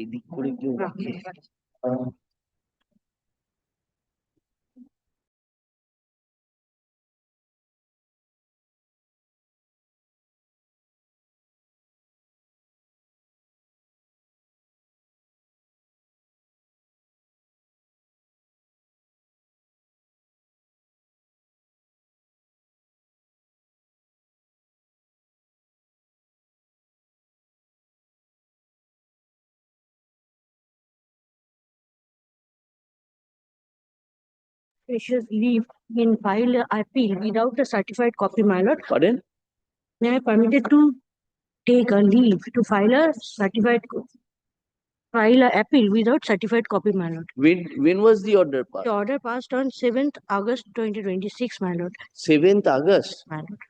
এদিক করে কেউ রাখে। Precious leave in file appeal without a certified copy, my lord. Pardon? May I permitted to take a leave to file a appeal without certified copy, my lord. When was the order passed? The order passed on 7th August 2026, my lord. 7th August. My lord.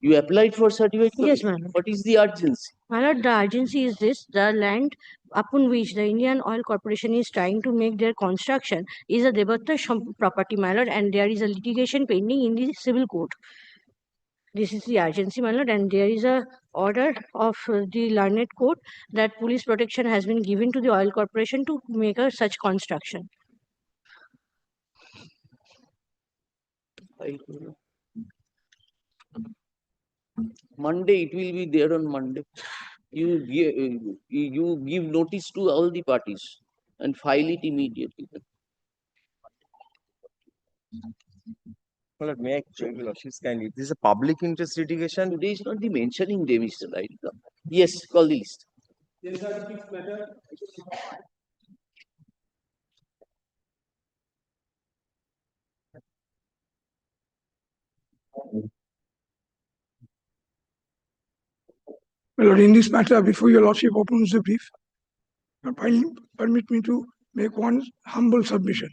You applied for certificate? Yes, my lord. What is the urgency? My lord, the urgency is this: the land upon which the Indian Oil Corporation is trying to make their construction is a Debatta property, my lord, and there is a litigation pending in the civil court. This is the urgency, my lord, and there is a order of the learned court that police protection has been given to the oil corporation to make such construction. Monday, it will be there on Monday. You give notice to all the parties and file it immediately. Well, may I check your lordship's kindly? This is a public interest litigation. Today is not the mentioning day, Mr. Right. Yes, call the list. My lord, in this matter, before your lordship opens the brief, permit me to make one humble submission.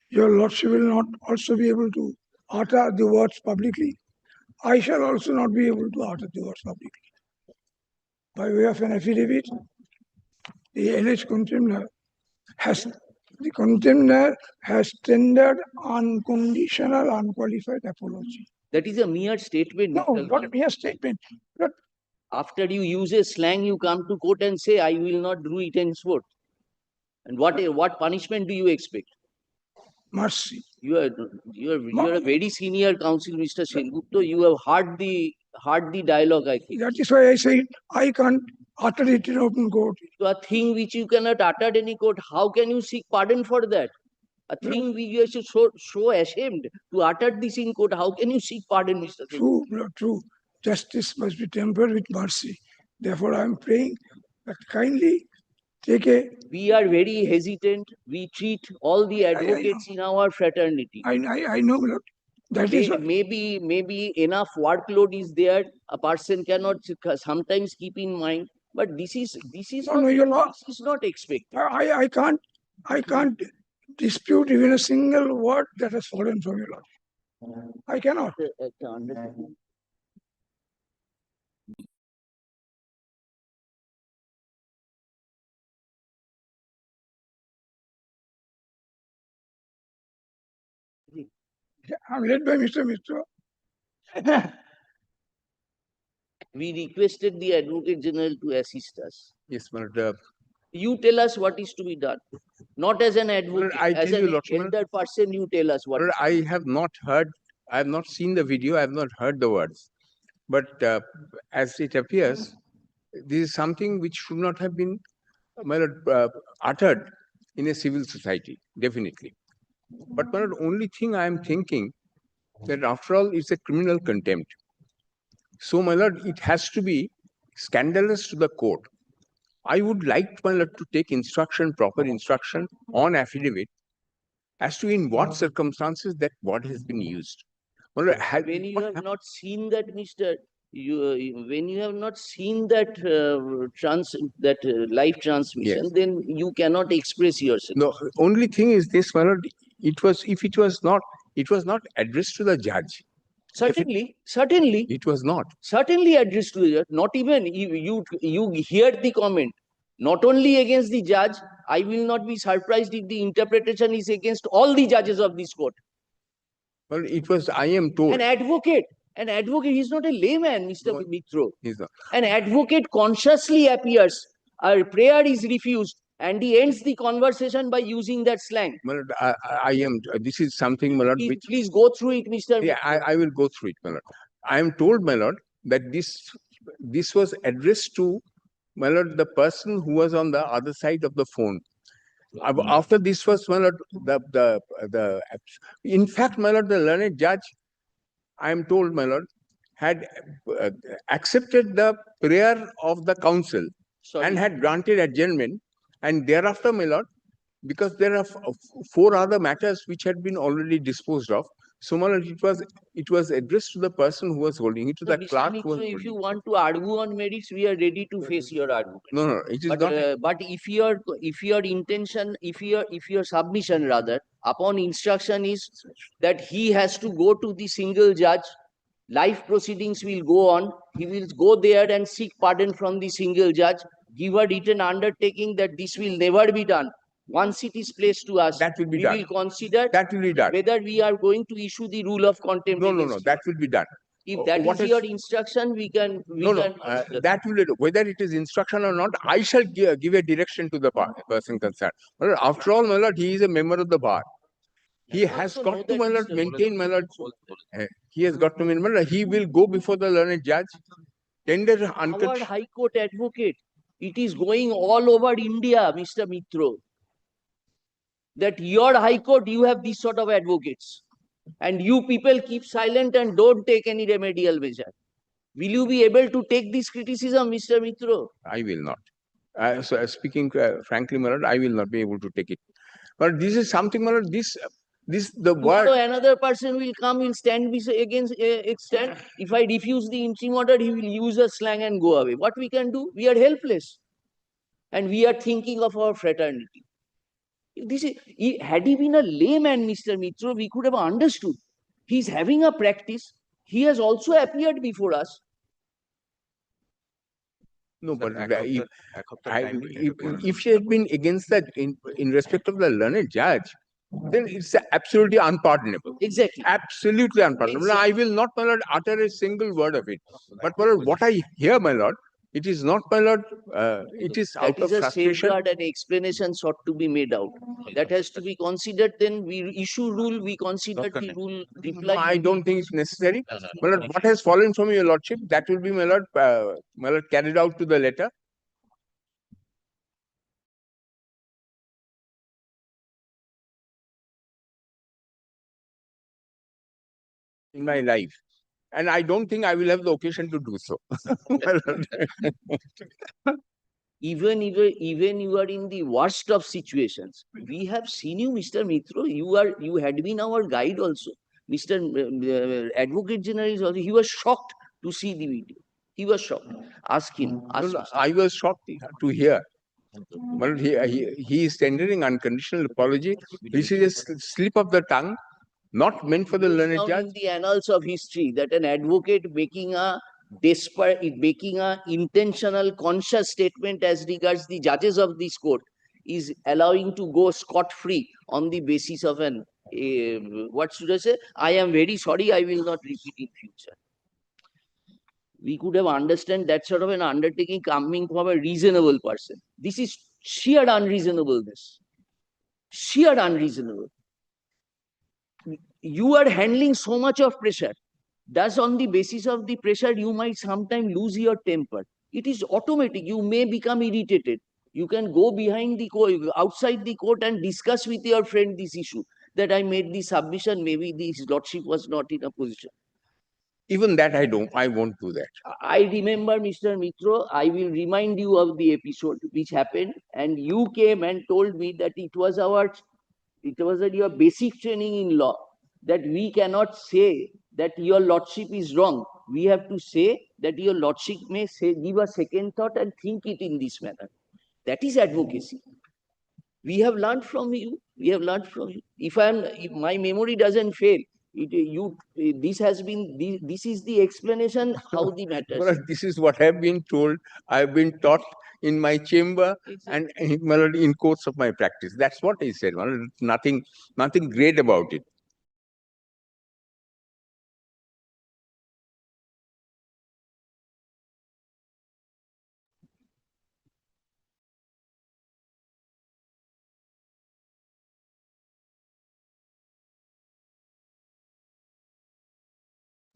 Your lordship will not also be able to utter the words publicly. I shall also not be able to utter the words publicly. By way of an affidavit, the alleged contemner has tendered unconditional, unqualified apology. That is a mere statement. No, not a mere statement. But after you use a slang, you come to court and say, I will not do it henceforth. And what punishment do you expect? Mercy. You are a very senior counsel, Mr. Sengupta. You have heard the dialogue, I think. That is why I say I can't utter it in open court. So a thing which you cannot utter in any court, how can you seek pardon for that? A thing which you are so ashamed to utter this in court, how can you seek pardon, Mr. Sengupta? True. Justice must be tempered with mercy. Therefore, I am praying that kindly take a... We are very hesitant. We treat all the advocates in our fraternity. I know, Lord. That is maybe enough workload is there. A person cannot sometimes keep in mind. But this is not expected. I can't dispute even a single word that has fallen from your Lord. I cannot. I'm led by Mr. Mitra. We requested the Advocate General to assist us. Yes, but you tell us what is to be done. Not as an advocate, as an elder person, you tell us what. I have not heard, I have not seen the video, I have not heard the words. But as it appears, this is something which should not have been uttered in a civil society, definitely. But the only thing I am thinking that after all, it's a criminal contempt. So, my lord, it has to be scandalous to the court. I would like, my lord, to take proper instruction on affidavit as to in what circumstances that word has been used. When you have not seen that, Mr. When you have not seen that live transmission, yes, then you cannot express yourself. No, only thing is this, my lord. It was not addressed to the judge. Certainly, it was not. Certainly addressed to the judge. Not even you hear the comment. Not only against the judge. I will not be surprised if the interpretation is against all the judges of this court. Well, it was. I am told. An advocate. He's not a layman, Mr. Mitro. He's not. An advocate consciously appears a prayer is refused, and he ends the conversation by using that slang. My lord, I am. This is something, my lord, which Please go through it, Mr. yeah, I will go through it, my lord. I am told, my lord, that this was addressed to, my lord, the person who was on the other side of the phone. After this was, my lord, the in fact, my lord, the learned judge, I am told, my lord, had uh, accepted the prayer of the council Sorry. and had granted adjournment, and thereafter, my lord, because there are four other matters which had been already disposed of. So, my lord, it was addressed to the person who was holding it, to So, the Mr. clerk who was Mitra, if holding you it. want to argue on merits, we are ready to face your argument. No, it is not. But if your intention, if your submission rather upon instruction is that he has to go to the single judge, life proceedings will go on. He will go there and seek pardon from the single judge, give a written undertaking that this will never be done. Once it is placed to us, That will be we done. will consider That will be done. whether we are going to issue the rule of contempt. No, against that you. will be done. If that What is your instruction, we can. that will, whether it is instruction or not, I shall give a direction to the person concerned. Well, after all, my lord, he is a member of the bar. He has also know got to, that, my lord, Mr. maintain, my lord. He has got to maintain. He will go before the learned judge, tender Our uncut. High Court advocate, it is going all over India, Mr. Mitro. That your High Court, you have these sort of advocates. And you people keep silent and don't take any remedial measure. Will you be able to take this criticism, Mr. Mitro? I will not. So, speaking frankly, my lord, I will not be able to take it. But this is something, my lord, the Tomorrow word. another person will come, will stand against extent. If I refuse the interim order, he will use a slang and go away. What we can do? We are helpless. And we are thinking of our fraternity. Had he been a layman, Mr. Mitro, we could have understood. He's having a practice. He has also appeared before us. No, but if she had been against that in respect of the learned judge, then it's absolutely unpardonable. Exactly. Absolutely unpardonable. Exactly. I will not, my lord, utter a single word of it. But, my lord, what I hear, my lord, it is not, my lord, it is out of That is a frustration. safeguard and explanation sought to be made out. That has to be considered. Then we issue rule, we consider the rule No, reply. I don't think it's necessary. My lord, what has fallen from your lordship, that will be, my lord, carried out to the letter. In my life. And I don't think I will have the occasion to do so. Even you are in the worst of situations. We have seen you, Mr. Mitro. You had been our guide also. Mr. Advocate General is also. He was shocked to see the video. He was shocked. Ask him. Ask him. I was shocked to hear. But he is tendering unconditional apology. This is a slip of the tongue, not meant for the learned Down judge. in the annals of history that an advocate making a intentional conscious statement as regards the judges of this court is allowing to go scot-free on the basis of an what should I say? I am very sorry, I will not repeat in future. We could have understand that sort of an undertaking coming from a reasonable person. This is sheer unreasonableness. Sheer unreasonable. You are handling so much of pressure. Thus, on the basis of the pressure, you might sometimes lose your temper. It is automatic. You may become irritated. You can go behind the court, outside the court, and discuss with your friend this issue. That I made the submission. Maybe his lordship was not in a position. Even that I won't do that. I remember, Mr. Mitro, I will remind you of the episode which happened, and you came and told me that it was your basic training in law that we cannot say that your lordship is wrong. We have to say that your lordship may give a second thought and think it in this manner. That is advocacy. We have learned from you. We have learned from you. If my memory doesn't fail, this is the explanation how the matter. Well, this is what I've been told. I've been taught in my chamber and in course of my practice. That's what I said. Well, nothing great about it.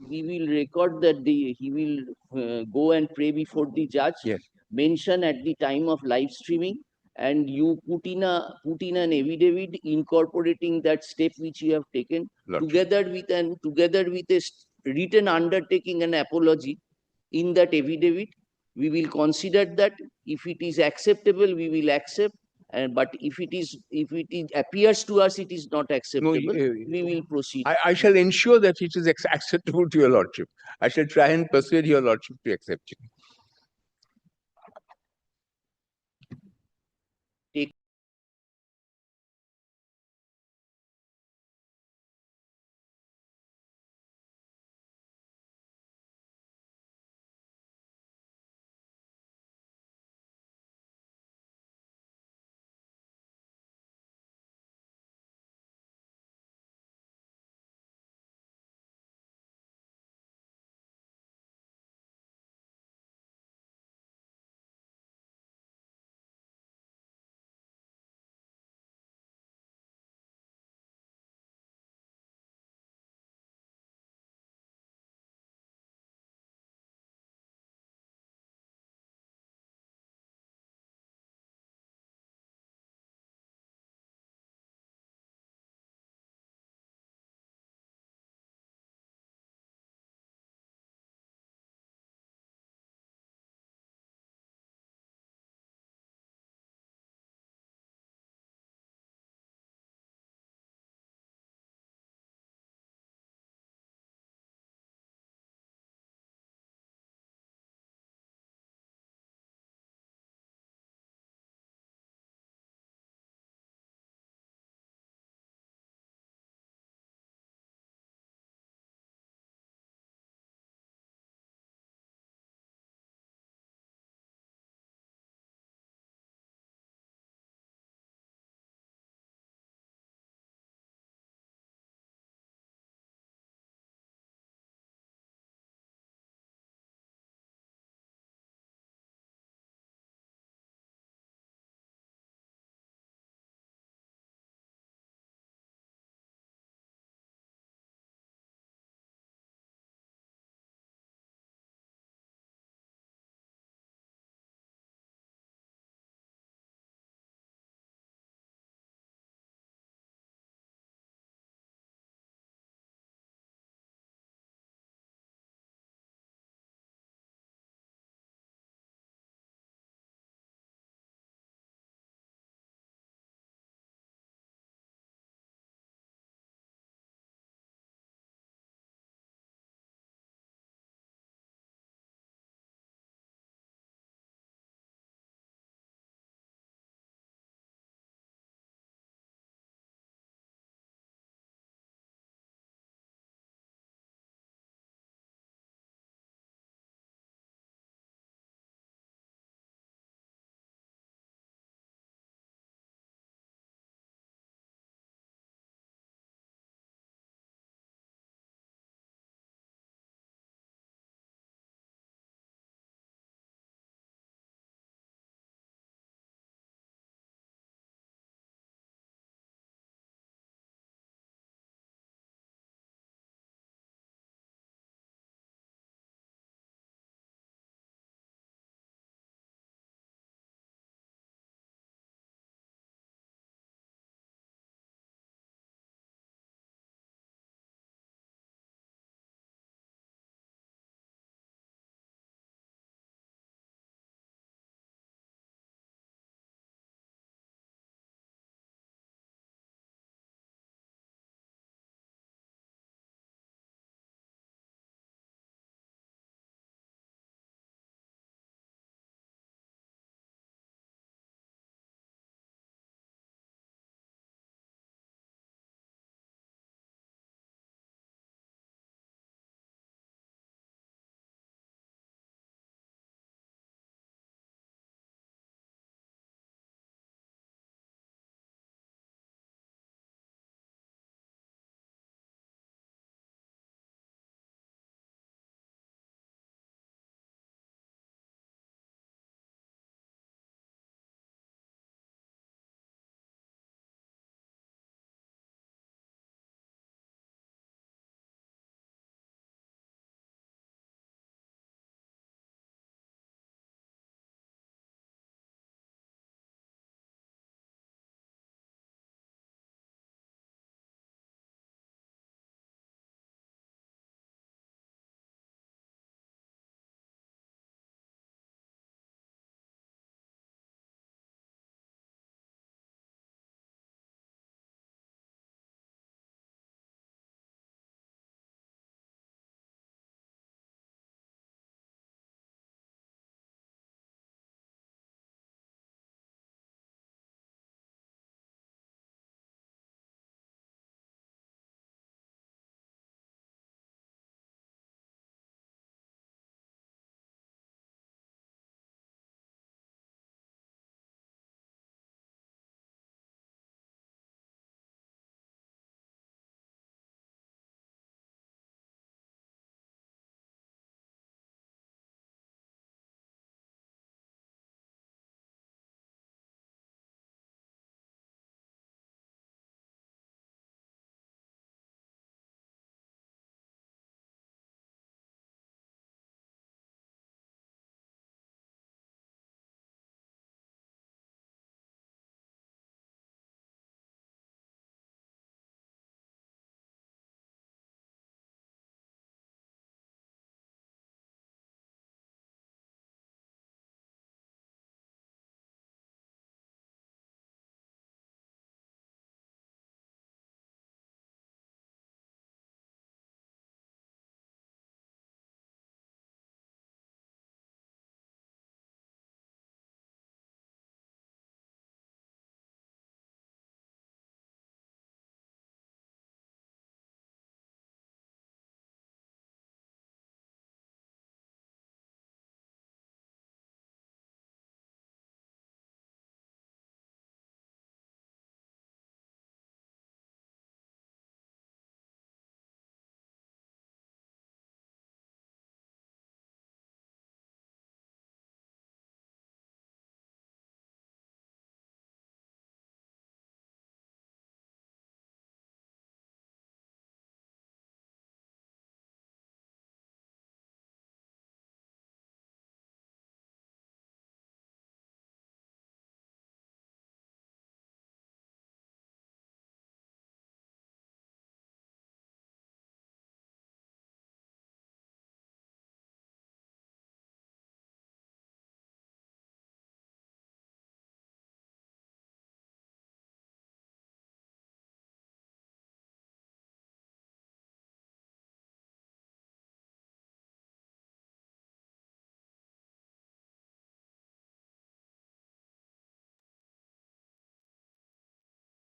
we will record that he will go and pray before the judge, Yes. mention at the time of live streaming, and you put in an affidavit incorporating that step which you have taken, Lordship. together with a written undertaking and apology in that affidavit. We will consider that. If it is acceptable, we will accept, and but if it appears to us it is not acceptable, we will proceed. I shall ensure that it is acceptable to your lordship. I shall try and persuade your lordship to accept it.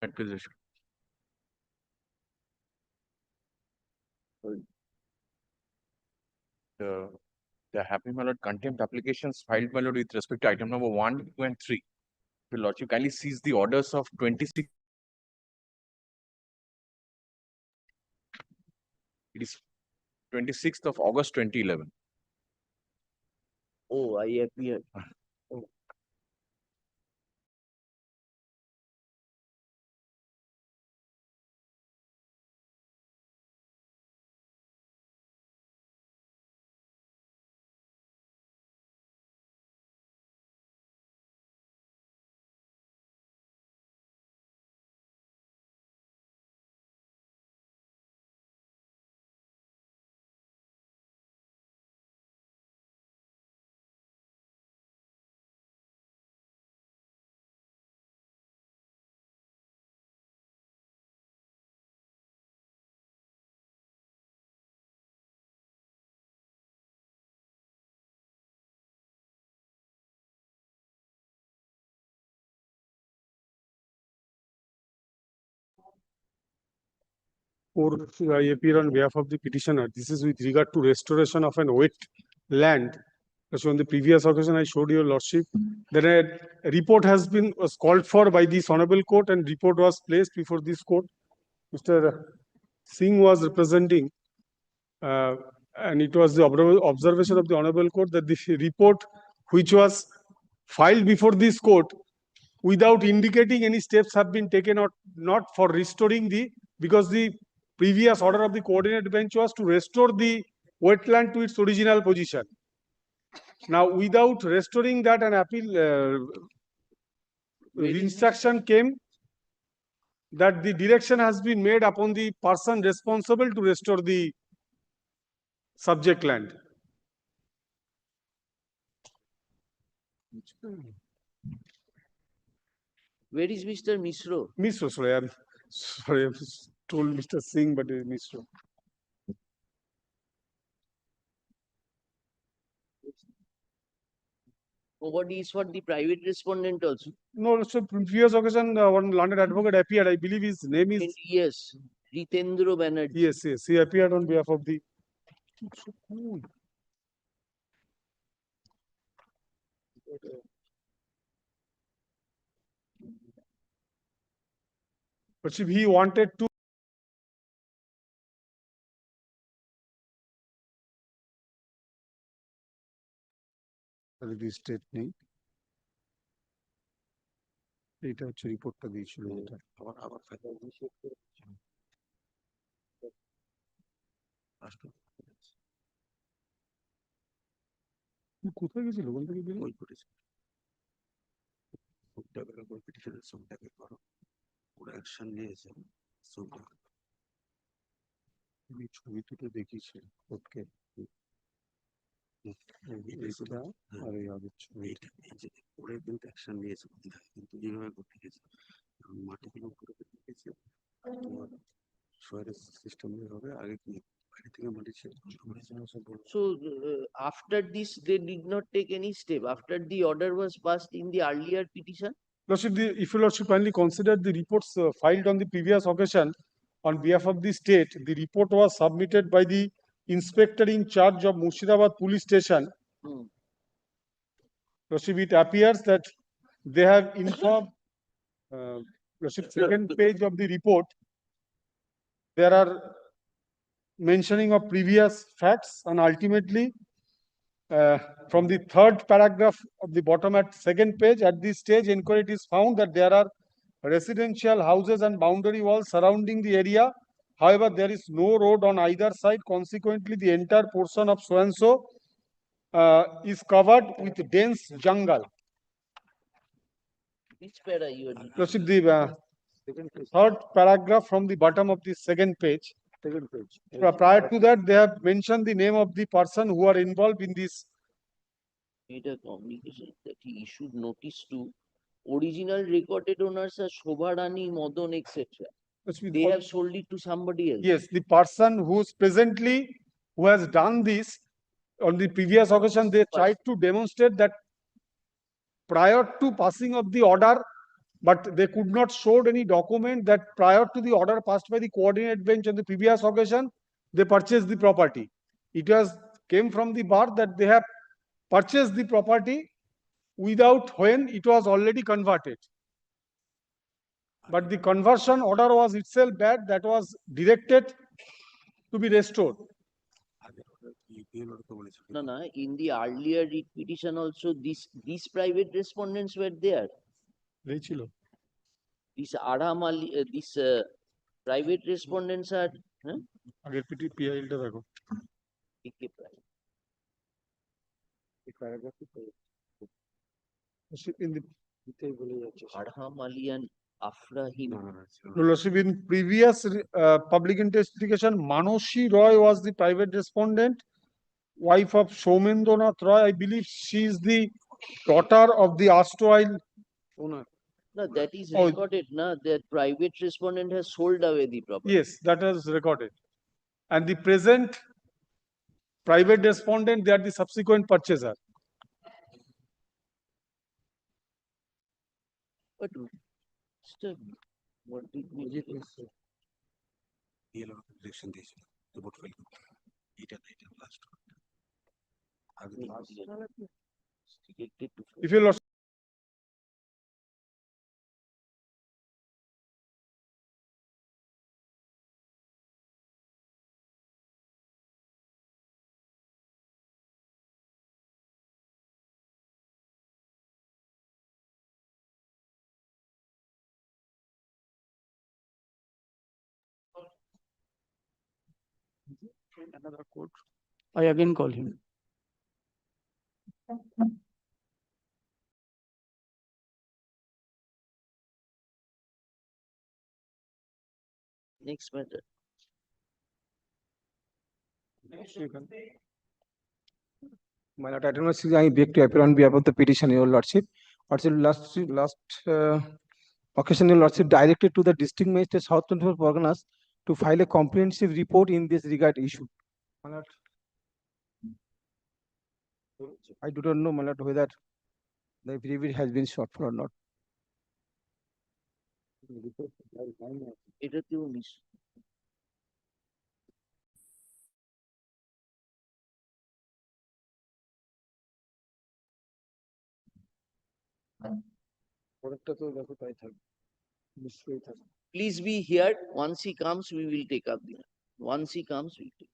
Acquisition. The Happy my lord contempt applications filed, my lord, with respect to item number 1, 2, and 3. Your lordship kindly sees the orders of 26. It is 26th of August 2011. Oh, I appear. Oh. I appear on behalf of the petitioner. This is with regard to restoration of an wet land. So on the previous occasion, I showed your lordship that a report was called for by this honorable court, and report was placed before this court. Mr. Singh was representing, and it was the observation of the honorable court that the report which was filed before this court without indicating any steps have been taken or not for restoring because the previous order of the coordinate bench was to restore the wetland to its original position. Now, without restoring that, an appeal instruction came that the direction has been made upon the person responsible to restore the subject land. Where is Mr. Misro? Misro, sorry, I'm sorry, I told Mr. Singh, but Misro. Nobody is for the private respondent also. No, so previous occasion, one landed advocate appeared. I believe his name is. And yes, Ritendra Banerjee. Yes, yes, he appeared on behalf of the. But if he wanted to. The state name. এটা হচ্ছে রিপোর্টটা দিয়েছিল এটা কোথায় গেছিল ওখান থেকে ওই করেছে অ্যাকশন নিয়েছে ছবি তুলে দেখিয়েছে কোর্টকে আর এই আগের ছবি ওরা কিন্তু অ্যাকশন নিয়েছে কিন্তু যেভাবে করতে গেছে মাটিগুলো উপরে গেছে সোয়ারেজ সিস্টেম হবে আগে কি বাইরে থেকে মাটি ছিল। So after this, they did not take any step. After the order was passed in the earlier petition. Lordship, if you lordship kindly consider the reports filed on the previous occasion on behalf of the state, the report was submitted by the inspector in charge of Murshidabad police station. Lordship, it appears that they have informed. Lordship, second page of the report, there are mentioning of previous facts, and ultimately from the third paragraph of the bottom at second page, at this stage inquiry, it is found that there are residential houses and boundary walls surrounding the area. However, there is no road on either side. Consequently, the entire portion of so-and-so is covered with dense jungle. Which para you are reading? Lordship, the third paragraph from the bottom of the second page. Prior to that, they have mentioned the name of the person who are involved in this. Made a communication that he issued notice to original recorded owners are Shobharani, Modan, etc. They have sold it to somebody else. Yes, the person who has done this on the previous occasion, they tried to demonstrate that prior to passing of the order, but they could not show any document that prior to the order passed by the coordinate bench on the previous occasion, they purchased the property. It came from the bar that they have purchased the property without when it was already converted. But the conversion order was itself bad, that was directed to be restored. No, no. In the earlier writ petition also, these private respondents were there. These Adhamali, these private respondents are. Huh? Okay, In the Adhamali and Afrahim. in previous public investigation, Manoshi Roy was the private respondent, wife of Somendranath Roy. I believe she is the daughter of the erstwhile owner. No, that is Oh. recorded, na, that private respondent has sold away the property. Yes, that is recorded. And the present private respondent, they are the subsequent purchaser. But Mr. What did we do? If you another code, I again call him. Next matter. My Lord, I don't know, I beg to appear on behalf of the petition, Your Lordship. Also, last occasion, Your Lordship directed to the District Magistrate South 24 Parganas to file a comprehensive report in this regard issue. My Lord, I do not know, my Lord, whether the affidavit has been sought for or not. এটাতেও Please be here. Once he comes, we will take up the. Once he comes, we take.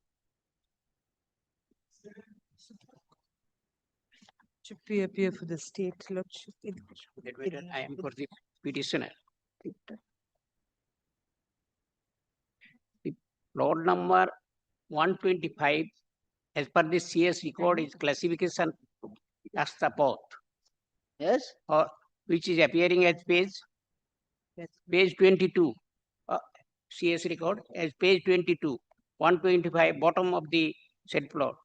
Should be appear for the state lordship. I am for the petitioner. The plot number 125, as per the CS record, is classification Rasta Path, Yes? or which is appearing as page 22. CS record as page 22, 125, bottom of the said plot.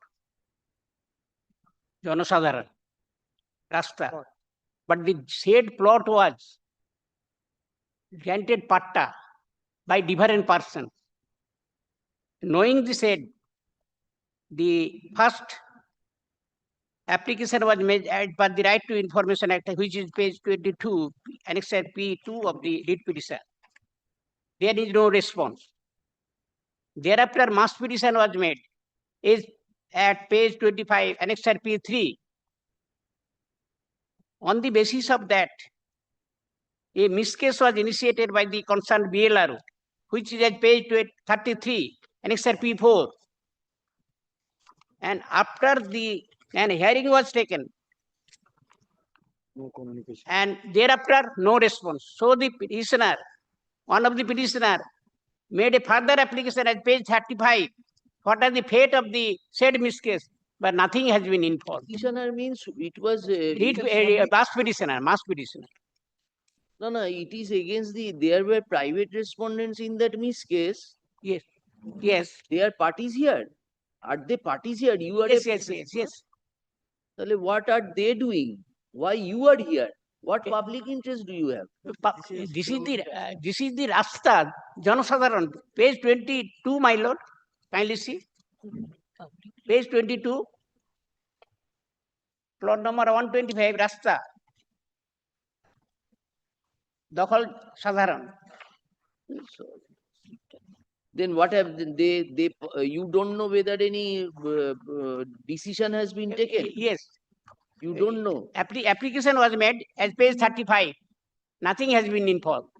Janasadharan Rasta. But the said plot was granted patta by different persons. Knowing the said, the first application was made as per the Right to Information Act, which is page 22, annexure P2 of the writ petition. There is no response. Thereafter, mass petition was made, is at page 25, annexure P3. On the basis of that, a miscase was initiated by the concerned BLRO, which is at page 33, annexure P4. And after an hearing was taken, No communication. and thereafter no response. So the petitioner, one of the petitioner, made a further application at page 35. What are the fate of the said miscase? But nothing has been informed. Petitioner means it was. Mass petitioner, mass petitioner. No, no, it is against the. There were private respondents in that case. Yes, yes, They are parties here. Are they parties here? You are. yes. Then what are they doing? Why you are here? What public interest do you have? This is the Rasta, Janasadharan, page 22, my lord. Kindly see. Page 22, plot number 125, Rasta. দখল সাধারণ। So, then what have they you don't know whether any decision has been taken? Yes, You don't know. application was made as page 35. Nothing has been informed.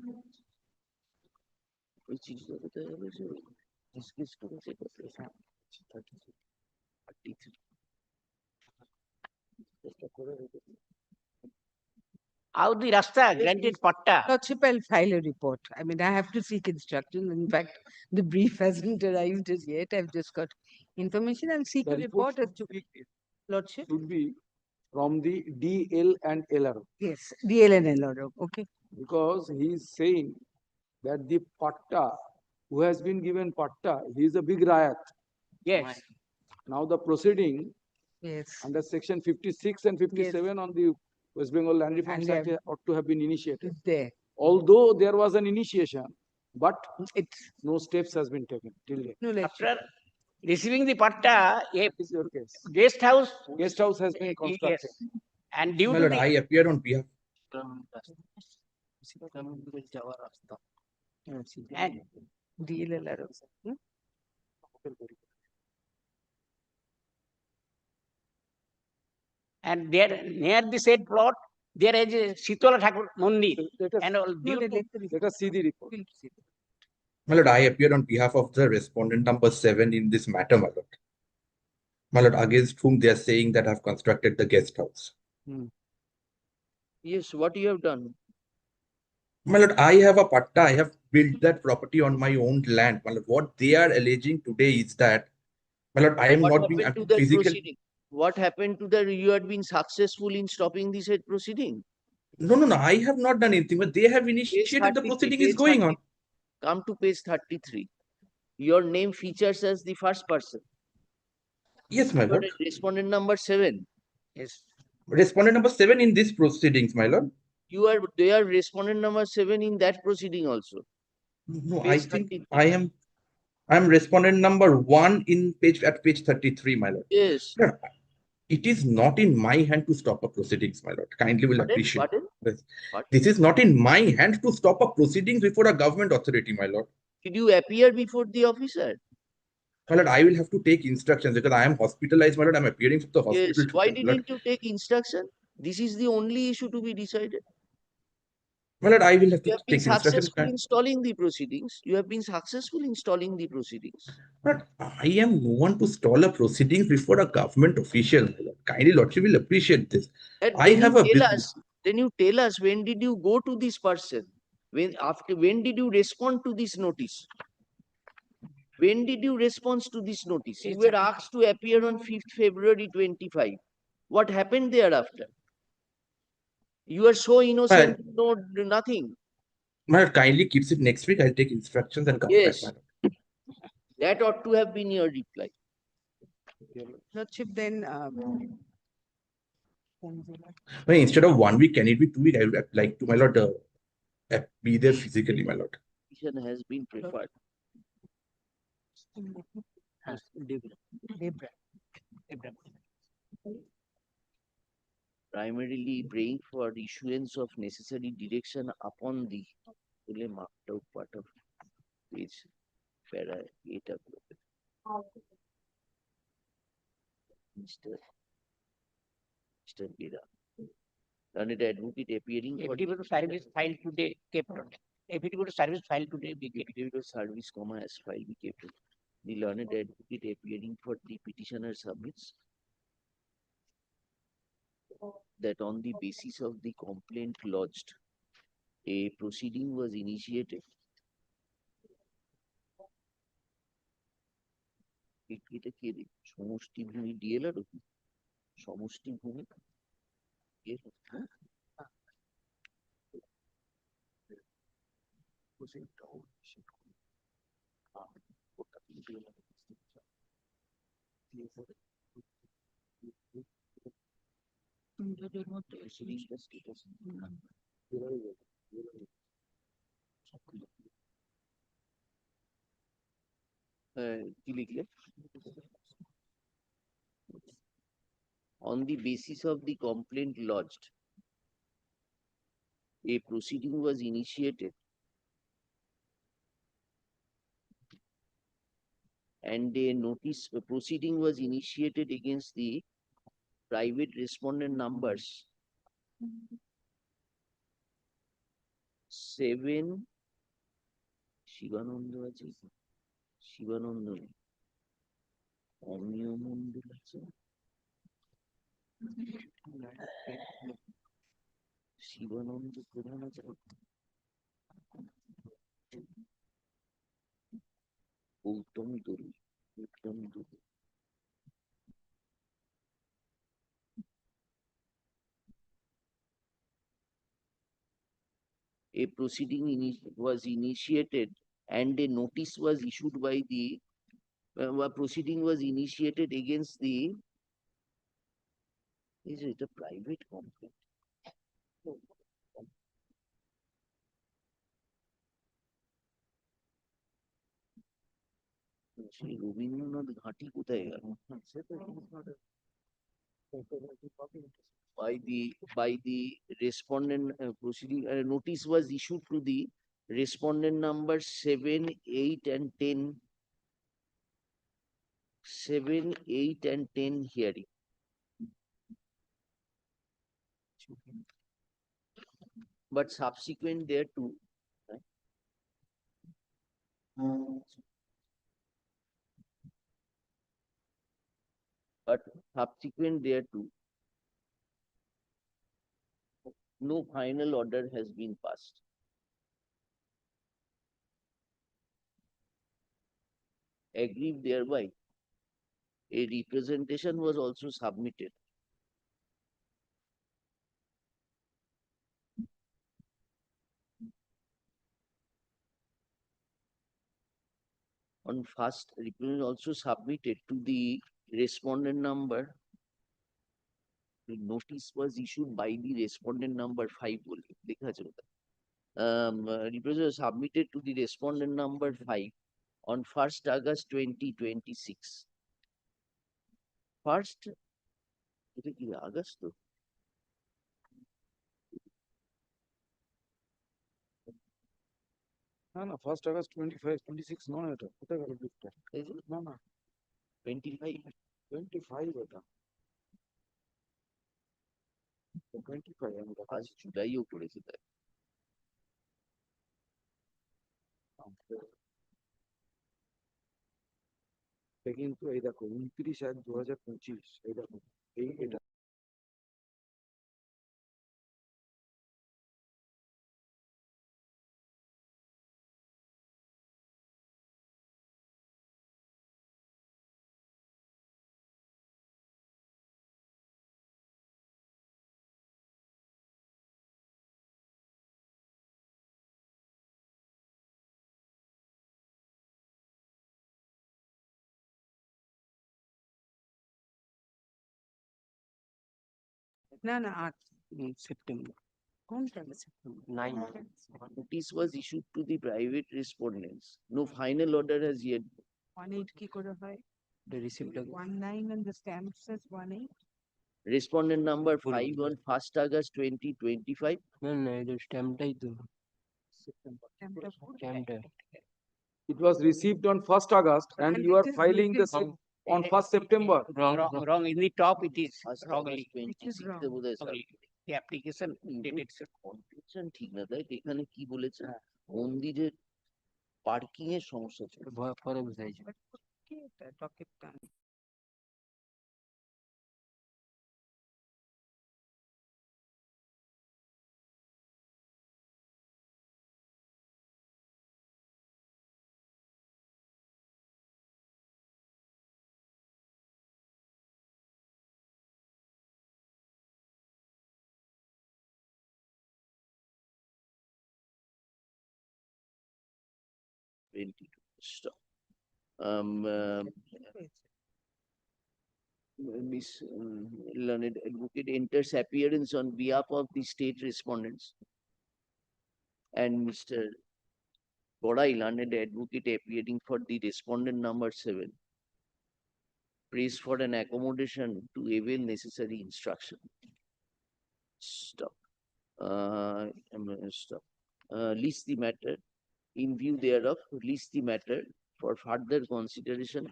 Which is discuss করেছে কত? 33. How the Rasta granted patta. Lordship, I'll file a report. I mean, I have to seek instruction. In fact, the brief hasn't arrived as yet. I've just got information. I'll seek The a report as to Lordship. should be from the DL and LRO, Yes, DL and LRO. Okay. because he is saying that the patta, who has been given patta, he is a big riot. Yes, Now the proceeding Yes. under section 56 and 57 on the West Bengal Land Reforms And Act ought to have been initiated. It's there. Although there was an initiation, but It's no steps has been taken till date. no Lordship. after receiving the patta, a What is your case? guest house, Guest house has been yes, constructed. and due My to lord, the I appeared on behalf. and DL and LRO. Hmm? and there near the said plot, there is a Sitala Thakur Mandir, Let us, and all No, due to let us see the report. We'll see. My lord, I appeared on behalf of the respondent number 7 in this matter, my lord. My lord, against whom they are saying that I've constructed the guest house. Yes, what you have done? My lord, I have a patta. I have built that property on my own land. My lord, what they are alleging today is that, my lord, I am What not being happened to that physical. proceeding? What happened to that? You had been successful in stopping this proceeding. No. I have not done anything, but they have Page initiated. The 33, proceeding is page going on. 30. Come to page 33. Your name features as the first person. Yes, my You are lord. respondent number 7. yes, Respondent number 7 in this proceedings, my lord. They are respondent number 7 in that proceeding also. No, I Page think 33. I am respondent number 1 in at page 33, my lord. Yes. Lord, it is not in my hand to stop a proceedings, my lord. Kindly will appreciate. Pardon? This. What? This is not in my hand to stop a proceedings before a government authority, my lord. Did you appear before the officer? My lord, I will have to take instructions because I am hospitalized, my lord. I'm appearing from the Yes. hospital. Why today, my lord. didn't you take instruction? This is the only issue to be decided. My lord, I will have You to have been take instructions. successful in stalling the proceedings. You have been successful in stalling the proceedings. But I am no one to stall a proceedings before a government official, my lord. Kindly lordship will appreciate this. And I have a business. then you tell us when did you go to this person? When did you respond to this notice? When did you respond to this notice? You were asked to appear on 5th February 25. What happened thereafter? You are so innocent, no nothing. My lord, kindly keeps it next week. I'll take instructions and come back, Yes. my lord. That ought to have been your reply. Lordship, then Well, instead of 1 week, can it be 2 weeks? I would like to, my lord, be there physically, my lord. Decision has been preferred. Primarily praying for issuance of necessary direction upon the fully marked out part of page para 8 of Mr. Bira. Learned advocate appearing for affidavit of service filed today kept on. Affidavit of service filed today be kept. affidavit of service, as file be kept. The learned advocate appearing for the petitioner submits that on the basis of the complaint lodged, a proceeding was initiated. এটা কে রে? সমষ্টি ভূমি DLR সমষ্টি ভূমি কি লিখলে? On the basis of the complaint lodged, A proceeding was initiated and a proceeding was initiated against the private respondent numbers 7 Shivananda আছে শিবানন্দ নেই, অমিয় মন্ডল আছে শিবানন্দ প্রধান আছে Gautam দরু a proceeding was initiated and a notice was issued by the proceeding was initiated against the is it a private complaint? সেই রবীন্দ্রনাথ ঘাঁটি কোথায় গেল? by the respondent proceeding notice was issued to the respondent number 7, 8 and 10 7, 8 and 10 hearing. But subsequent thereto, no final order has been passed. Aggrieved thereby, a representation was also submitted. On first, representation also submitted to the respondent number. The notice was issued by the respondent number 5. Representation submitted to the respondent number 5 on 1st August 2026. First, এটা কি August তো? না 1st August 25 26 নয়, এটা কোথায় গেল ব্রিফটা? এই যে না না 25 25 এটা 25 আমি দেখা আজ জুলাইও করেছে তাই। কিন্তু এই দেখো 29/1/2025 এই দেখো এই এটা না না 8 সেপ্টেম্বর কোনটা September 9 Notice was issued to the private respondents. No final order has yet. 18 কি করে হয়? the receipt 19 and the stamp says 18. Respondent number 5 on 1st August 2025. না না এটা স্ট্যাম্পটাই তো Stampটা স্ট্যাম্পটা it was received on 1st August and And you it are is filing the dated on 1st September. wrong in the top it is First wrongly August 26 wrong. তে বোধহয় sir. wrongly. The application dated Confusion ঠিক না তাই? এখানে কি বলেছে? মন্দিরের parking এর সমস্যা ছিল। পরে বুঝাইছে কি এটা ডকেটটা Stop. Miss Learned Advocate enters appearance on behalf of the state respondents, and Mr. Godai, Learned Advocate, appearing for the respondent number 7, prays for an accommodation to avail necessary instruction. Stop. Stop. List the matter. In view thereof, list the matter for further consideration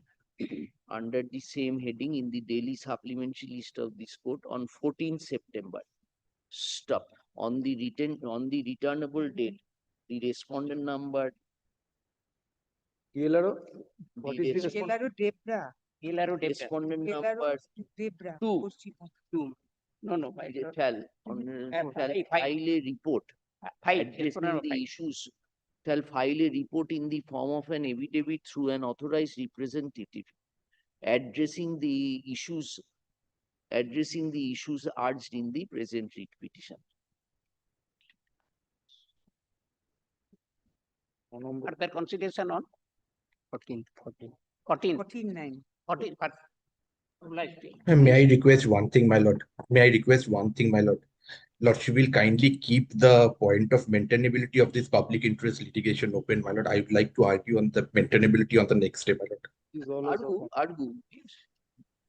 under the same heading in the daily supplementary list of this court on 14th September. Stop. On the returnable date, the respondent number. Kelaro, what is the res- response? Kelaro Debra. Kelaro Debra. respondent Kelaro number Debra. 2 Two. No, five. shall Five. file a report Five. addressing Respondent the five. issues, shall file a report in the form of an affidavit through an authorized representative addressing the issues urged in the present writ petition. Further consideration on 14. 14. 14-9. 14. May I request one thing, my lord? May I request one thing, my lord? Lordship will kindly keep the point of maintainability of this public interest litigation open, my lord. I would like to argue on the maintainability on the next day, my lord. Argu.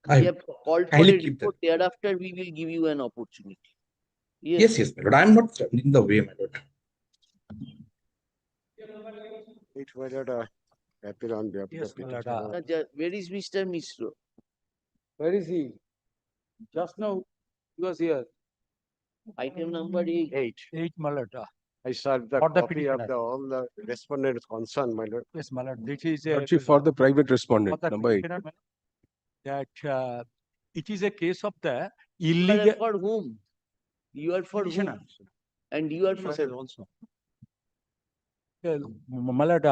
I We have called for kindly a keep that. report. Thereafter, we will give you an opportunity. Yes, my lord. I am not standing in the way, my lord. It was appeal on behalf of Yes, the my lord. petitioner. Where is Mr. Misro? Where is he? Just now, he was here. Item number 8. 8. My lord. I served the For the copy of petitioner. all the respondents concerned, my lord. Yes, my lord. This is Lordship, for the private for respondent, the number 8. petitioner, that it is a case of the You are illegal for whom? You are for petitioner. whom? And you are for Also. My lord,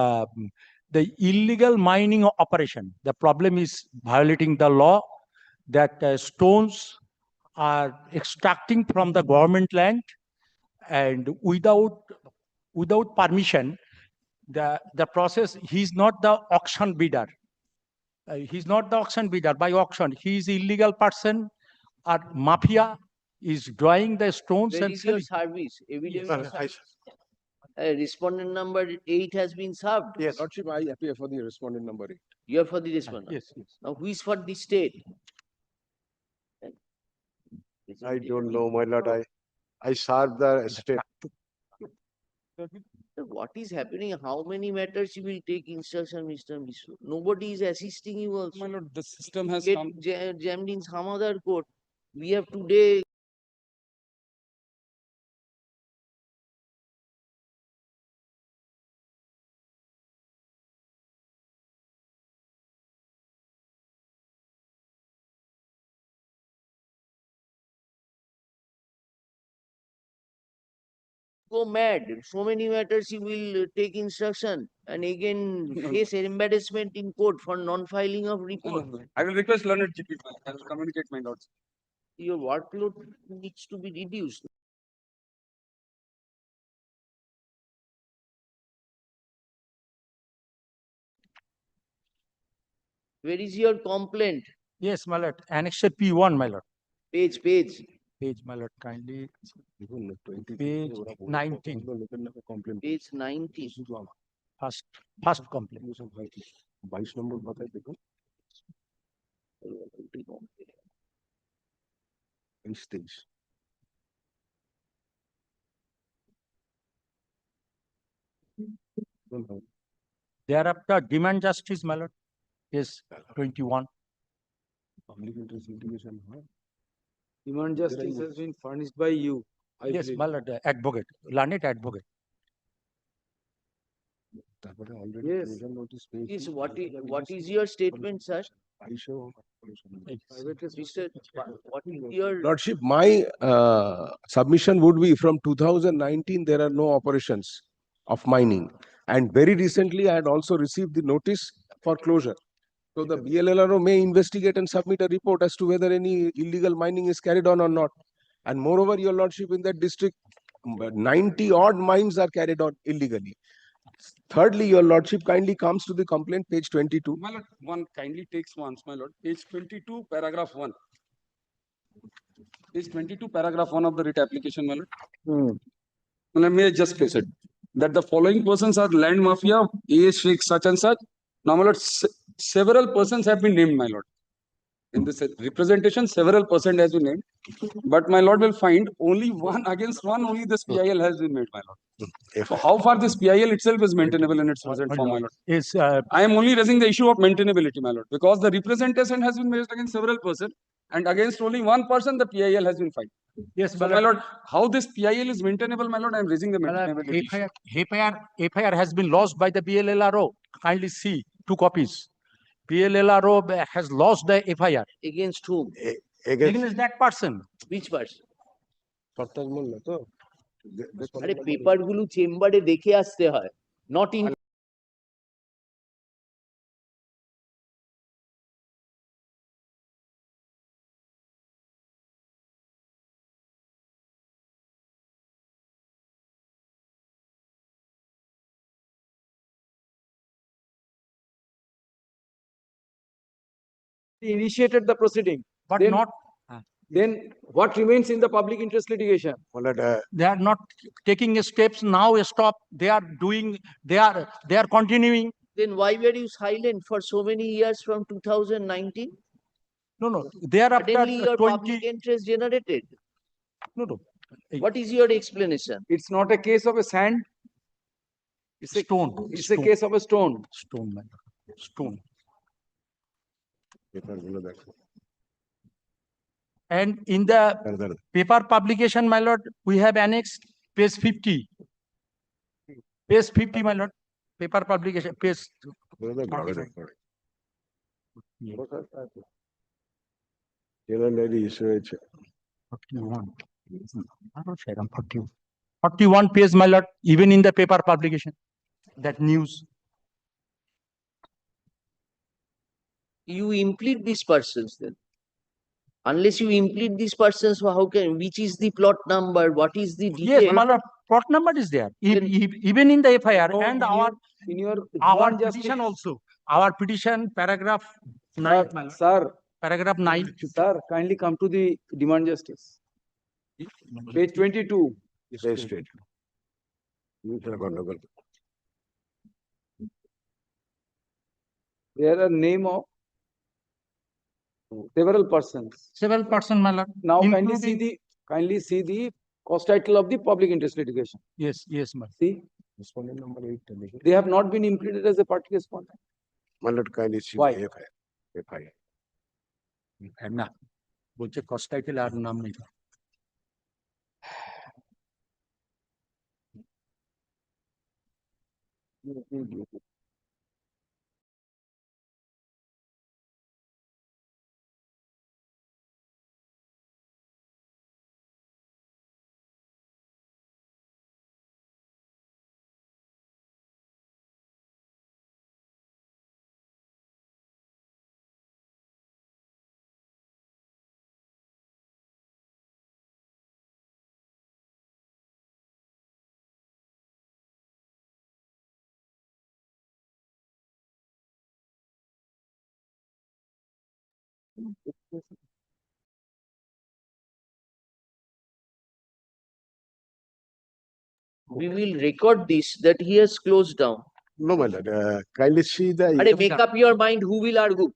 the illegal mining operation. The problem is violating the law that stones are extracting from the government land and without permission. The process, he's not the auction bidder. He's not the auction bidder by auction. He is illegal person or mafia is drawing the stones Where and is your selling. service? Evidence Sir, of service. Respondent number 8 has been served. Yes. Lordship, I appear for the respondent number 8. You are for the respondent. Yes. Now, who is for the state? I don't know, my lord. I served the state. Sir, what is happening? How many matters you will take instruction, Mr. Misro? Nobody is assisting you also. My lord, the system has Get come. jammed in some other court. We have today go mad. So many matters you will take instruction and again No, face embarrassment in court for non-filing of No, report. no, no. I will request learned GP. I will communicate my notes. Your workload needs to be reduced. Where is your complaint? Yes, my lord. Annexure P1, my lord. Page. Page, my lord. Kindly. Page 19. Page 19. First complaint. 22 নম্বর কথায় দেখুন 23। Thereafter, demand justice, my lord. Yes, 21. Public interest litigation হয় Demand justice has been furnished by you. Yes, my lord, advocate, learned advocate. তারপরে already Yes. Closure notice পেয়েছি Yes, what is your statement, sir? 22 Mr. What is your Lordship, my submission would be from 2019 there are no operations of mining, and very recently I had also received the notice for closure. So the BLLRO may investigate and submit a report as to whether any illegal mining is carried on or not. And moreover, your lordship, in that district 90 odd mines are carried on illegally. Thirdly, your lordship kindly comes to the complaint, page 22. My lord, one kindly takes once, my lord. Page 22, paragraph 1. Page 22, paragraph 1 of the writ application, my lord. Well, I may just place it. That the following persons are land mafia, A. Sheikh such and such. Now, my lord, several persons have been named, my lord. In this representation, several persons has been named. But my lord will find only one against one, only this PIL has been made, my lord. So how far this PIL itself is maintainable in its present form, my lord? Is I am only raising the issue of maintainability, my lord, because the representation has been made against several persons, and against only one person the PIL has been filed. yes, So, my lord, how this PIL is maintainable, my lord? I am raising the maintainability issue. FIR has been lost by the BLLRO. Kindly see 2 copies. BLLRO has lost the FIR Against whom? against that person. Which person? Sartaj মোল্লা তো আরে paper গুলো চেম্বারে দেখে আসতে হয়, not in initiated the proceeding. But Then- not, Then what remains in the public interest litigation? my lord, they are not taking steps now. Stop. They are doing. They are continuing. then why were you silent for so many years from 2019? No. They are after Suddenly your 20. public interest generated. No. What is your explanation? It's not a case of a sand. It's a Stone. It's a case of a stone. Stone, man. Stone. পেপারগুলো দেখো And in the দাঁড়া paper publication, my lord, we have annexed page 50. Page 50, my lord. Paper publication, page. Generally issue হয়েছে 41. 41 page, my lord, even in the paper publication. That news. You implead these persons then. Unless you implead these persons, how can, which is the plot number, what is the Yes, detail? my lord, plot number is there. Then- Even in the FIR No, and in your our demand justice- petition also. Our petition, paragraph 9, my lord. Sir, Paragraph 9. sir, kindly come to the demand justice. Page 22. রেজিস্ট্রেট গন্ডগোল There are name of several persons. Several person, my lord. Now including- kindly see the cause title of the public interest litigation. Yes, my lord. See, respondent number 8 দেখি they have not been included as a party respondent. my lord kindly see Why? FIR না বলছে cost title আর নাম নেই We will record this that he has closed down. no my lord kindly see the Are make up your mind who will argue.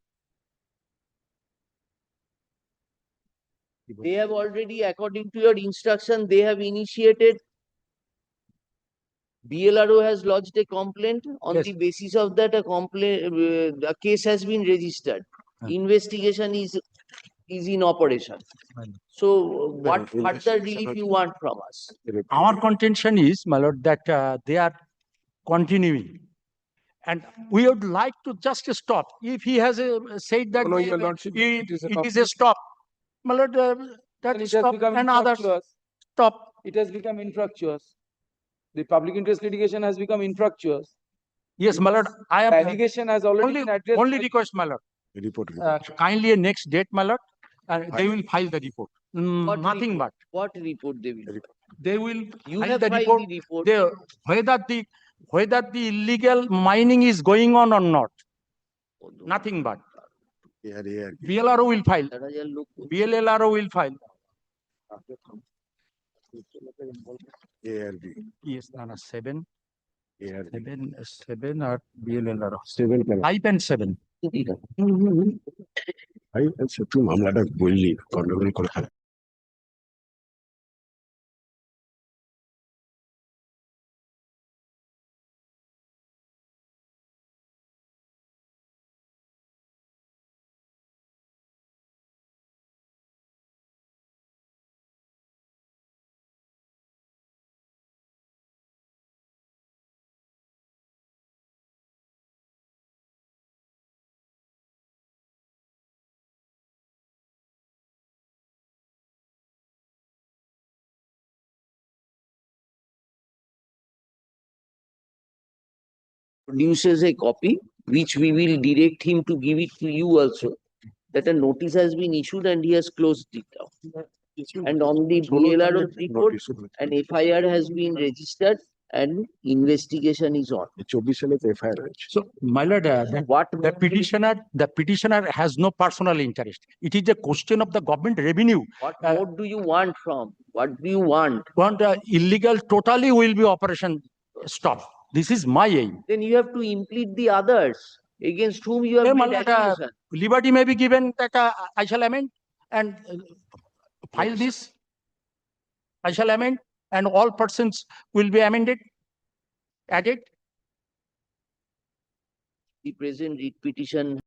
They have already, according to your instruction, they have initiated. BLRO has lodged a complaint. On Yes. the basis of that, a complaint, a case has been registered. Investigation is in operation. Right. So, what further investigation relief also- you want from us? our contention is, my lord, that they are continuing. And we would like to just stop. If he has said that No, they- your lordship, it it is a stop, my lord, Then that it has stop become and others infructuous. stop. It has become infructuous. The public interest litigation has become infructuous. Yes, my lord, I The am allegation has already been addressed. only by- request, my lord, report kindly a next date, my lord, they will file the report. What Nothing report? but What report they will? they will You file have the filed report. the report. They, whether the illegal mining is going on or not, nothing but BLRO will file. BLLRO will file. ARB Yes, no, 7 ARB 7 or BLLRO 7 5 and 7. ভাই আচ্ছা তুই মামলাটা বললি গন্ডগোল করে produces a copy, which we will direct him to give it to you also, that a notice has been issued and he has closed it down. And on the BLRO report, an FIR has been registered and investigation is on. So, my lord, the petitioner has no personal interest. It is a question of the government revenue. What more do you want from? What do you want? Want illegal totally will be operation stop. This is my aim. Then you have to implead the others against whom you have My made lord, accusation. liberty may be given that I shall amend and file this. I shall amend and all persons will be amended, added. The present writ petition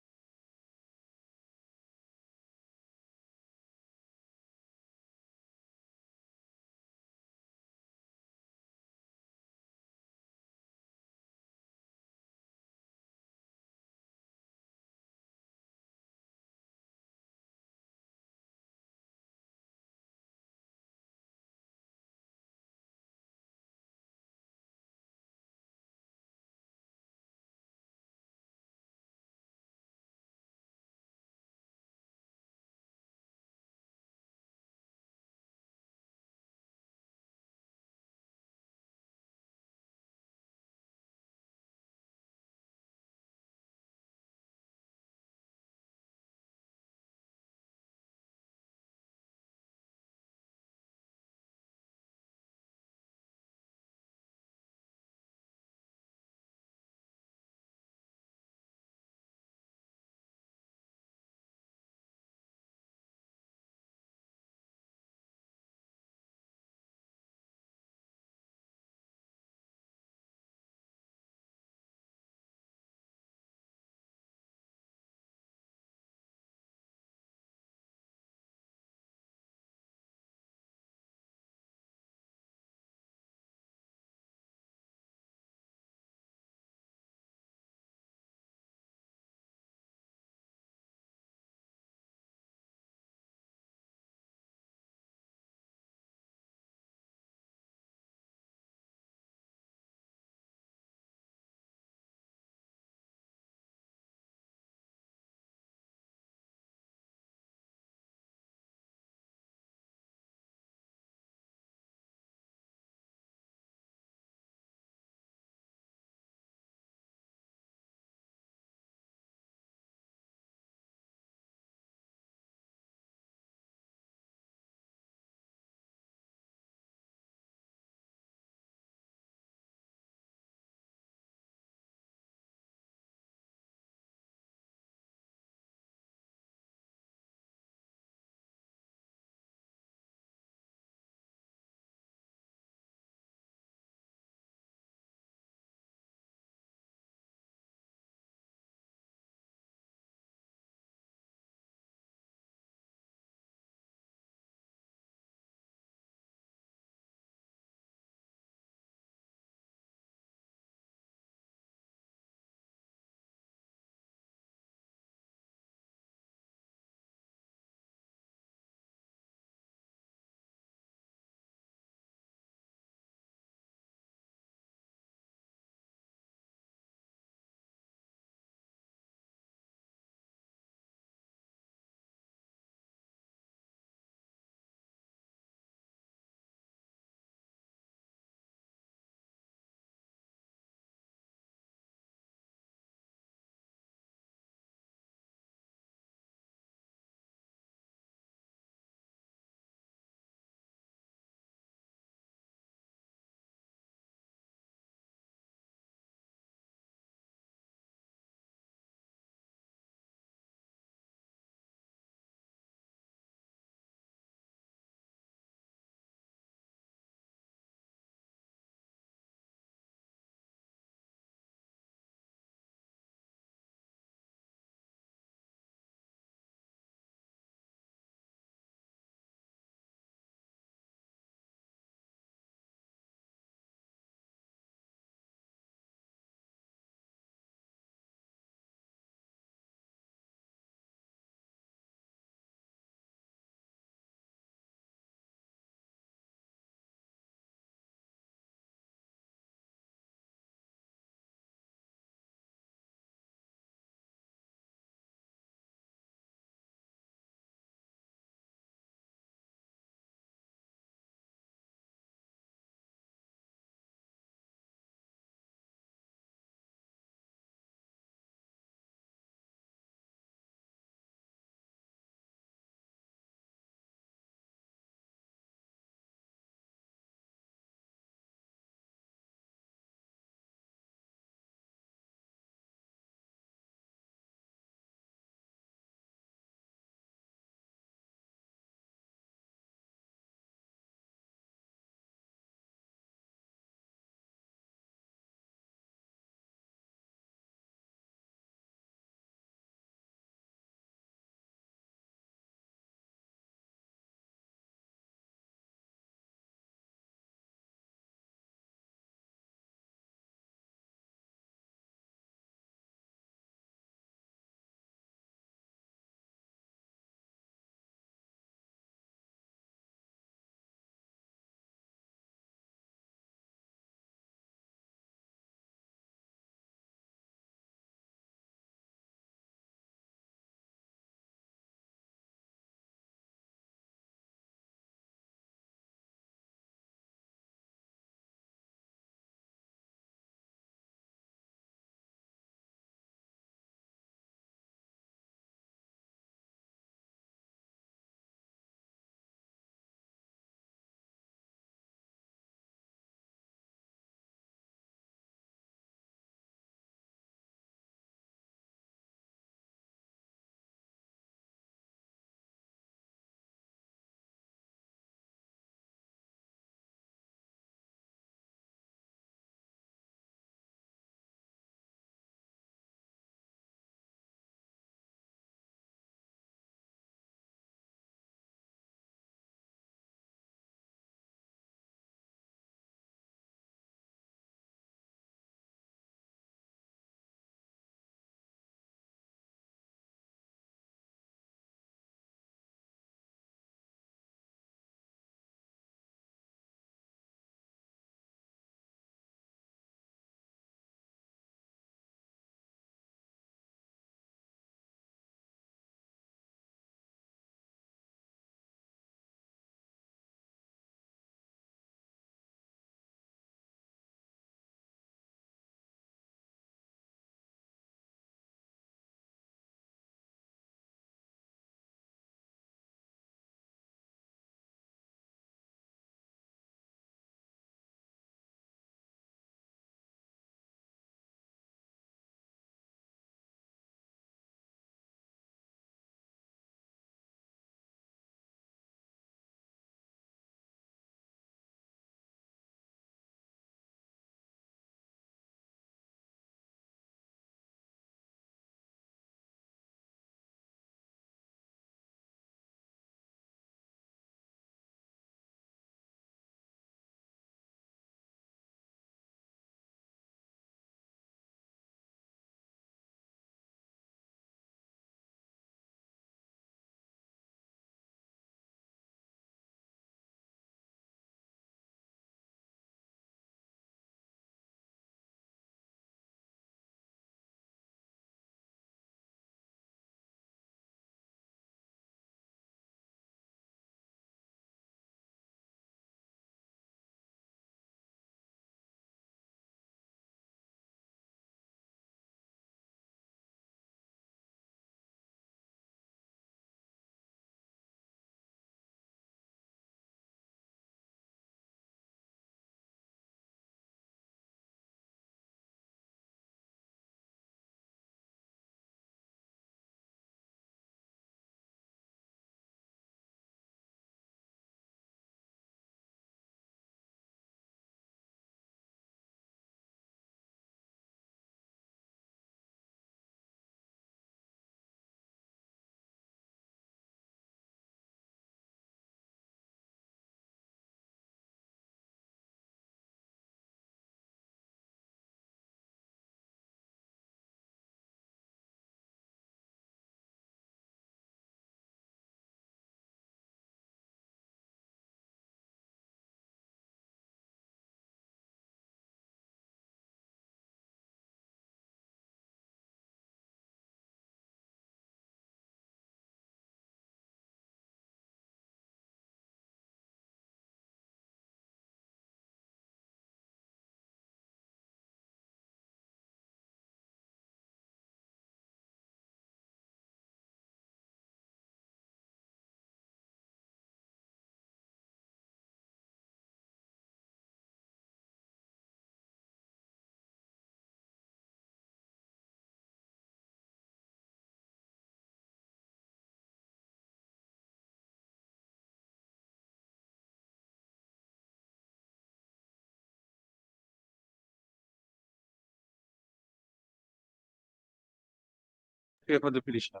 for the petitioner.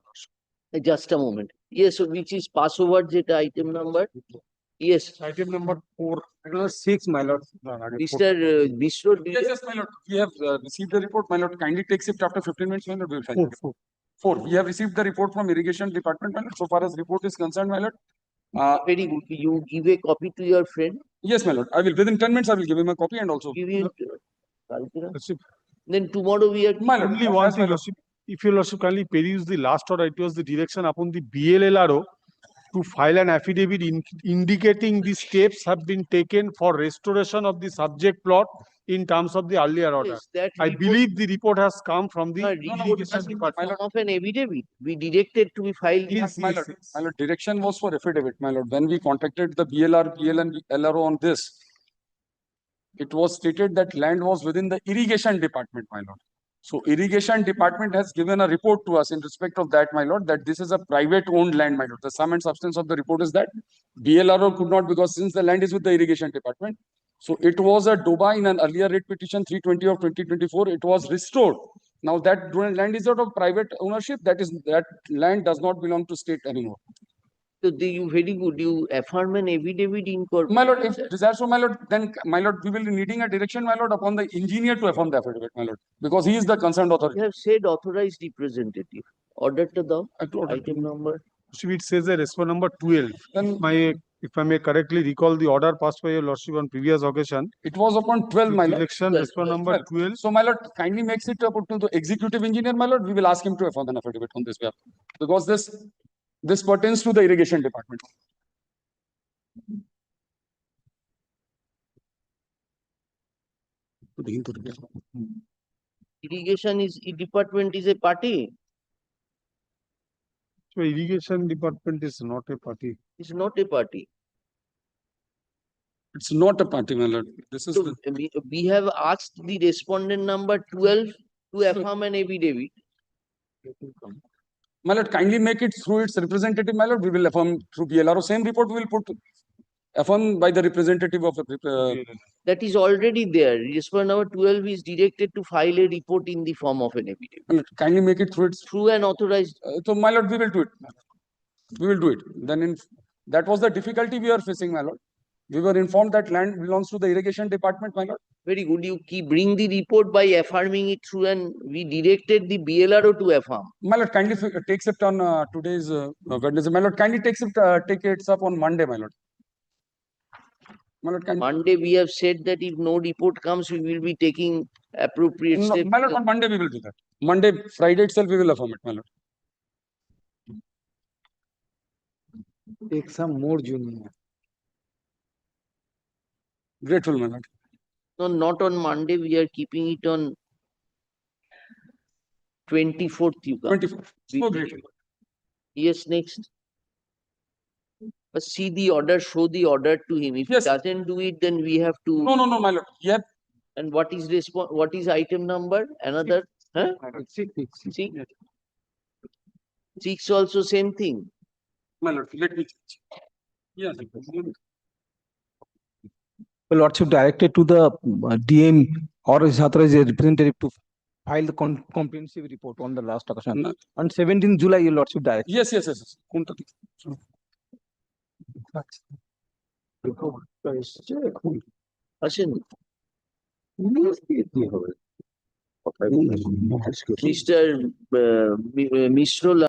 Just a moment. Yes, so which is Passover jeta item number? Yes, Item number 4, 6, my lord. Mr. Mishra, do Yes, you- yes, my lord. We have received the report, my lord. Kindly take shift after 15 minutes, my lord. We will find Four, it. four. 4. We have received the report from irrigation department, my lord. So far as report is concerned, my lord. very good. You give a copy to your friend. Yes, my lord. I will within 10 minutes. I will give him a copy and also. Give it. Calcutta. Lordship, Then tomorrow we are. My lord, only one as my thing, lord. Lordship. If your Lordship kindly peruse the last order, it was the direction upon the BLLRO to file an affidavit indicating the steps have been taken for restoration of the subject plot in terms of the earlier order. Yes, that I report- believe the report has come from the report irrigation has in the department. form of an affidavit. We directed to be filed. Yes, My yes, lord, yes. my lord, direction was for affidavit, my lord. When we contacted the BLR, PL and LRO on this, it was stated that land was within the irrigation department, my lord. So irrigation department has given a report to us in respect of that, my lord, that this is a private owned land, my lord. The sum and substance of the report is that BLRO could not, because since the land is with the irrigation department, so it was a DOBA in an earlier writ petition 320 of 2024, it was restored. Now that land is out of private ownership, that land does not belong to state anymore. So you very good. You affirm an affidavit in court. My lord, if it is so, my lord, then my lord, we will be needing a direction, my lord, upon the engineer to affirm the affidavit, my lord, because he is the concerned authority. You have said authorized representative. Order to the Order. item number. So it says a response number 12. Then If I may correctly recall the order passed by your Lordship on previous occasion, it was upon 12, my lord. direction 12, response number 12. So, my lord, kindly makes it up to the executive engineer, my lord. We will ask him to affirm an affidavit on this behalf, because this pertains to the irrigation department. Irrigation department is a party. So irrigation department is not a party. It's not a party. It's not a party, my lord. This is So we have asked the respondent number 12 to affirm an affidavit. my lord, kindly make it through its representative, my lord. We will affirm through BLRO. Same report we will put affirmed by the representative of the That is already there. Respondent number 12 is directed to file a report in the form of an affidavit. kindly make it through its Through an authorized. so my lord, we will do it. We will do it. Then that was the difficulty we are facing, my lord. We were informed that land belongs to the irrigation department, my lord. Very good. You bring the report by affirming it through, and we directed the BLRO to affirm. My lord, kindly takes it on today's Wednesday. My lord, kindly take it up on Monday, my lord. My lord, Monday we have said that if no report comes, we will be taking appropriate steps. My lord, on Monday we will do that. Monday, Friday itself we will affirm it, my lord. Take some more junior. Grateful, my lord. No, not on Monday. We are keeping it on 24th. 24th. So grateful. Yes, next. But see the order, show the order to him. If yes. he doesn't do it, then we have to. No, my lord. Yep. And what is what is item number? Another? Huh? Six. Six also same thing. My lord, let me check. Yes. Lordship directed to the DM or his authorized representative to file the comprehensive report on the last occasion. No. On 17th July, your Lordship directed. Yes. Ashen. Mr. Mishra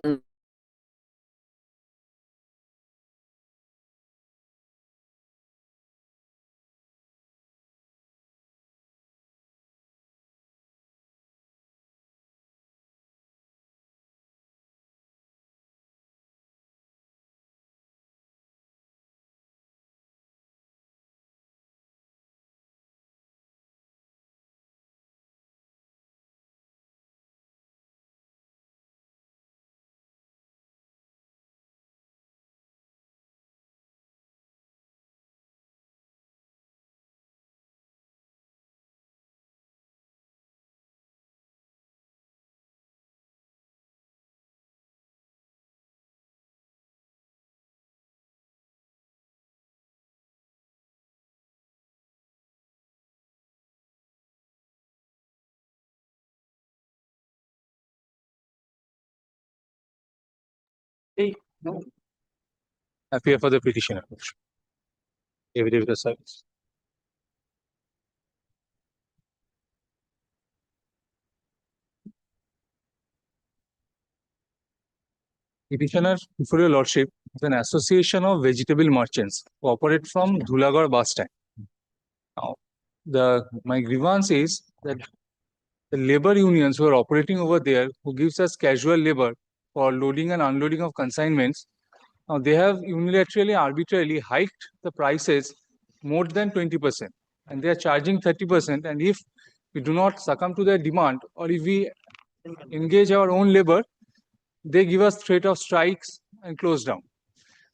Appear for the petitioner. Affidavit of service. Petitioner, before your lordship, is an association of vegetable merchants who operate from Dhulagarh bus stand. Now, my grievance is that the labor unions who are operating over there, who gives us casual labor for loading and unloading of consignments, now they have unilaterally, arbitrarily hiked the prices more than 20%, and they are charging 30%. And if we do not succumb to their demand, or if we engage our own labor, they give us threat of strikes and close down.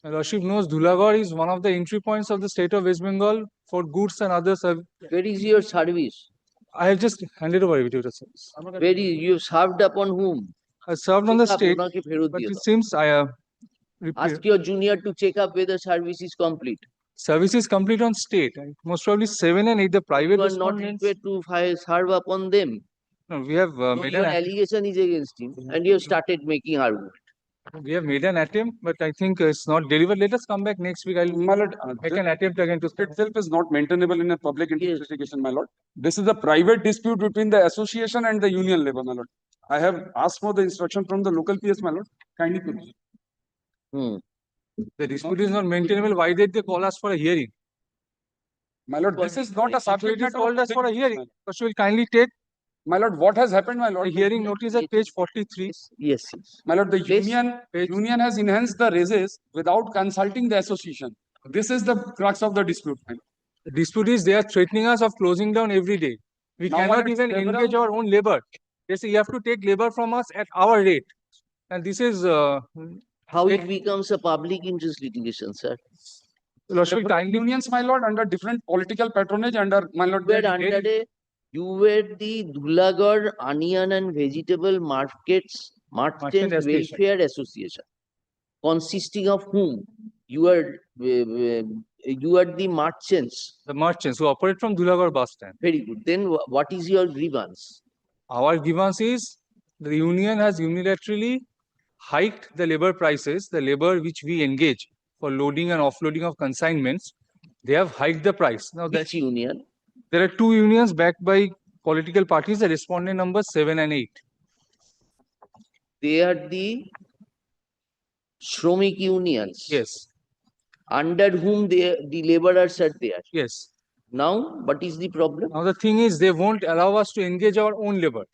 My lordship knows Dhulagarh is one of the entry points of the state of West Bengal for goods and other services. Where is your service? I have just handed over affidavit of service. Where is you served upon whom? I served on the Check up, state, ওনাকে ফেরত but দিয়ে it দাও। seems Ask your junior to check up whether service is complete. service is complete on state, and most probably 7 and 8 the private You are not respondents. required to serve upon them. No, we have So made your an allegation is against him, and you have started making argument. we have made an attempt, but I think it's not delivered. Let us come back next week. I'll My lord, make an attempt again to itself is not maintainable in a public interest Yes. litigation, my lord. This is a private dispute between the association and the union labor, my lord. I have asked for the instruction from the local PS, my lord. Kindly proceed. The dispute is not maintainable. Why did they call us for a hearing? My lord, this is not a subject It is matter. called us for a hearing. My lord. So she will kindly take My lord, what has happened, my the lord? hearing notice at page 43. Yes. My lord, the Please. union has enhanced the raises without consulting the association. This is the crux of the dispute, my lord. The dispute is they are threatening us of closing down every day. We Now, cannot my lord, even several- engage our own labor. They say you have to take labor from us at our rate. And this is How it becomes a public interest litigation, sir? Lordship, kindly Unions, my lord, under different political patronage, under my lord, You were their under you were the Dhulagarh Onion and Vegetable Markets Merchant Association. Welfare Association, consisting of whom? You are the merchants. the merchants who operate from Dhulagarh bus stand. Very good. Then what is your grievance? Our grievance is the union has unilaterally hiked the labor prices, the labor which we engage for loading and offloading of consignments. They have hiked the price. Now, Which union? there are two unions backed by political parties, the respondent numbers 7 and 8. They are the Shromik unions. Yes. Under whom the laborers are there. Yes. Now, what is the problem? Now, the thing is, they won't allow us to engage our own labor.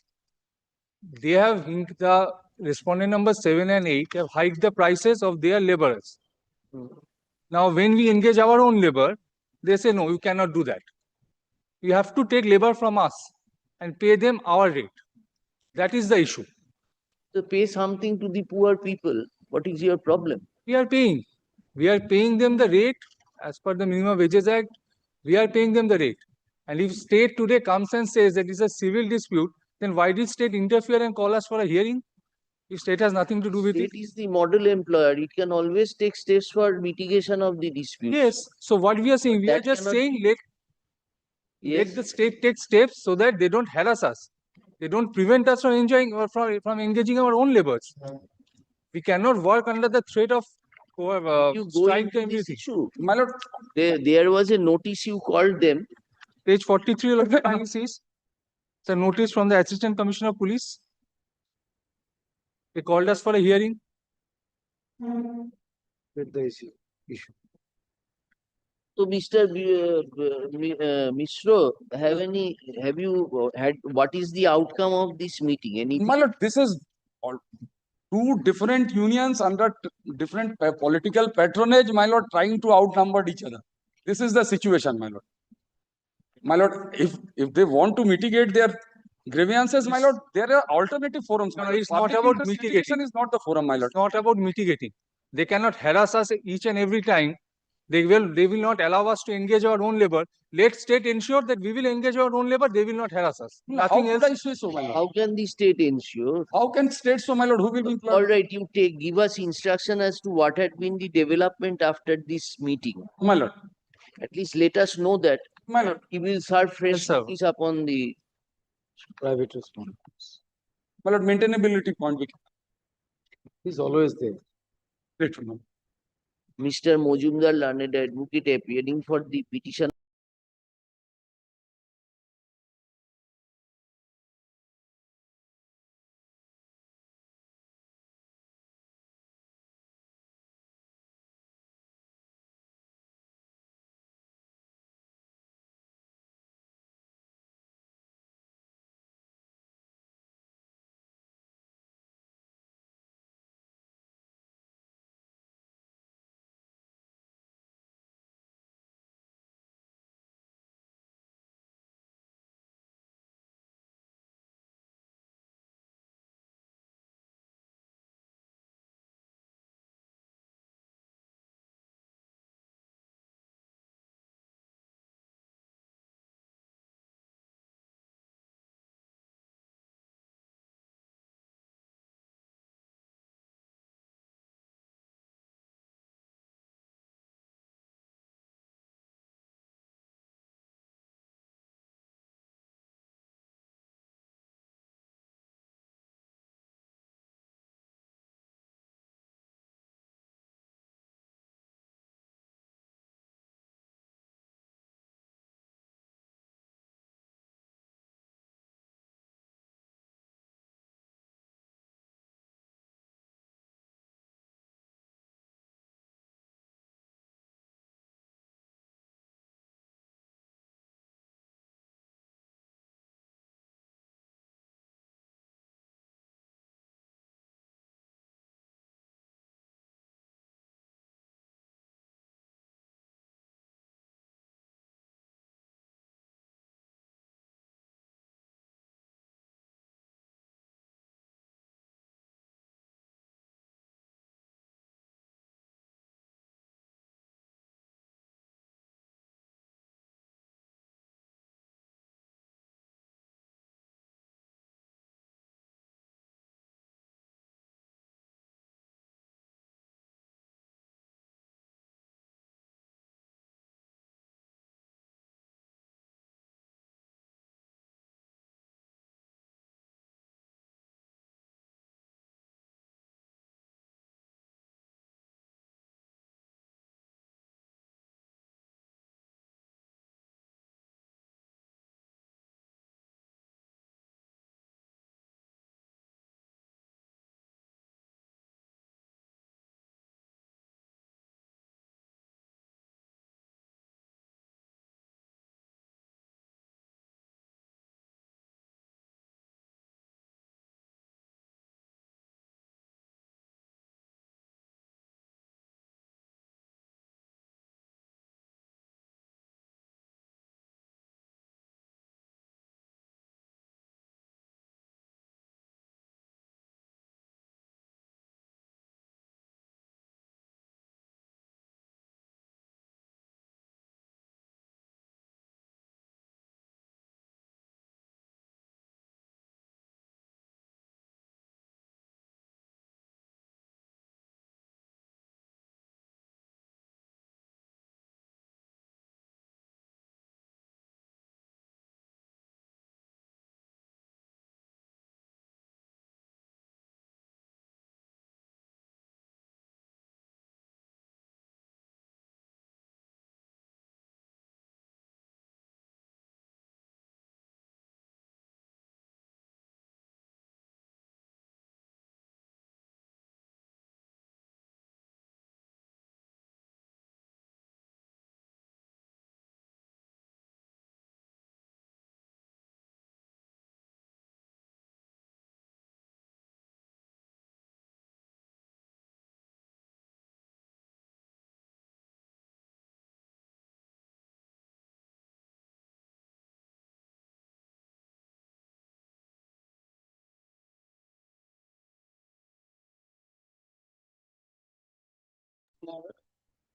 They have, the respondent numbers 7 and 8 have hiked the prices of their laborers. Now, when we engage our own labor, they say, no, you cannot do that. You have to take labor from us and pay them our rate. That is the issue. To pay something to the poor people. What is your problem? We are paying. We are paying them the rate as per the Minimum Wages Act. We are paying them the rate. And if state today comes and says that it's a civil dispute, then why did state interfere and call us for a hearing? If state has nothing to do with it. State is the model employer. It can always take steps for mitigation of the dispute. Yes. So what we are saying, we are That just cannot saying Yes. let the state take steps so that they don't harass us. They don't prevent us from enjoying or from engaging our own labors. We cannot work under the threat of You go strike into and this everything. issue. My lord, There was a notice you called them. Page 43 of the analysis. It's a notice from the Assistant Commissioner of Police. They called us for a hearing. With the issue. So, Mr. Mishro, have you had, what is the outcome of this meeting? Anything? my lord, this is all two different unions under different political patronage, my lord, trying to outnumber each other. This is the situation, my lord. My lord, if they want to mitigate their grievances, my lord, there are alternative forums. No, my lord. it's not Public about interest mitigating. litigation is not the forum, my lord. It's not about mitigating. They cannot harass us each and every time. They will not allow us to engage our own labor. Let state ensure that we will engage our own labor. They will not harass us. Nothing How else. could I say so, my lord? How can the state ensure? How can state so, my lord? Who will be All right, you give us instruction as to what had been the development after this meeting. my lord? At least let us know that. My lord, He will serve fresh Yes, sir. notice upon the Private response. my lord, maintainability point. He's always there. Great to know. Mr. Mojumdar, learned advocate, appearing for the petition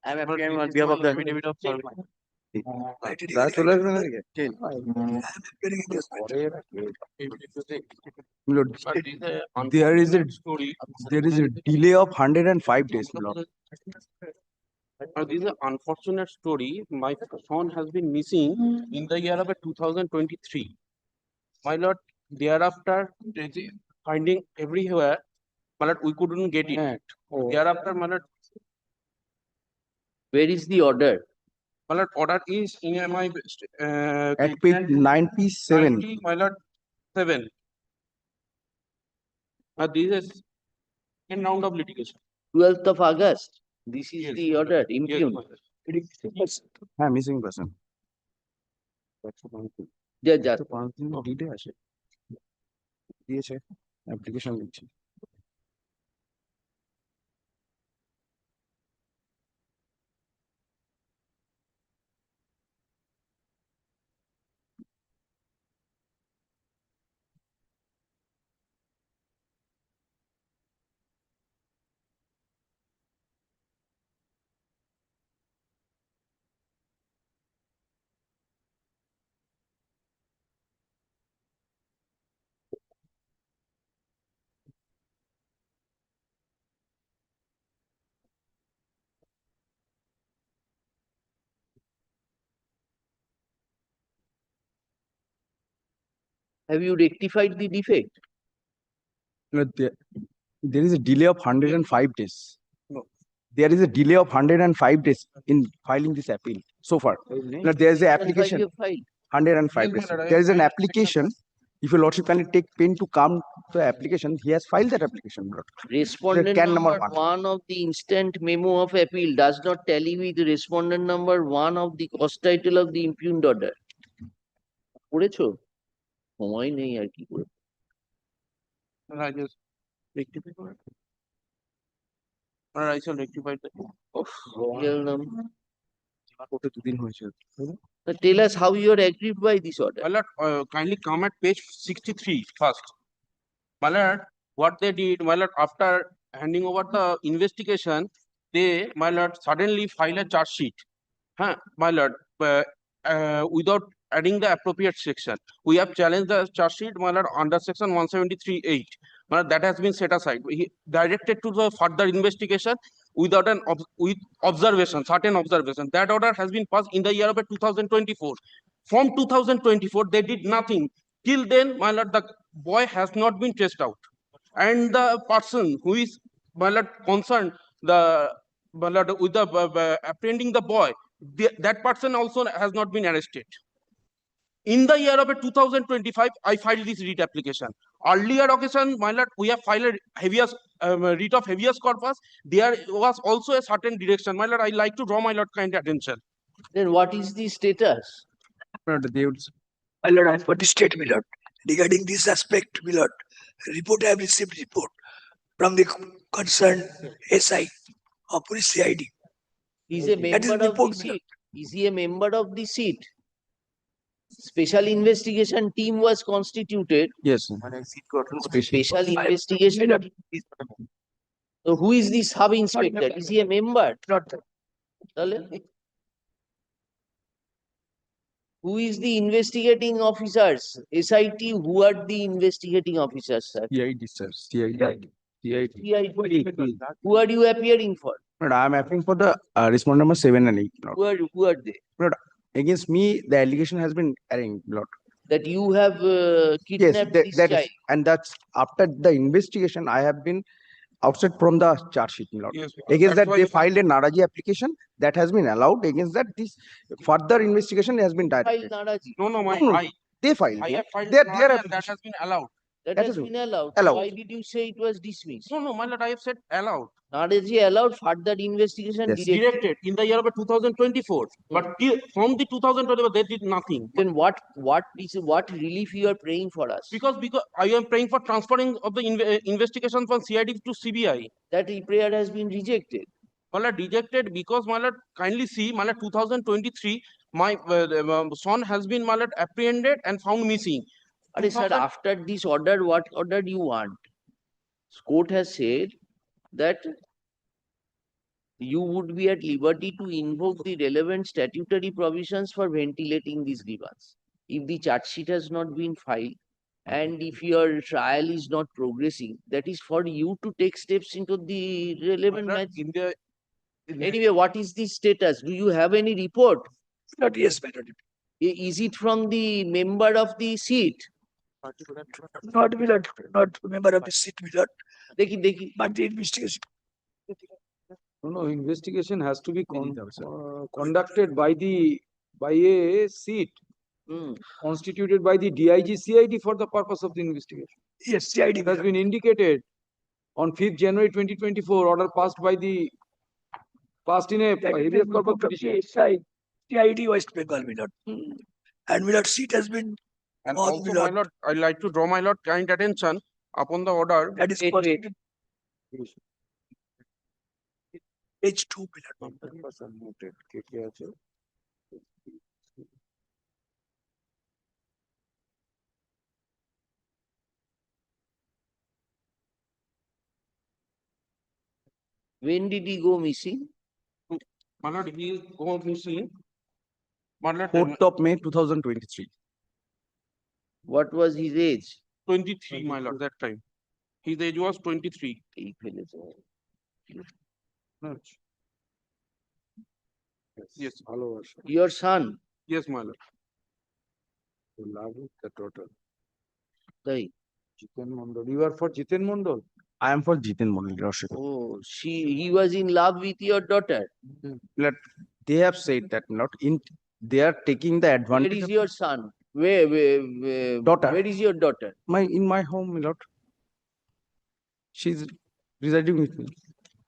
I'm appearing on behalf of the affidavit of Lord, there is a delay of 105 days. Lord. This is an unfortunate story. My son has been missing in the year of 2023. My lord, thereafter finding everywhere, my lord, we couldn't get it. Thereafter, my lord, Where is the order? My lord, order is in my At page 97. 90, my lord, 7. This is in round of litigation. 12th of August. This is Yes, the order, Yes, impugned. my lord. হ্যাঁ missing person Yeah, yeah. 5 দিন delay আসে দিয়েছে application দিচ্ছে Have you rectified the defect? No, there is a delay of 105 days. No. There is a delay of 105 days in filing this appeal so far. No, there is an application. You filed. 105 Yes, days. my lord, I There is an filed application. If your lordship can take pen to come to the application, he has filed that application. my lord. Respondent can number number 1 of the instant memo of appeal does not tally with respondent number 1 of the cause title of the impugned order. পড়েছো? সময় নেই আর কি করে। I just rectify it. I shall rectify that. Real number. কোর্টে 2 দিন হয়েছে Now tell us how you are aggrieved by this order. My lord, kindly come at page 63 first. My lord, what they did, my lord, after handing over the investigation, they, my lord, suddenly file a charge sheet. My lord, without adding the appropriate section. We have challenged the charge sheet, my lord, under section 173(8). My lord, that has been set aside. He directed to the further investigation without with observation, certain observation. That order has been passed in the year of 2024. From 2024, they did nothing. Till then, my lord, the boy has not been traced out. And the person who is, my lord, concerned, my lord, with the apprehending the boy, that person also has not been arrested. In the year of 2025, I filed this writ application. Earlier occasion, my lord, we have filed a habeas writ of habeas corpus. There was also a certain direction. My lord, I like to draw my lord kind attention. Then what is the status? My lord, I for the state, my lord. Regarding this aspect, my lord, report I have received report from the concerned SI of police CID. He's a member of the seat. Is he a member of the seat? Special investigation team was constituted. Yes. Special investigation. So who is the sub inspector? Is he a member? Not who is the investigating officers? SIT, who are the investigating officers, sir? CID, sir. CID. Who are you appearing for? I am appearing for the respondent number 7 and 8. Who are they? Against me, the allegation has been arraigned. That you have kidnapped this child. And that's after the investigation, I have been outside from the charge sheet. Yes, against that, they filed a Naraji application that has been allowed. Against that, this further investigation has been directed. No, they filed. I have filed Their Naraji and that has been allowed. That has been allowed. Allowed. Why did you say it was dismissed? No, my lord, I have said allowed. Naraji allowed further investigation. Yes. Directed in the year of 2024. But from the 2024, they did nothing. Then what relief you are praying for us? Because I am praying for transferring of the investigation from CID to CBI. That prayer has been rejected. My lord, rejected because, my lord, kindly see, my lord, 2023, my son has been, my lord, apprehended and found missing. Sir, after this order, what order do you want? Court has said that you would be at liberty to invoke the relevant statutory provisions for ventilating this grievance. If the charge sheet has not been filed and if your trial is not progressing, that is for you to take steps into the relevant match. Anyway, what is the status? Do you have any report? Not yes, my lord. Is it from the member of the seat? Not my lord, not member of the seat, my lord. Dekhi. But the investigation. No, investigation has to be conducted by a seat constituted by the DIG CID for the purpose of the investigation. Yes, CID. It has been indicated on 5th January 2024, order passed in a habeas corpus petition. CID West Bengal, my lord. And my lord, seat has been. And on, also, my lord, I'd like to draw my lord kind attention upon the order. That is Wait. page 2, my lord. When did he go missing? My lord, he is go missing. My lord, 4th of May 2023. What was his age? 23, my lord, that time. His age was 23. Yes. Your son? Yes, my lord. The total. Right. Jiten Mondal. You are for Jiten Mondal? I am for Jiten Mondal, Your Worship. Oh, he was in love with your daughter. They have said that they are taking the advantage. Where is your son? Where Daughter. Where is your daughter? In my home, my lord. She's residing with me.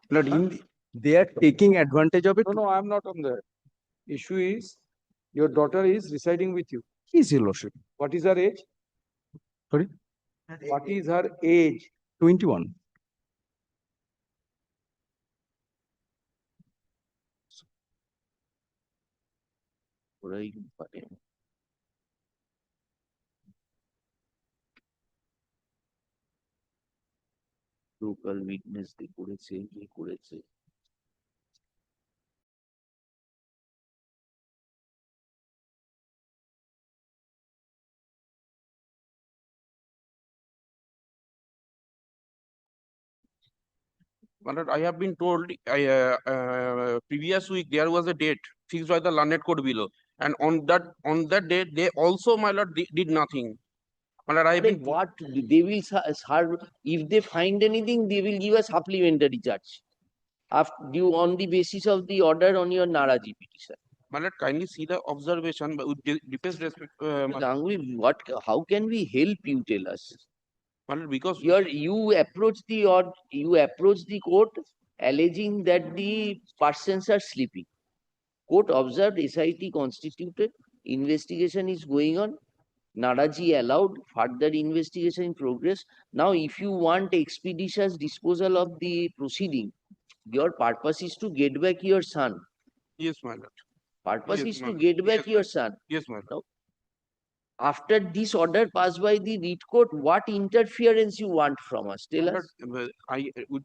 Lord, they are taking advantage of it. No, I am not on that. Issue is, your daughter is residing with you. Yes, Your Lordship. What is her age? Sorry? What is her age? 21. Local witness they করেছে কি করেছে My lord, I have been told previous week there was a date fixed by the learned court below, and on that date they also, my lord, did nothing. My lord, I have been what they will serve if they find anything, they will give a supplementary charge after due on the basis of the order on your Naraji petition. My lord, kindly see the observation with deepest respect. Ganguly, how can we help you? Tell us. My lord, because you approach the court alleging that the persons are sleeping. Court observed, SIT constituted, investigation is going on. Naraji allowed, further investigation in progress. Now, if you want expeditious disposal of the proceeding, your purpose is to get back your son. Yes, my lord. Purpose Yes, is my to lord. get back Yes, your my son. Yes, my lord. Now, after this order passed by the writ court, what interference you want from us? Tell us. I would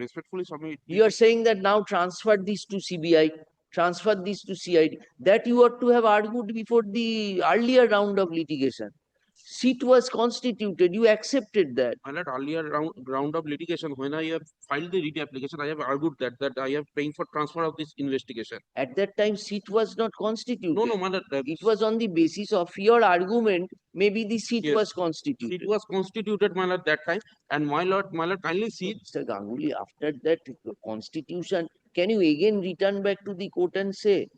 respectfully submit. You are saying that now transfer this to CBI, transfer this to CID. That you ought to have argued before the earlier round of litigation. Seat was constituted. You accepted that. My lord, earlier round of litigation, when I have filed the writ application, I have argued that I am paying for transfer of this investigation. At that time, seat was not constituted. No, my lord. It was on the basis of your argument. Maybe the seat Yes. was constituted. It was constituted, my lord, that time. And my lord, kindly see. Mr. Ganguly, after that constitution, can you again return back to the court and say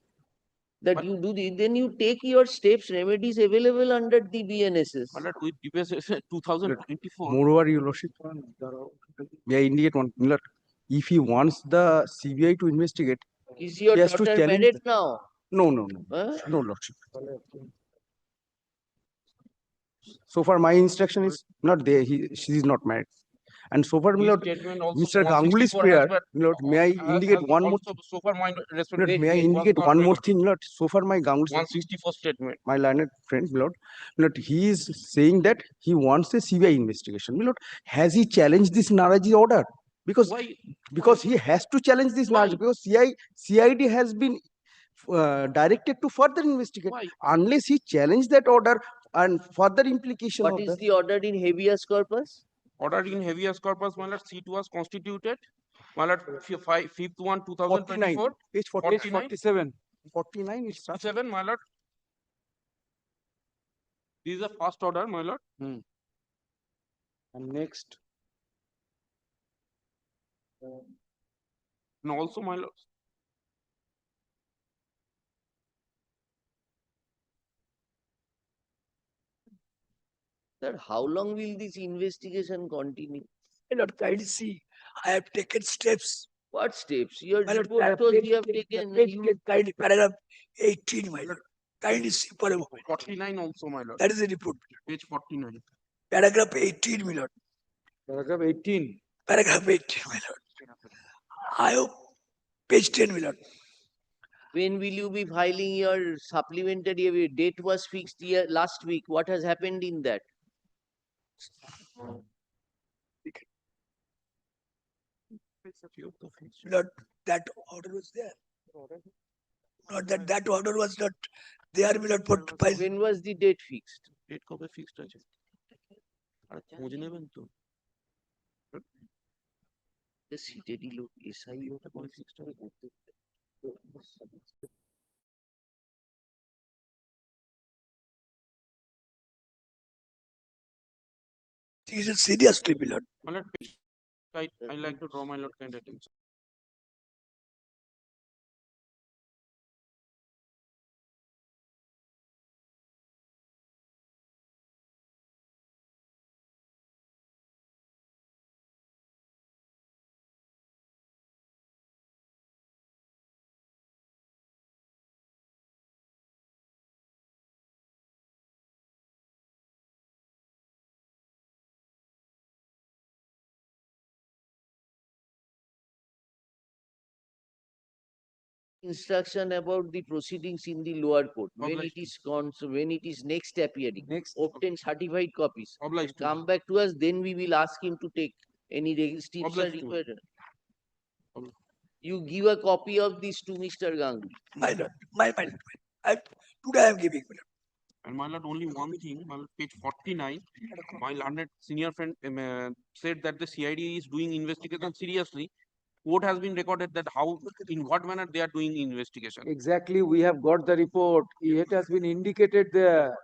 that you do this? Then you take your steps, remedies available under the BNSS. My lord, with DPS 2024. Moreover, Your Lordship, may I indicate one? My lord, if he wants the CBI to investigate, Is your he has to daughter challenge married now? No, Huh? no, Lordship. So far, my instruction is not there. She is not married. And so far, my lord, Mr. Ganguly's prayer, my lord, may I indicate one more? So far, my respect. May I indicate one more thing, my lord? So far, my Ganguly's 164 statement. my learned friend, my lord, he is saying that he wants a CBI investigation. My lord, has he challenged this Naraji order? Because he has to challenge this Naraji, because CID has been directed to further investigate. Unless he challenged that order and further implication What of is that. the order in habeas corpus? Order in habeas corpus, my lord, seat was constituted. My lord, 5th one, 2024. Page 47. 49 is 7, my lord. This is the first order, my lord. And next. And also, my lord, Sir, how long will this investigation continue? My lord, kindly see, I have taken steps. What steps? Your My lord, report shows you have taken. Kindly paragraph 18, my lord. Kindly see for a moment. 49 also, my lord. That is the report. Page 49. Paragraph 18, my lord. Paragraph 18. Paragraph 18, my lord. I hope page 10, my lord. When will you be filing your supplementary? Date was fixed here last week. What has happened in that? Lord, that order was there. Not that that order was not there, my lord. When was the date fixed? Date কবে fixed আছে? আর খোঁজ নেবেন তো? The seated look SI ওটা কবে fixed হবে করতে। He is seriously, my lord. My lord, I like to draw my lord kind attention. Instruction about the proceedings in the lower court. When it is when it is next appearing, obtain certified copies. Obliged to. Come back to us, then we will ask him to take any steps are Obliged to. required. You give a copy of this to Mr. Ganguly. My lord, my lord. Today I am giving, my lord. And my lord, only one thing, my lord, page 49, my learned senior friend said that the CID is doing investigation seriously. What has been recorded that how, in what manner they are doing investigation? Exactly, we have got the report. It has been indicated there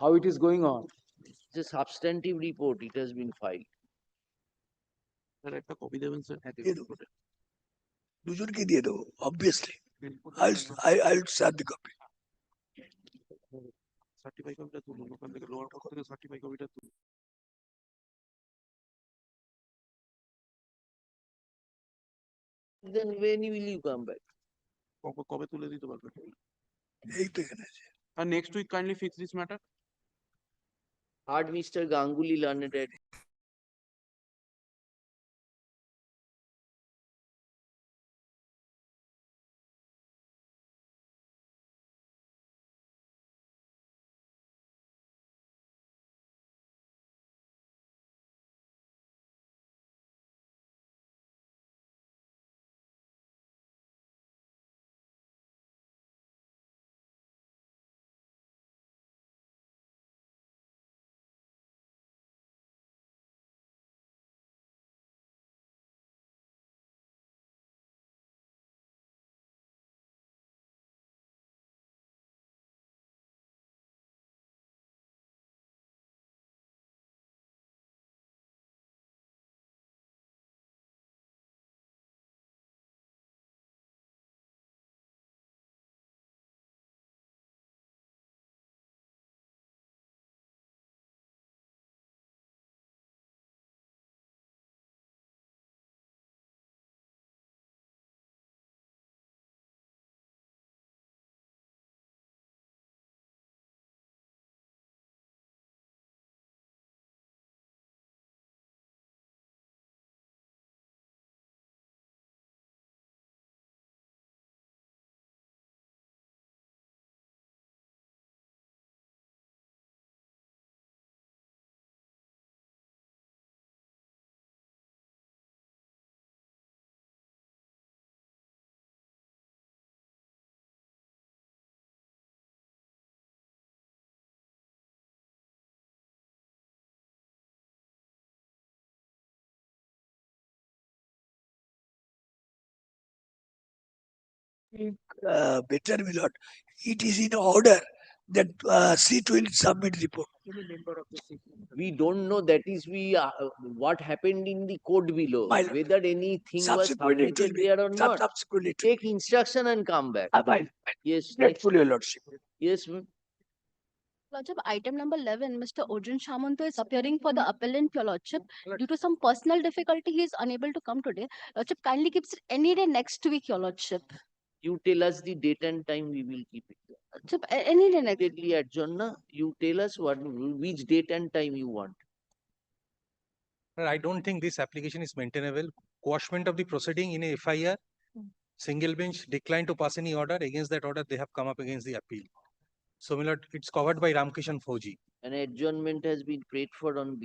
how it is going on. It's a substantive report. It has been filed. Sir, একটা copy দেবেন sir. দুজনকে দিয়ে দেবো, obviously. I'll share the copy. Certify কপিটা তুলুন ওখান থেকে lower পক্ষ থেকে সার্টিফাই কপিটা তুলুন। Then when will you come back? কবে তুলে দিতে পারবেন? এই তো এখানে আছে। And next week kindly fix this matter. Heard Mr. Ganguly learned at Better, my lord. It is in order that seat will submit report. We don't know. That is what happened in the code below. My lord. Whether anything was Subsequently it will submitted be. there or not. Subsequently it will Take instruction and come back. be. Yes. Grateful, Your Lordship. Yes. Lordship, item number 11, Mr. Arjun Shamanto is appearing for the appellant, Your Lordship. Due to some personal difficulty, he is unable to come today. Lordship, kindly keeps it any day next week, Your Lordship. You tell us the date and time, we will keep it. Lordship, any day next. Immediately adjourn, na? You tell us which date and time you want. I don't think this application is maintainable. Quashment of the proceeding in a FIR, single bench declined to pass any order. Against that order, they have come up against the appeal. So, my lord, it's covered by Ramkishan Fauji. An adjournment has been prayed for on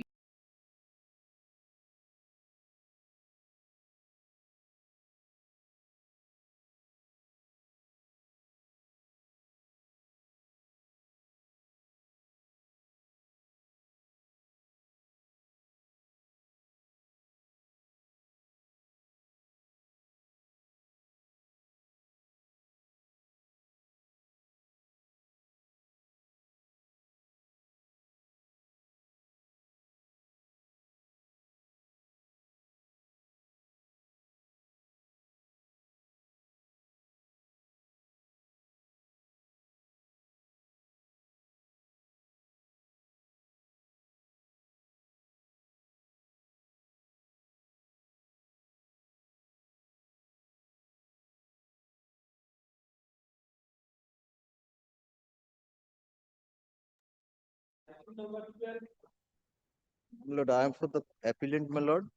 Lord, I am for the appellant, my lord.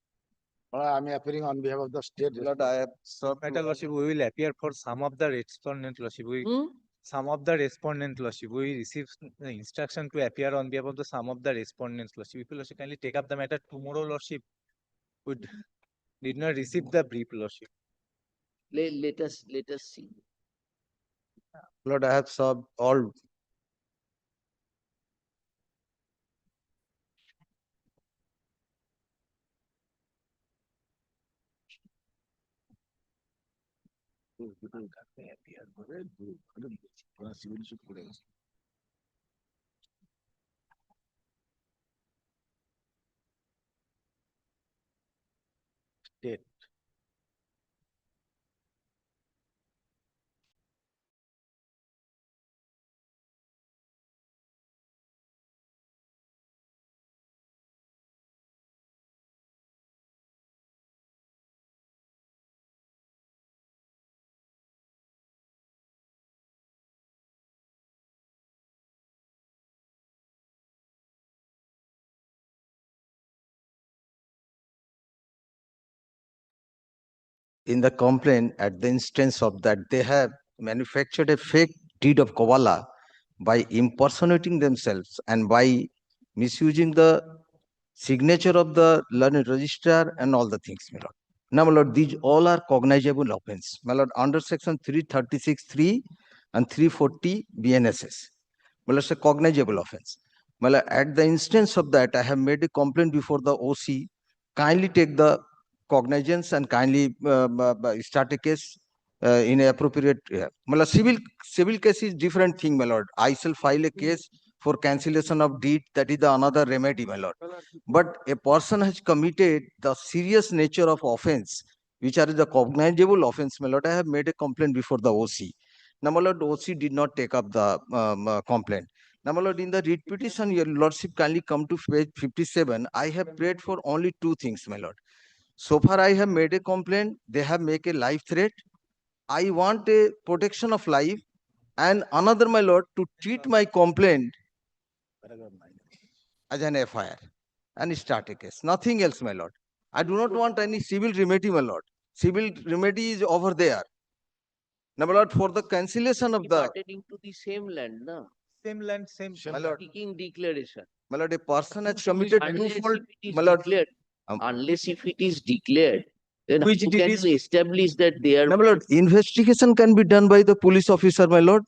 I am appearing on behalf of the state. Lord, I have served. Matter, Lordship, we will appear for some of the respondent, Lordship. Some of the respondent, Lordship. We received the instruction to appear on behalf of the some of the respondents, Lordship. If you, Lordship, kindly take up the matter tomorrow, Lordship. We did not receive the brief, Lordship. let us see. Lord, I have served all. State. In the complaint, at the instance of that, they have manufactured a fake deed of Kovala by impersonating themselves and by misusing the signature of the learned registrar and all the things, my lord. Now, my lord, these all are cognizable offense, my lord, under section 336(3) and 340 BNSS. My lord, it's a cognizable offense. My lord, at the instance of that, I have made a complaint before the OC. Kindly take the cognizance and kindly start a case in a appropriate. My lord, civil case is different thing, my lord. I shall file a case for cancellation of deed. That is the another remedy, my lord. But a person has committed the serious nature of offense, which are the cognizable offense, my lord. I have made a complaint before the OC. Now, my lord, OC did not take up the complaint. Now, my lord, in the writ petition, your lordship kindly come to page 57. I have prayed for only two things, my lord. So far, I have made a complaint. They have made a life threat. I want a protection of life. And another, my lord, to treat my complaint as an FIR and start a case. Nothing else, my lord. I do not want any civil remedy, my lord. Civil remedy is over there. Now, my lord, for the cancellation of the Pertaining to the same land, na? Same land, same. My lord, speaking declaration. My lord, a person has committed Unless twofold. if it is My lord, declared, unless if it is declared, then which how it can is- you establish that they are? now, my lord, investigation can be done by the police officer, my lord.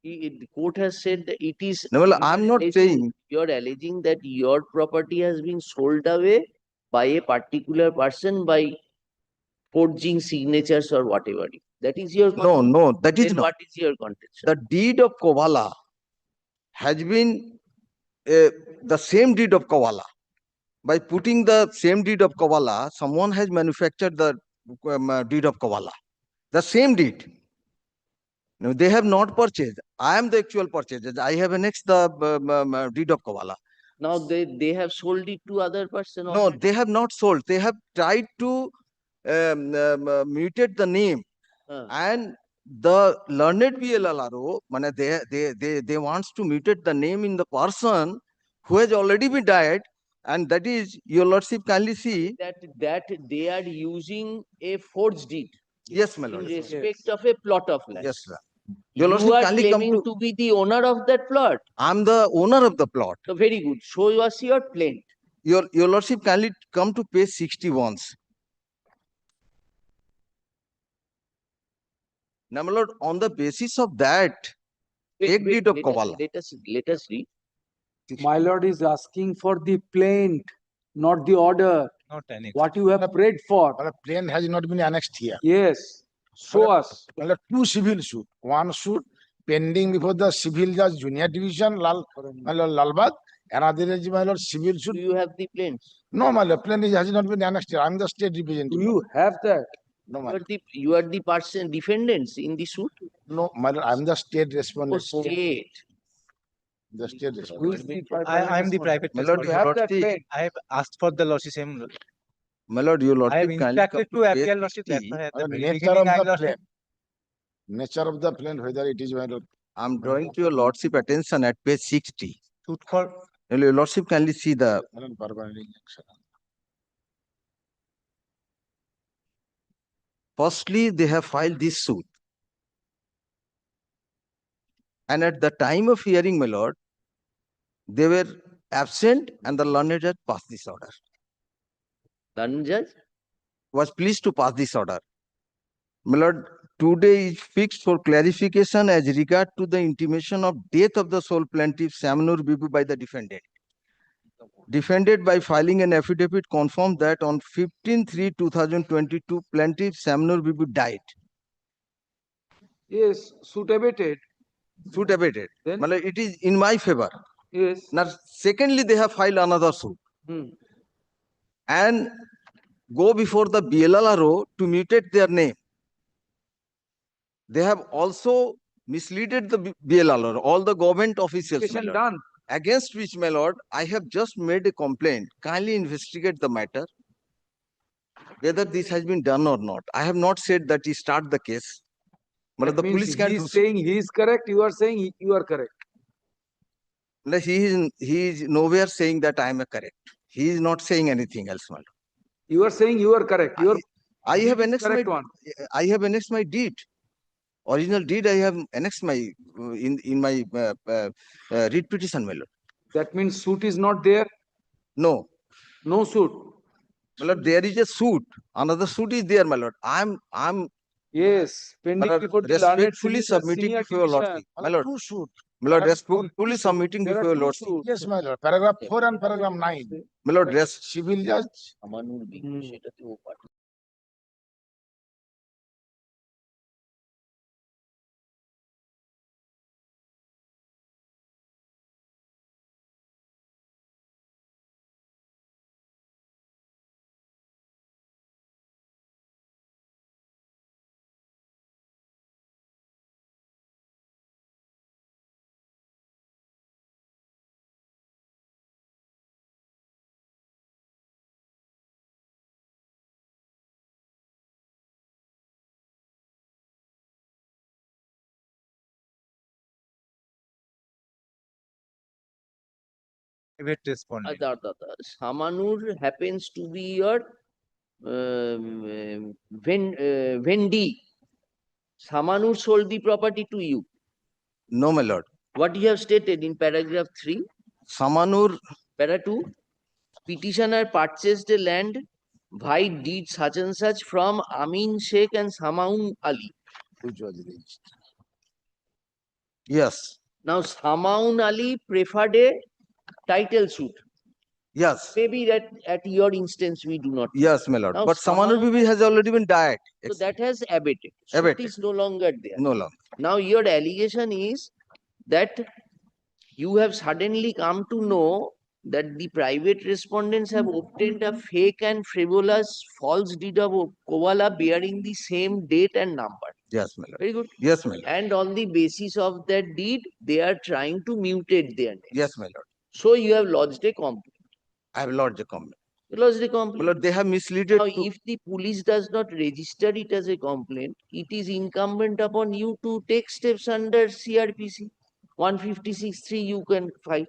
The court has said that it is. No, well, I'm not saying. You're alleging that your property has been sold away by a particular person by forging signatures or whatever. That is your No, that is then not. what is your contention? The deed of Kovala has been the same deed of Kavala. By putting the same deed of Kavala, someone has manufactured the deed of Kavala. The same deed. No, they have not purchased. I am the actual purchaser. I have annexed the deed of Kavala. Now they have sold it to other person. No, already. they have not sold. They have tried to mutate the name, and the learned PLLRO, they wants to mutate the name in the person who has already been died, and that is, your lordship kindly see that they are using a forged deed. Yes, my In lord. respect of a plot of land. Yes, sir. You Your lordship are kindly come claiming to be the owner of that plot. I'm the owner of the plot. So very good. Show us your plaint. Your lordship kindly come to page 61. Now, my lord, on the basis of that, take deed of Kavala. Let us read. My lord is asking for the plaint, not the order. Not annexed. What you have prayed for. But a plane has not been annexed here. Yes. Show us. Well, two civil suit. One suit pending before the civil judge junior division, Lalbag. Another is, my lord, civil suit. Do you have the plaints? No, my lord, plane has not been annexed here. I'm the state representative. Do you have that? No, my lord. You are the person defendants in the suit. No, my lord, I'm the state respondent. Oh, state. The state Who is respondent. the I am the private My lord, You have that plaint. I have asked for the lordship same. My lord, your I have lordship kindly come instructed to page appear lordship. 60. At the nature of the plane. Nature of the plane, whether it is, my lord. I'm drawing to your lordship attention at page 60. Suit for. Your lordship kindly see the firstly, they have filed this suit. And at the time of hearing, my lord, they were absent and the learned judge passed this order. Learned judge was pleased to pass this order. My lord, today is fixed for clarification as regard to the intimation of death of the sole plaintiff Samanur Bibu by the defendant. Defended by filing an affidavit confirmed that on 15/3/2022, plaintiff Samanur Bibu died. Yes, suit abated. Suit abated. Then? My lord, it is in my favor. Yes. Now, secondly, they have filed another suit. And go before the BLLRO to mutate their name. They have also misleaded the BLLRO, all the government officials. My lord, Done. against which, my lord, I have just made a complaint. Kindly investigate the matter, whether this has been done or not. I have not said that you start the case. But the police can he do is saying he is correct, you are saying you are correct. so. He is nowhere saying that I am correct. He is not saying anything else, my lord. You are saying you are correct. I have annexed correct one. I have annexed my deed. Original deed I have annexed my in my writ petition, my lord. That means suit is not there. No. No suit. My lord, there is a suit. Another suit is there, my lord. I'm Yes, pending before the respectfully submitting before your lordship. My lord, two suit. my lord, respectfully submitting There are before your two lordship. suits. Yes, my lord. Paragraph 4 and paragraph 9. My lord, Civil judge. Private respondent. Samanur happens to be your vendee. Samanur sold the property to you. No, my lord. What you have stated in paragraph 3. Samanur. Para 2. Petitioner purchased a land by deed such and such from Amin Sheikh and Samaun Ali. Which was released. Yes. Now Samaun Ali preferred a title suit. Yes. Maybe that at your instance we do not. Yes, my lord. Now, But Samanur Bibi has already been died. So that has abated. Suit Abated. is no longer there. No longer. Now your allegation is that you have suddenly come to know that the private respondents have obtained a fake and frivolous false deed of Kovala bearing the same date and number. Yes, my lord. Very good. Yes, my lord. And on the basis of that deed, they are trying to mutate their names. Yes, my lord. So you have lodged a complaint. I have lodged a complaint. You lodged a My complaint. lord, they have misled Now, to. if the police does not register it as a complaint, it is incumbent upon you to take steps under CRPC. 156.3 you can file.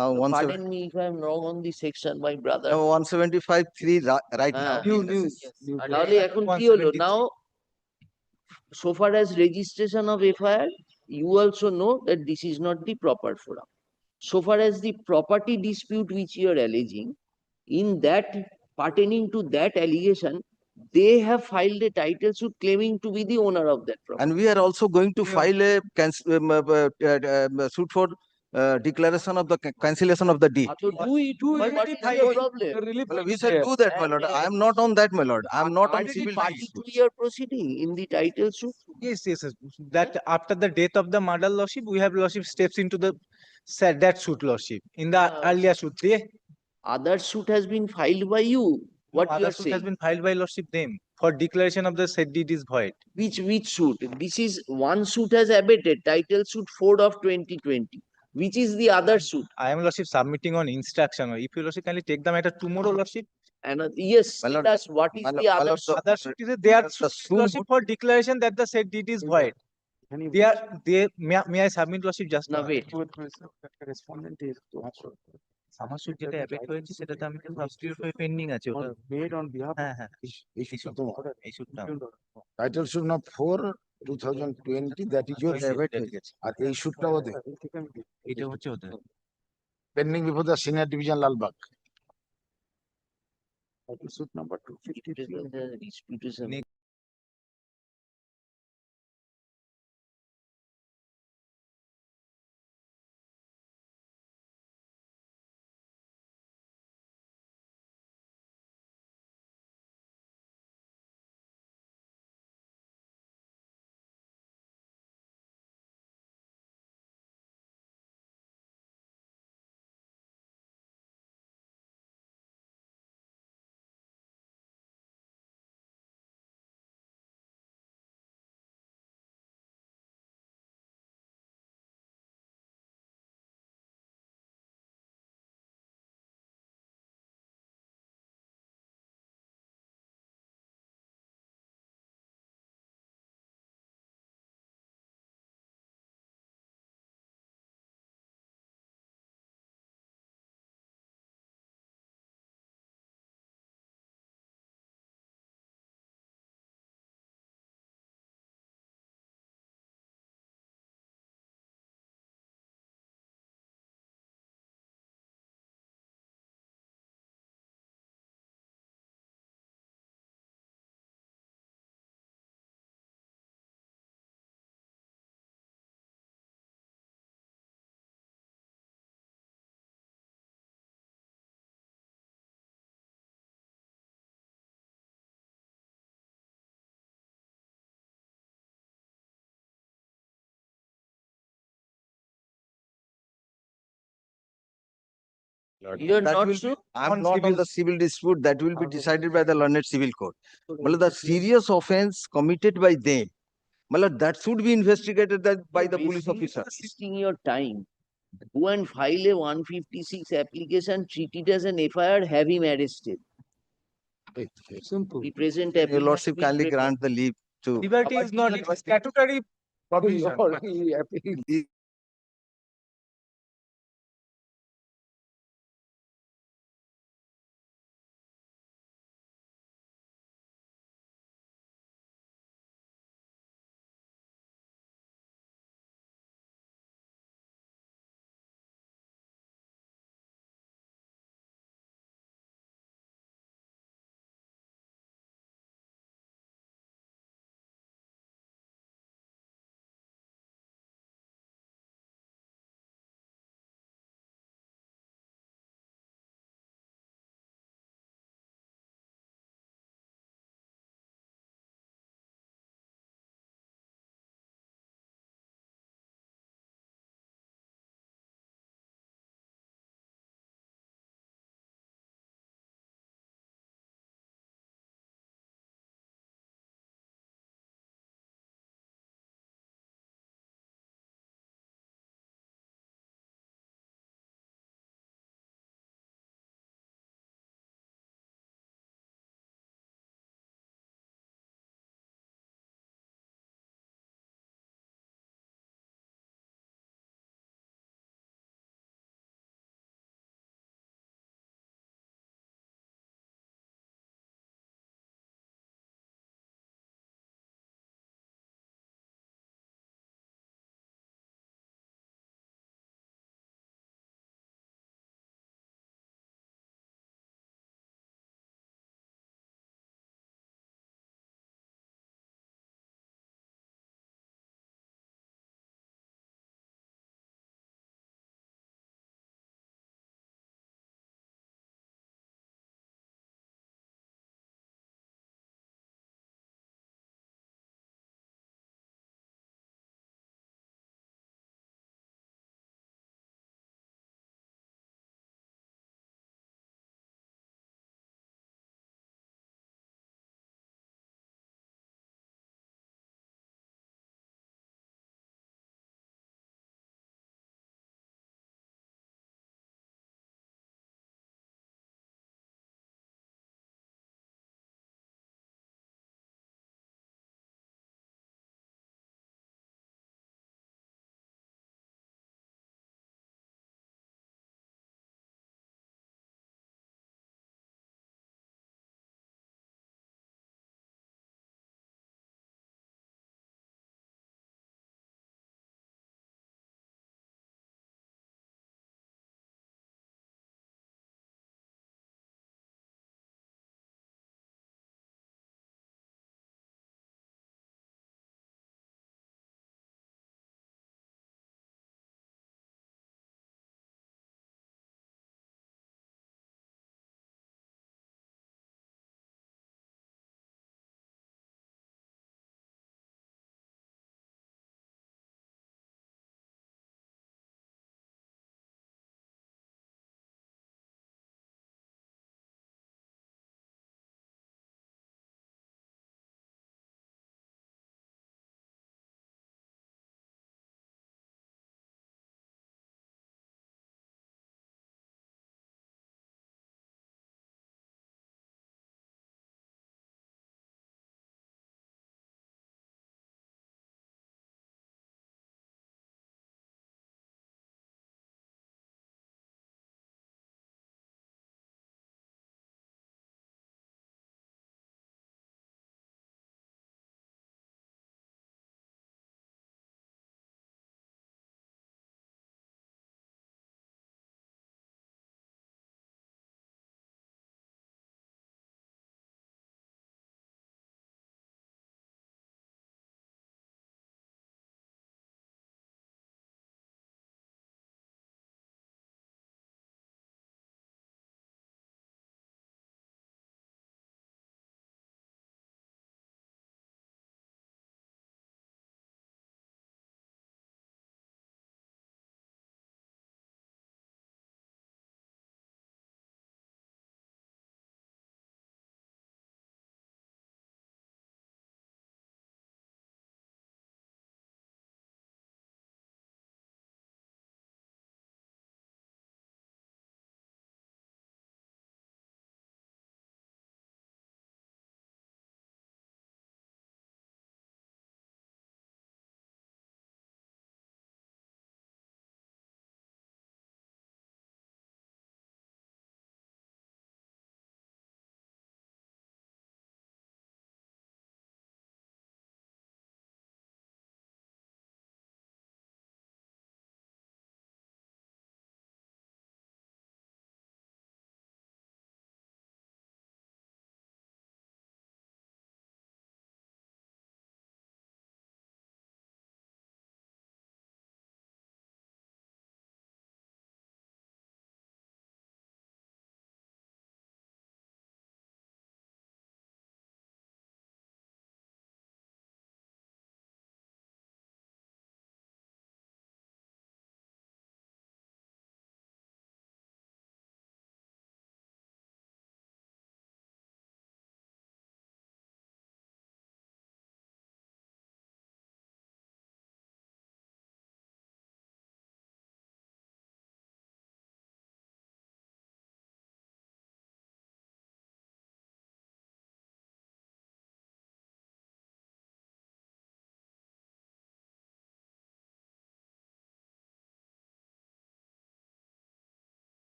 Now, Pardon me if I am wrong on the section, my brother. now 175(3) right now. তাহলে এখন কি হলো? Now, so far as registration of FIR, you also know that this is not the proper forum. So far as the property dispute which you are alleging, in that pertaining to that allegation, they have filed a title suit claiming to be the owner of that property. And we are also going to file a suit for declaration of the cancellation of the deed. So do it. What is your problem? Well, we said do that, my lord. I am not on that, my lord. I am not on Aren't you civil party dispute. to your proceeding in the title suit? Yes, yes, yes. That after the death of the murder lordship, we have lordship steps into the said that suit lordship. In the earlier suit, they Other suit has been filed by you. What you other are suit has saying? been filed by lordship them for declaration of the said deed is void. Which suit? This is one suit has abated, title suit 4 of 2020. Which is the other suit? I am lordship submitting on instruction. If you lordship kindly take the matter tomorrow, lordship. And yes, My lord, tell us what is the other suit? Other suit is they are lordship for declaration that the said deed is void. May I submit lordship just Now now? wait. আমার suit যেটা abate হয়েছে সেটা তো আমি substitute হয়ে pending আছে ওটা Made on behalf হ্যাঁ হ্যাঁ এই suit তোমার। এই সুটটা Title suit number 4, 2020, that is your suit. আর এই suitটা ওদের এটা হচ্ছে ওদের pending before the senior division Lalbagh. Title suit number 253. You are That not will sure? I am not on the civil dispute. That will be decided by the learned civil court. Well, the serious offense committed by them, well, that should be investigated by the police officer. Wasting your time. Go and file a 156 application, treat it as an FIR, have him arrested. Simple. The present Your application lordship will kindly prepare. grant the leave to. liberty is not a statutory provision.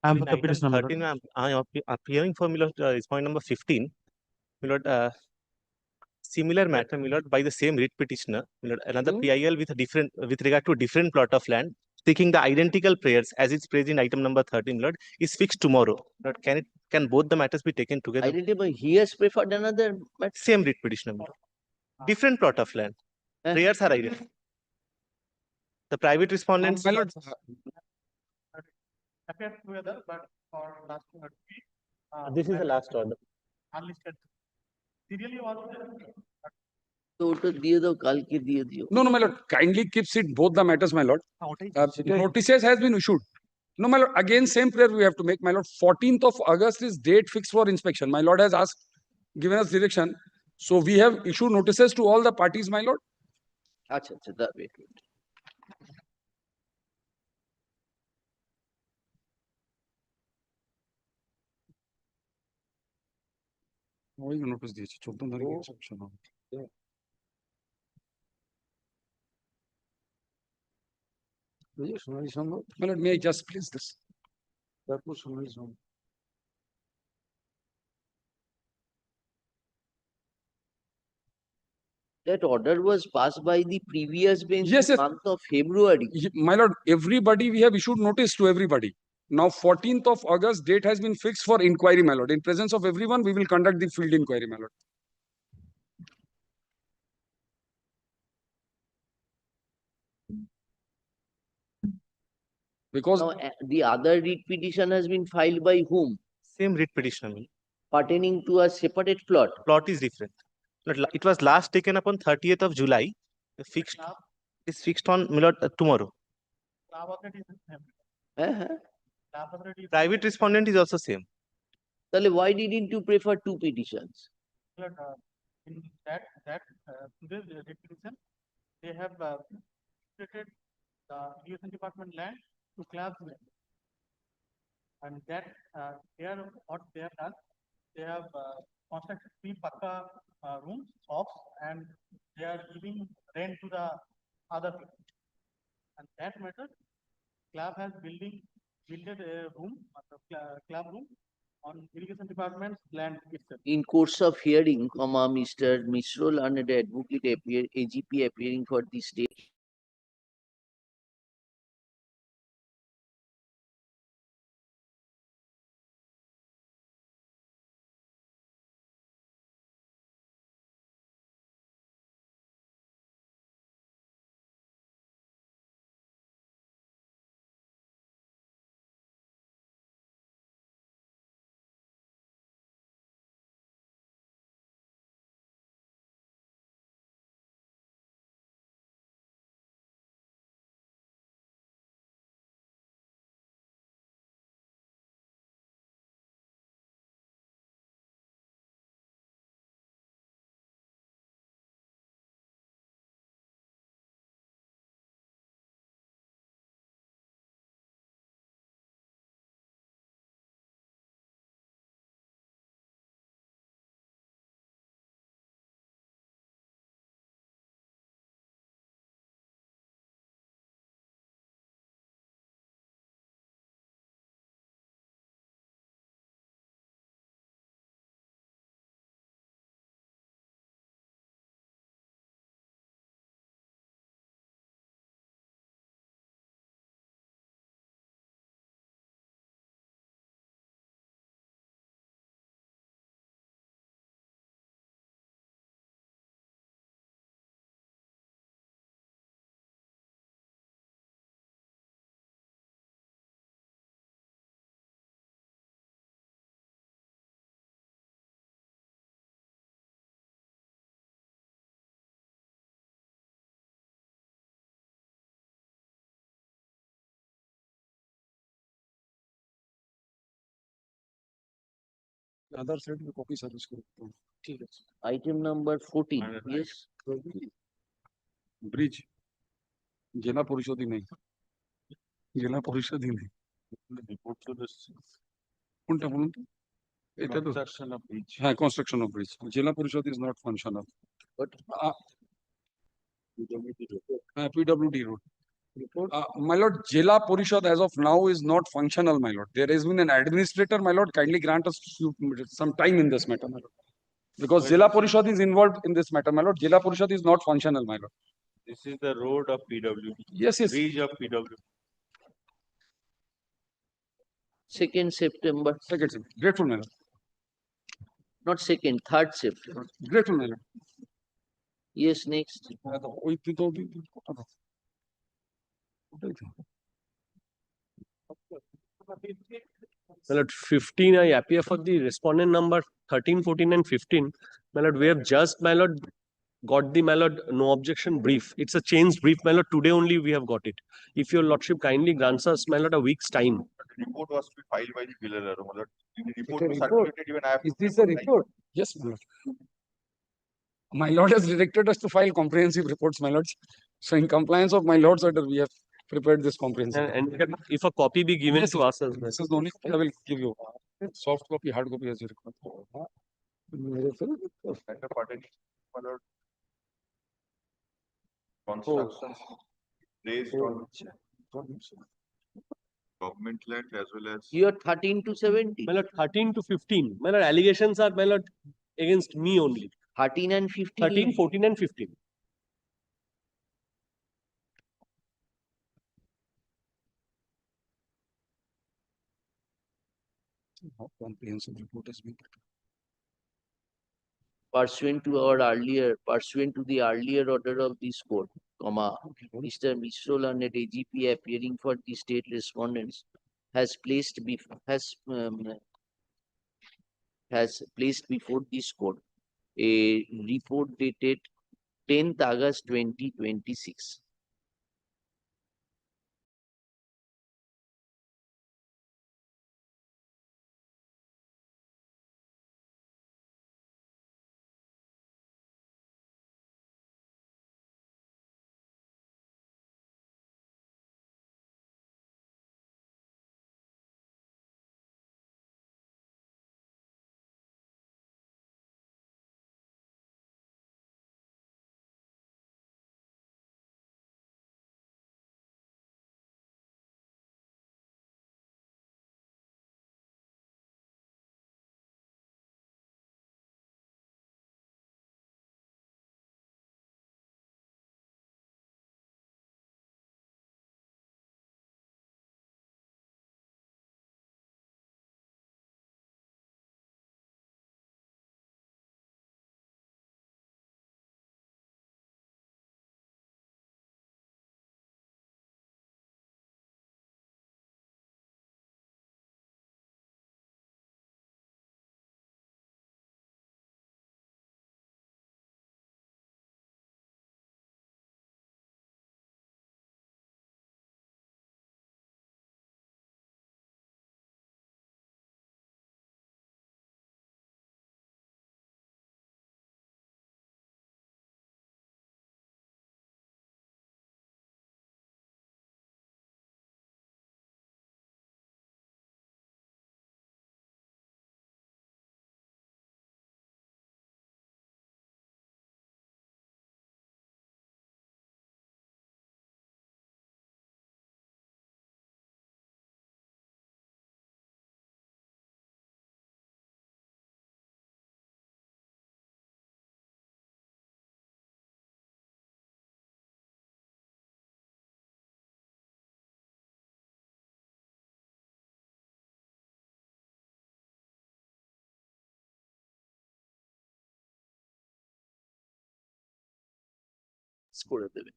I am In for the item petitioner, my lord. 13, I'm appearing for is point number 15. My lord, similar matter, my lord, by the same writ petitioner, my lord, another PIL with a different, with regard to a different plot of land, seeking the identical prayers as is praised in item number 13, my lord, is fixed tomorrow. Lord, can both the matters be taken together? Identical. He has preferred another. But Same writ petitioner, my lord. Different plot of land. Prayers are identical. The private respondents. My lord, Appear together, but for last week. This is the last order. Unlisted. Serially was तो ওটা দিয়ে দাও, কালকে দিয়ে দিও। no, my lord, kindly keeps it both the matters, my lord. Notices has been issued. No, my lord, again, same prayer we have to make, my lord. 14th of August is date fixed for inspection. My lord has asked, given us direction. So we have issued notices to all the parties, my lord. আচ্ছা আচ্ছা, that wait. ওই notice দিয়েছি 14 তারিখে instruction হবে সোনালী সংঘ my lord, may I just please this তারপর সোনালী সংঘ That order was passed by the previous bench Yes, in yes. month of February. My lord, everybody, we have issued notice to everybody. Now 14th of August date has been fixed for inquiry, my lord. In presence of everyone, we will conduct the field inquiry, my lord. Because Now, the other writ petition has been filed by whom? Same writ petitioner, my lord. Pertaining to a separate plot. Plot is different. It was last taken upon 30th of July. Fixed is fixed on, my lord, tomorrow. Private respondent is also same. তাহলে why didn't you prefer two petitions? In that today's writ petition, they have stated the irrigation department land to class land. And that here what they have done, they have constructed 3 pakka rooms, shops, and they are giving rent to the other people. And that matter, club has builded a room, club room on irrigation department's land itself. In course of hearing, Mr. Mishra, learned advocate AGP appearing for the state. other side में copy service करो ठीक है Item number 14. Yes. Bridge জেলা পরিষদই নেই জেলা পরিষদই নেই কোনটা বলুন তো এটা তো হ্যাঁ কনস্ট্রাকশন অফ ব্রিজ জেলা পরিষদ ইজ নট ফাংশনাল হ্যাঁ PWD road My lord, Jila Porishad as of now is not functional, my lord. There has been an administrator, my lord. Kindly grant us some time in this matter, my lord. Because Jila Porishad is involved in this matter, my lord. Jila Porishad is not functional, my lord. This is the road of PW. Yes, yes. Bridge of PW. 2nd September. Grateful, my lord. Not 2nd, 3rd September. Grateful, my lord. Yes, next. My lord, 15, I appear for the respondent number 13, 14, and 15. My lord, we have just, my lord, got the, my lord, no objection brief. It's a changed brief, my lord. Today only we have got it. If your lordship kindly grants us, my lord, a week's time. The report was to be filed by the biller. The report a was report. circulated even I have Is to this a report report? Yes, my lord. My lord has directed us to file comprehensive reports, my lords. So in compliance of my lord's order, we have prepared this comprehensive. And if a copy be given to us as well. This is the only thing I will give you. Soft copy, hard copy as you require. Better pertaining, my lord, constructions based on government land as well as You are 13 to 17. My lord, 13 to 15. My lord, allegations are, my lord, against me only. 13 and 15. 13, 14, and 15. How comprehensive report has been prepared. Pursuant to the earlier order of this court, Mr. Mishra Learned AGP appearing for the state respondents has placed before this court a report dated 10th August 2026.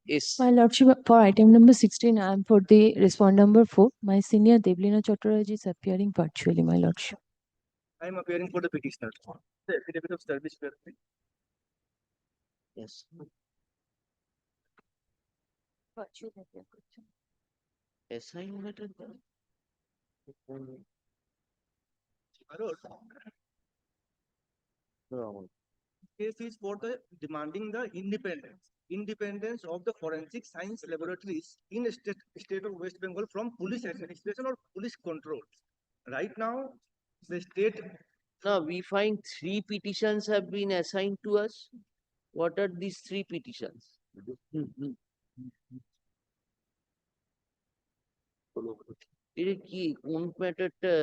Yes. My Lordship, for item number 16, I am for the respond number 4. My senior Devlina Chattarjee is appearing virtually, my Lordship. I am appearing for the petitioner. The affidavit of service verified. Yes. Assignment. Case is for the demanding the independence of the forensic science laboratories in state of West Bengal from police administration or police control. Right now, the state. Now we find 3 petitions have been assigned to us. What are these 3 petitions? এটা কি কোন ম্যাটারটা,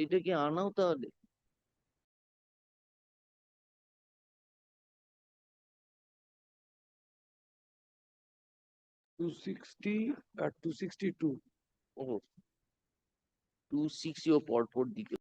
এটা কি আনাও তাহলে? আর 262 ও 260 ও পরপর দিকে।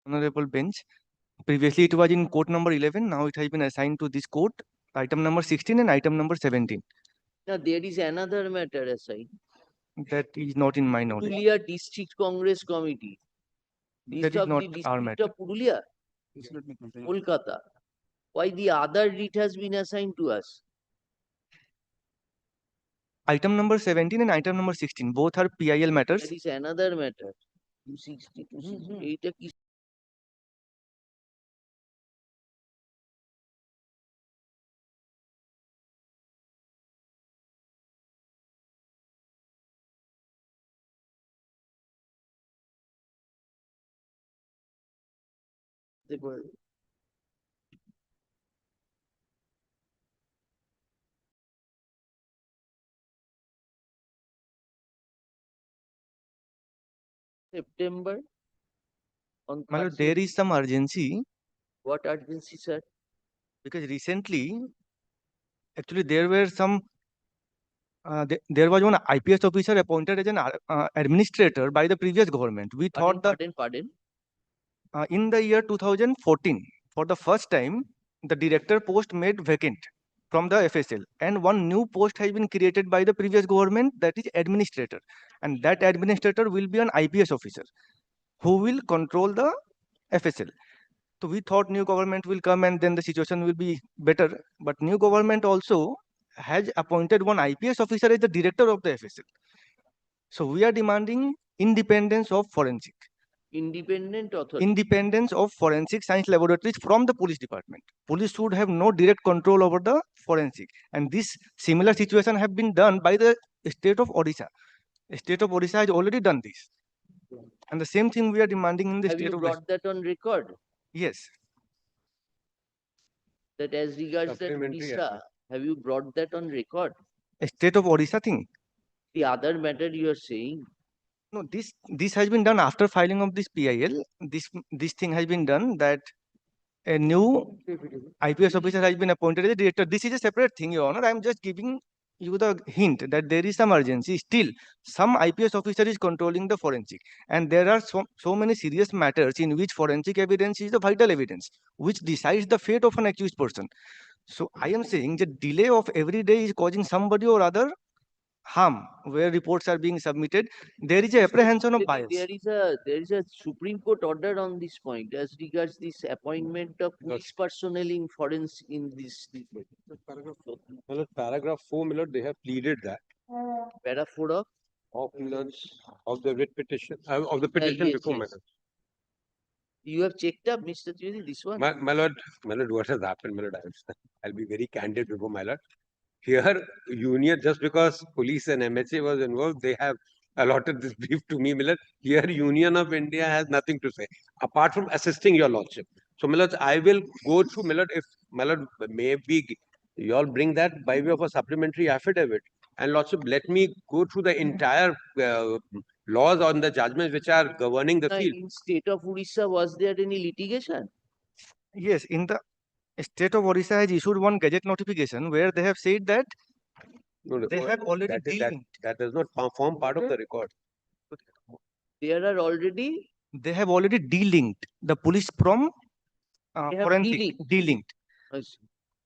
Honorable bench. Previously it was in court number 11. Now it has been assigned to this court, item number 16 and item number 17. Now there is another matter assigned. That is not in my knowledge. Purulia District Congress Committee. This That is of not the our district matter. of Purulia, Kolkata. Why the other writ has been assigned to us? Item number 17 and item number 16, both are PIL matters. That is another matter. 260, 260. এইটা কি? September. On My lord, 30th. there is some urgency What urgency, sir? because recently, actually, there were some. There was one IPS officer appointed as an administrator by the previous government. We thought that Pardon. in the year 2014, for the first time, the director post made vacant from the FSL, and one new post has been created by the previous government, that is administrator, and that administrator will be an IPS officer who will control the FSL. So we thought new government will come and then the situation will be better, but new government also has appointed one IPS officer as the director of the FSL. So we are demanding independence of forensic. Independent authority. Independence of forensic science laboratories from the police department. Police should have no direct control over the forensic. And this similar situation have been done by the state of Odisha. The state of Odisha has already done this. And the same thing we are demanding in the Have state you of brought that on record? Yes. That as regards that Supplementary Odisha, have you brought that on record? State of Odisha thing. The other matter you are saying? No, this has been done after filing of this PIL. This thing has been done that a new IPS officer has been appointed as a director. This is a separate thing, Your Honor. I am just giving you the hint that there is some urgency. Still, some IPS officer is controlling the forensic, and there are so many serious matters in which forensic evidence is the vital evidence, which decides the fate of an accused person. So I am saying the delay of every day is causing somebody or other harm where reports are being submitted. There is a apprehension of bias. There is a Supreme Court order on this point as regards this appointment of police personnel in forensic in this. Paragraph 4, my lord, they have pleaded that. Para 4 of? Of the writ petition, of the petition Yes, before, yes. my lord. You have checked up, Mr. Trivedi, this one? My lord, what has happened, my lord? I'll be very candid before, my lord. Here, union, just because police and MHA was involved, they have allotted this brief to me, my lord. Here, Union of India has nothing to say, apart from assisting your lordship. So, my lord, I will go through, my lord, if, my lord, maybe you all bring that by way of a supplementary affidavit. And lordship, let me go through the entire laws on the judgments which are governing the field. In state of Odisha, was there any litigation? Yes, in the state of Odisha has issued one gazette notification where they have said that they have already that does not form part of the record. There are already? They have already delinked the police from forensic. Delinked.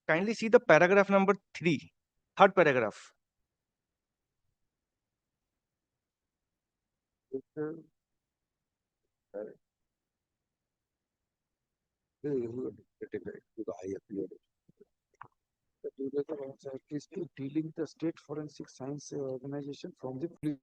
Kindly see the paragraph number 3, third paragraph. I appeared. The duration was at least to dealing the state forensic science organization from the police.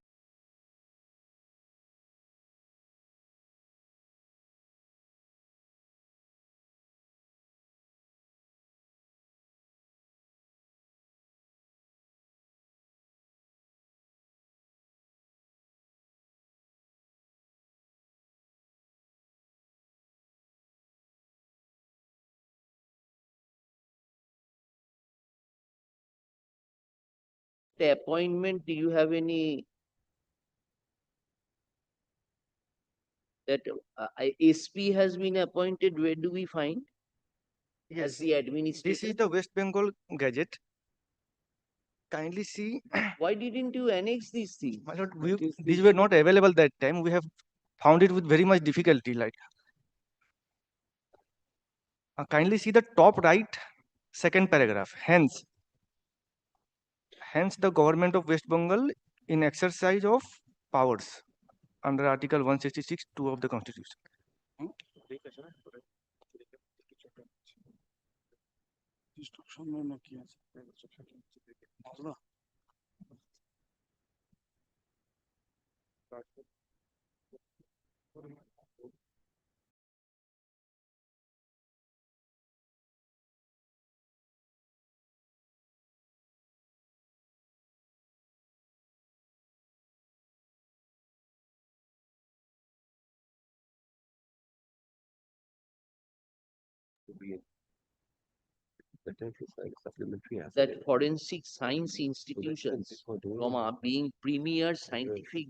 The appointment, do you have any that SP has been appointed? Where do we find as the administrator? This is the West Bengal Gazette. Kindly see. Why didn't you annex these things? My lord, these were not available that time. We have found it with very much difficulty. Like, kindly see the top right, second paragraph. Hence, the government of West Bengal in exercise of powers under Article 166(2) of the Constitution. That forensic science institutions from being premier scientific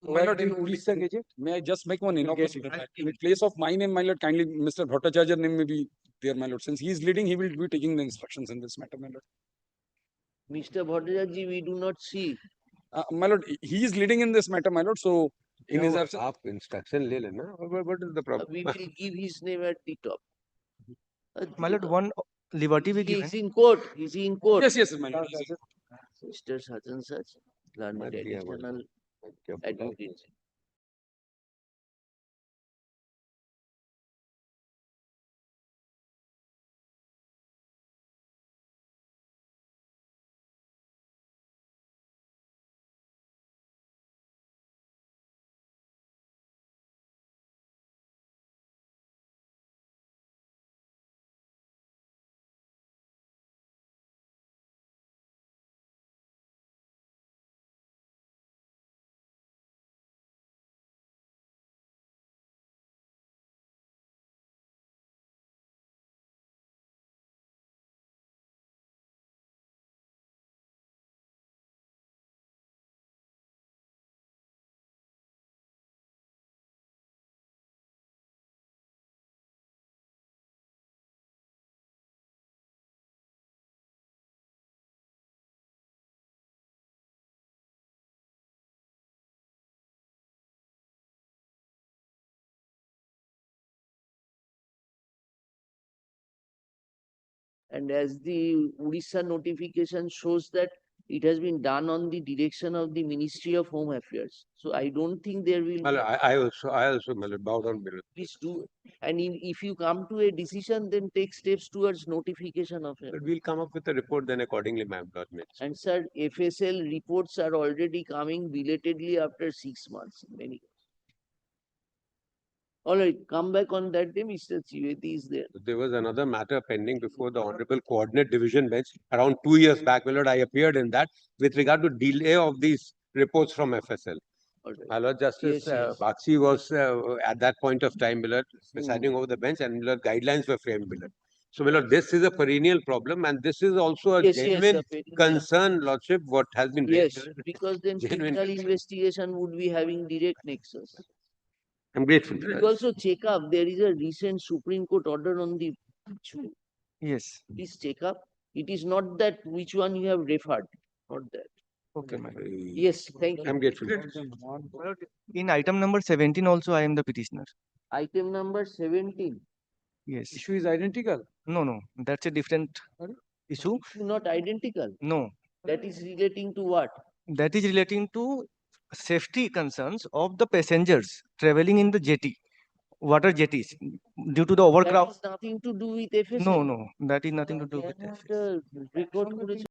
My lord, in Odisha Gazette, may I just make one innovation? In place of my name, my lord, kindly Mr. Bhattacharya name may be there, my lord. Since he is leading, he will be taking the instructions in this matter, my lord. Mr. Bhattacharya, we do not see. My lord, he is leading in this matter, my lord. So, in his absence, आप instruction ले लेना. What is the problem? We will give his name at the top. My lord, one liberty we He given. is in court. Is he in court? yes, my lord. Mr. Such and such, learned additional advocate. And as the Odisha notification shows that it has been done on the direction of the Ministry of Home Affairs. So I don't think there will Well, be. I also bow down below. Please do. And if you come to a decision, then take steps towards notification of it. But we'll come up with a report then accordingly, ma'am. And sir, FSL reports are already coming belatedly after 6 months. Many. All right, come back on that day. Mr. Trivedi is there. There was another matter pending before the Honorable Coordinate Division Bench around 2 years back, my lord. I appeared in that with regard to delay of these reports from FSL. My Lord Justice Bakshi was at that point of time, my lord, presiding over the bench, and my lord, guidelines were framed, my lord. So, my lord, this is a perennial problem, and this is also a genuine concern, lordship, what has been raised. Yes, because then Genuine criminal investigation would be having direct nexus. I'm grateful. You also check up. There is a recent Supreme Court order on the issue. Yes. Please check up. It is not that which one you have referred, not that. Okay, my lord. Yes, thank you. I'm grateful. In item number 17 also I am the petitioner. Item number 17. Yes. Issue is identical. No, that's a different issue. Not identical. No. That is relating to what? That is relating to safety concerns of the passengers traveling in the jetty, water jetties, due to the overcrowd. That is nothing to do with FSA. No, that is nothing to do with FSA. Record করেছে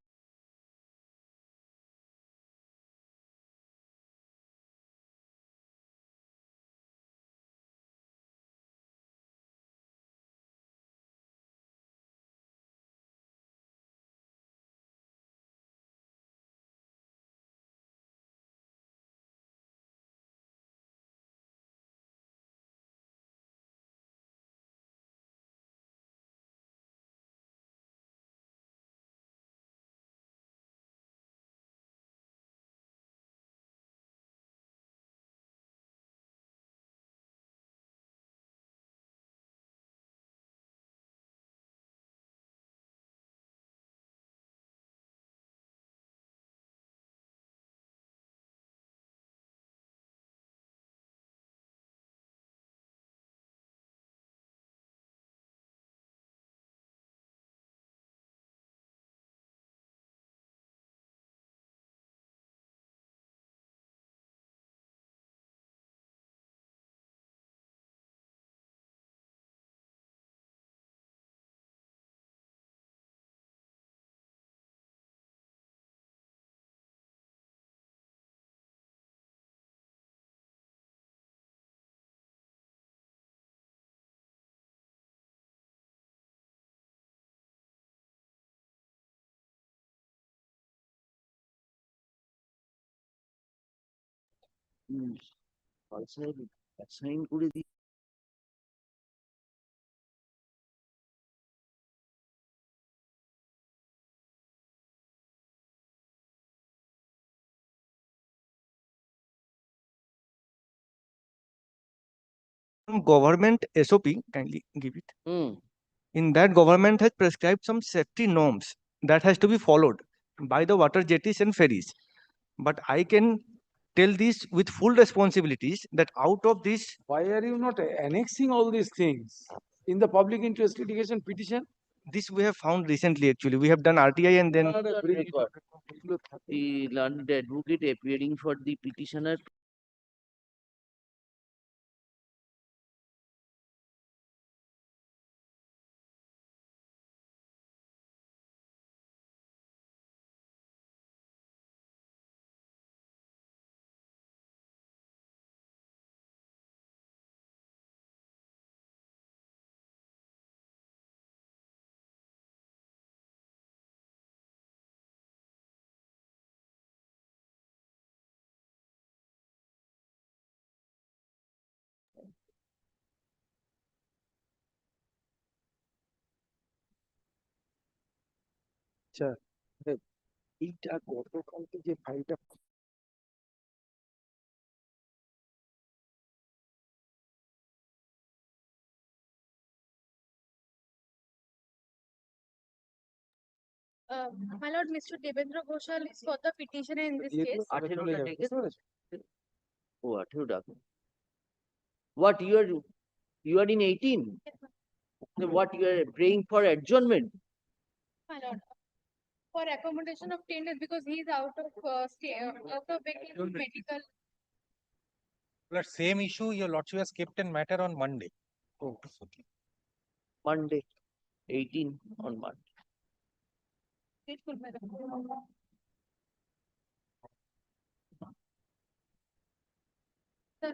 assign করে দিই government SOP, kindly give it. Hmm. In that, government has prescribed some safety norms that has to be followed by the water jetties and ferries. But I can tell this with full responsibilities that out of this, Why are you not annexing all these things in the public interest litigation petition? this we have found recently. Actually, we have done RTI and then Record. The learned advocate appearing for the petitioner আচ্ছা এইটা গতকালকে যে ফাইলটা My lord, Mr. Devendra Ghoshal is for the petitioner in this case. 18টা ডেকেছে? ও 18 ডাকো। What you are in 18? Then what you are praying for adjournment? My lord, for accommodation of 10 days because he is out of out of medical. But same issue, your lordship has kept in matter on Monday. Oh, Monday, 18 on Monday. Grateful, madam. Sir,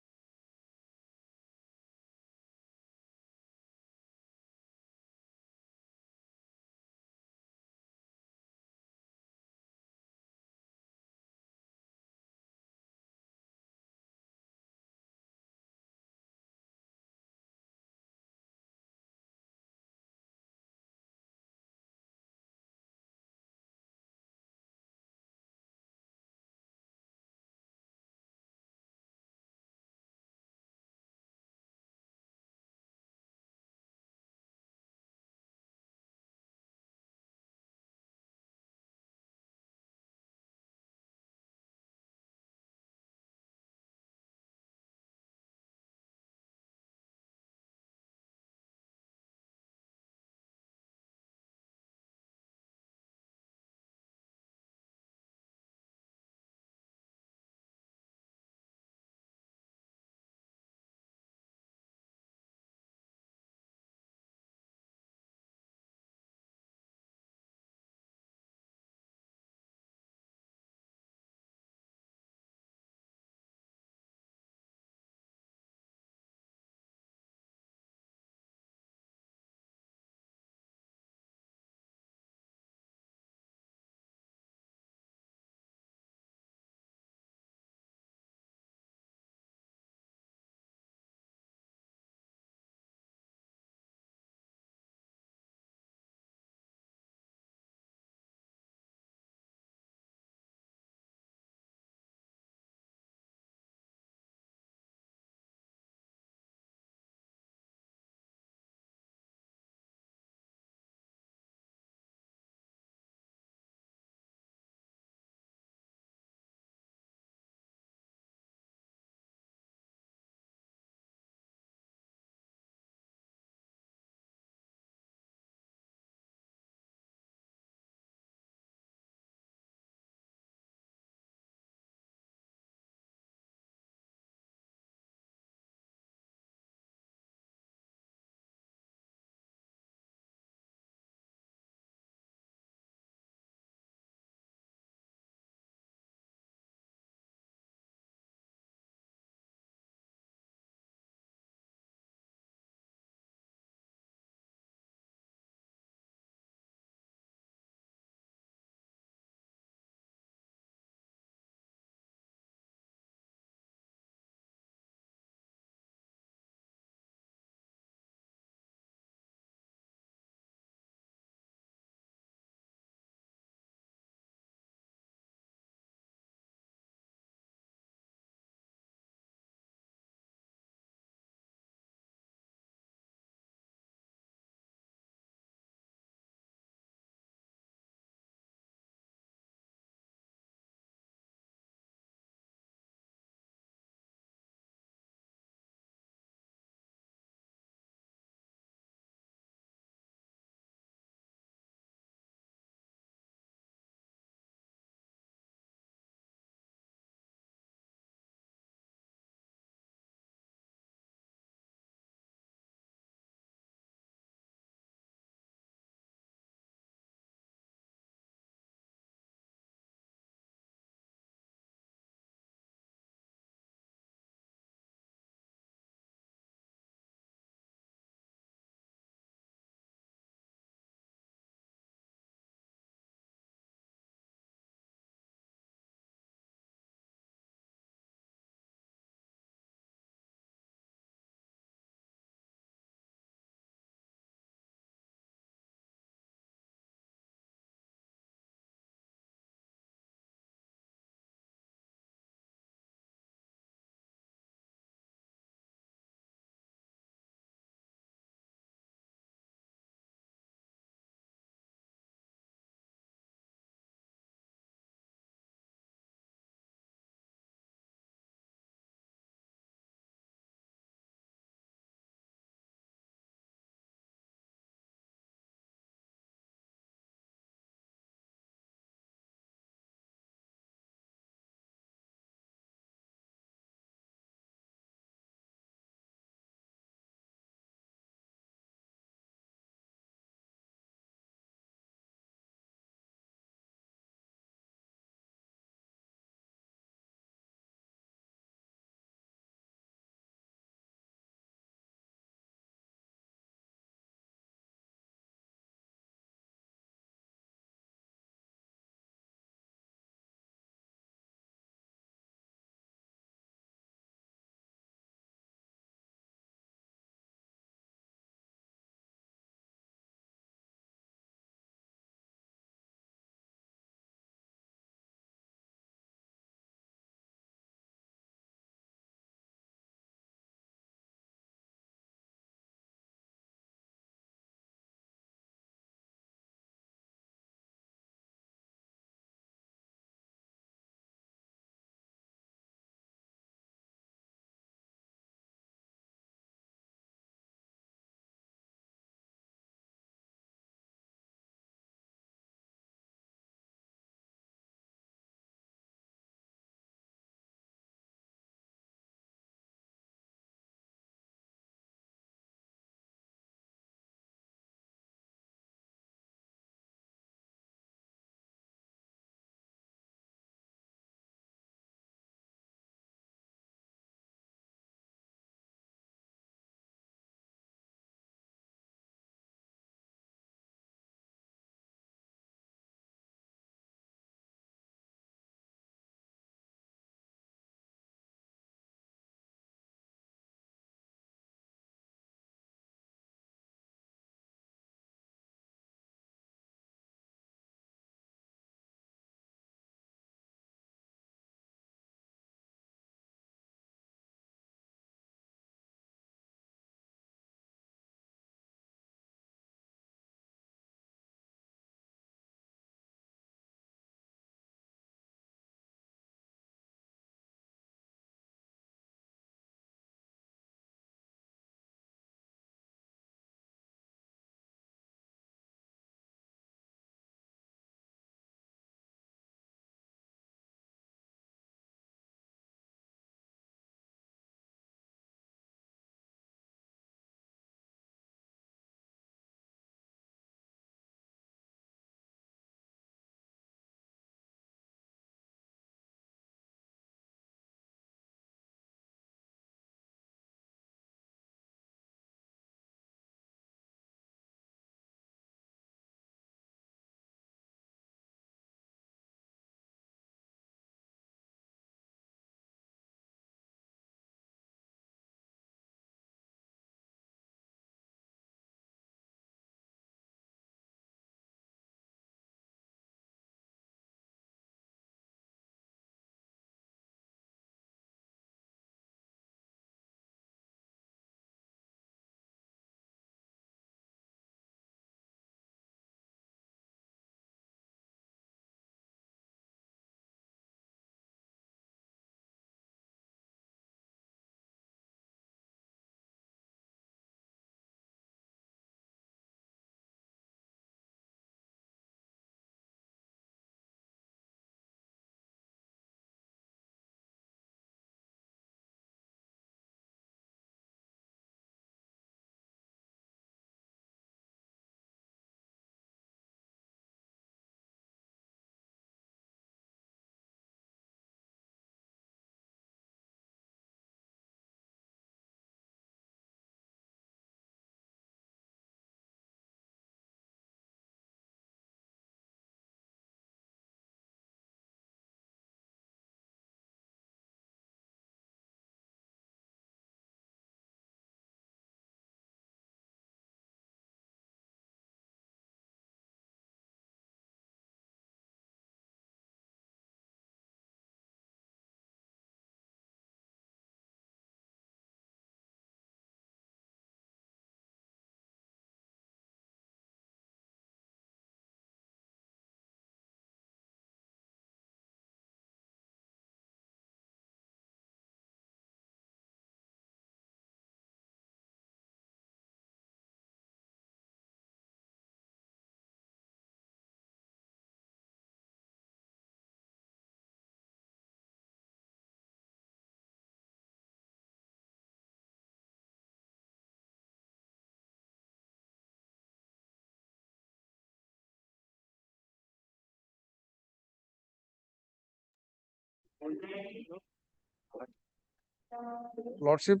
Lordship,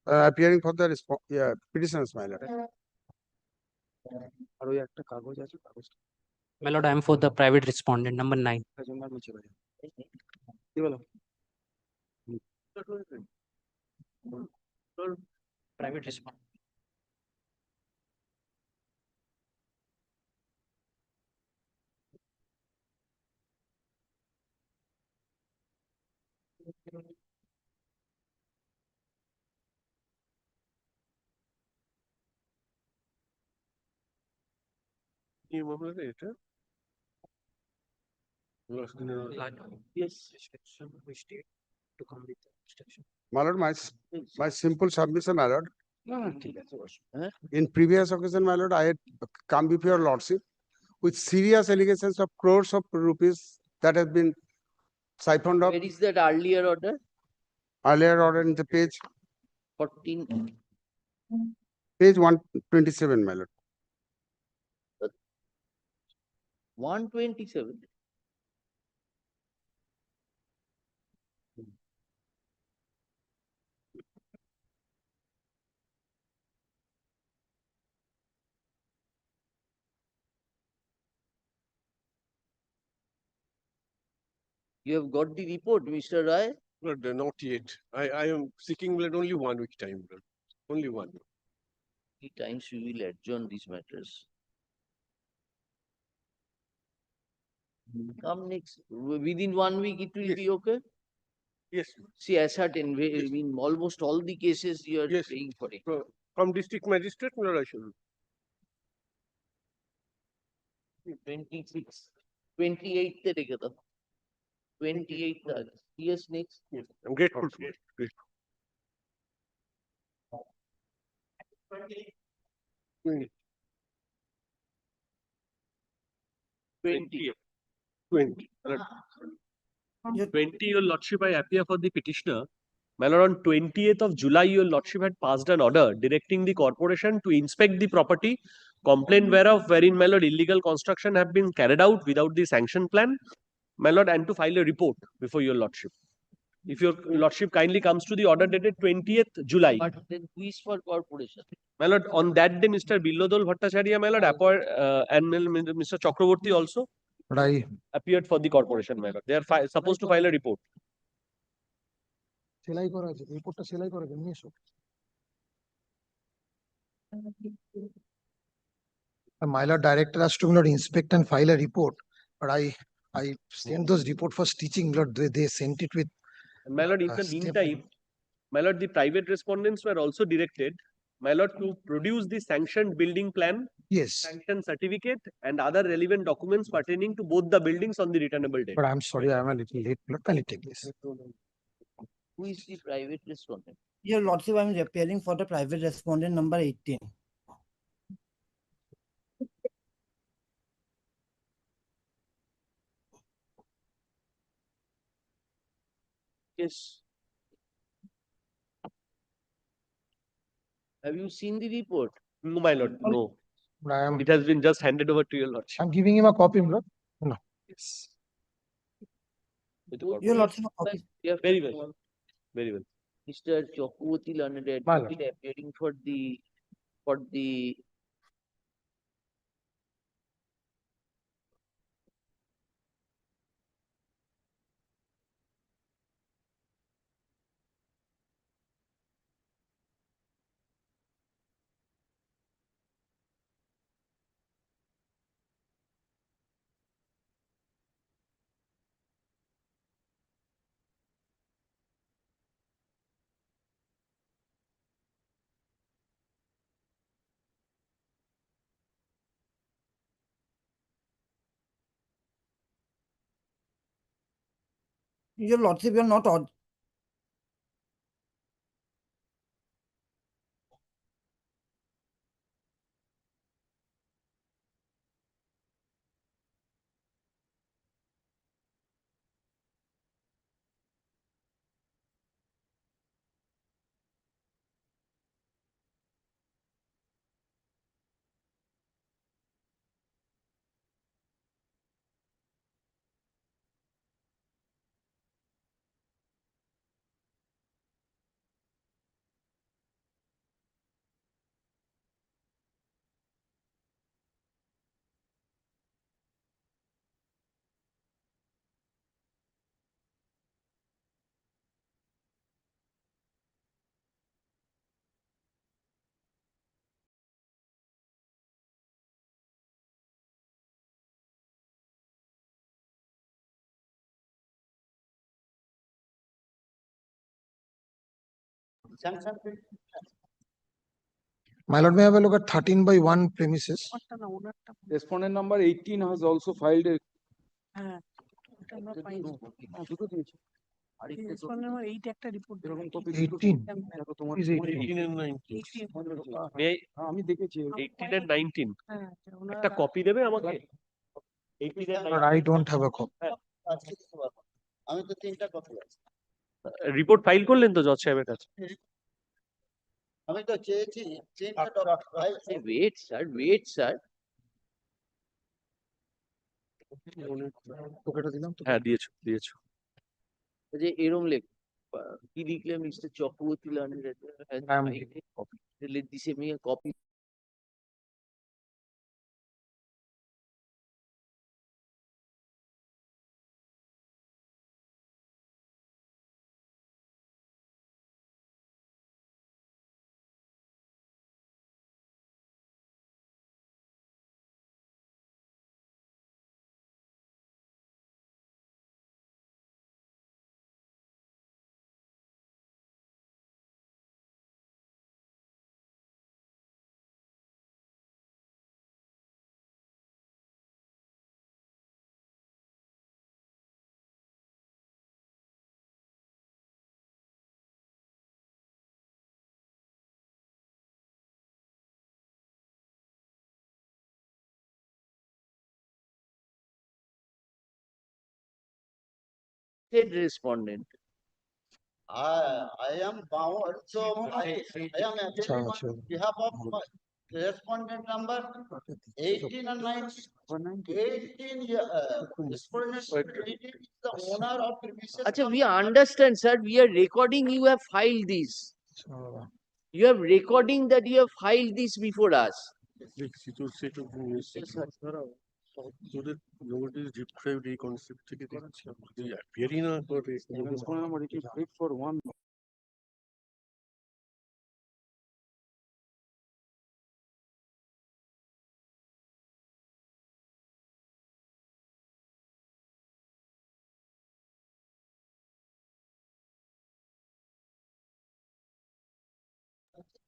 appearing for the petitions, my lord. My lord, I am for the private respondent number 9. Private respondent. Yes. To come with the instruction. My lord, my simple submission, my lord. In previous occasion, my lord, I had come before your lordship with serious allegations of crores of rupees that have been siphoned off. Where is that earlier order? Earlier order in the page 14. Page 127, my lord. 127. You have got the report, Mr. Rai? But not yet. I am seeking blood only 1 week time. Blood. Only one. The times we will adjourn these matters. Come next. Within 1 week, it will be okay? Yes. See, as certain, I mean, almost all the cases you are paying for it. From district magistrate, my lord, I should. 26. 28th te রেখে দাও 28th August. Yes, next. Yes. I'm grateful to you. Grateful. 20. 20. 20, your lordship, I appear for the petitioner. My lord, on 20th of July, your lordship had passed an order directing the corporation to inspect the property, complaint whereof wherein, my lord, illegal construction have been carried out without the sanction plan, my lord, and to file a report before your lordship. If your lordship kindly comes to the order dated 20th July. But then who is for corporation? My lord, on that day, Mr. Billodol Bhattacharya, my lord, and Mr. Chakraborty also appeared for the corporation, my lord. They are supposed to file a report. সেলাই করা আছে রিপোর্টটা সেলাই করে নিয়ে এসো My lord, director has to inspect and file a report, but I sent those report for stitching. Lord, they sent it with. My lord, in the meantime, my lord, the private respondents were also directed, my lord, to produce the sanctioned building plan, Yes, sanction certificate, and other relevant documents pertaining to both the buildings on the returnable date. but I'm sorry, I'm a little late. Lord, can you take this? Who is the private respondent? Your lordship, I am appearing for the private respondent number 18. Yes. Have you seen the report? No, my lord, no. I It has been just handed over to your lordship. I'm giving him a copy, Lord. No. Yes. Your lordship, okay. Yeah, Very well. Very well. Mr. Chakraborty learned advocate appearing for the Your lordship, you are not odd. My lord, may I have a look at 13/1 premises? Respondent number 18 has also filed a. আমি দেখেছি 18 and 19 একটা copy দেবে আমাকে 18 and 19 I don't have a copy. আমি তো 3টা copy আছে। Report file করলেন তো জজ সাহেবের কাছে? আমি তো চেয়েছি 3টা ওয়েট স্যার হ্যাঁ দিয়েছো যে এরম লেখ কি লিখলে mister Chakraborty let this me a copy. Said respondent. I am bound, so I am appealing on behalf of respondent number 18 and 19. 18 respondent is the owner of premises. Achha, we understand, sir. We are recording. You have filed this. You have recording that you have filed this before us. তোদের notice deprived এই concept থেকে দেখছি যদি অ্যাপিয়ারই না করে Respondent number 18 paid for one.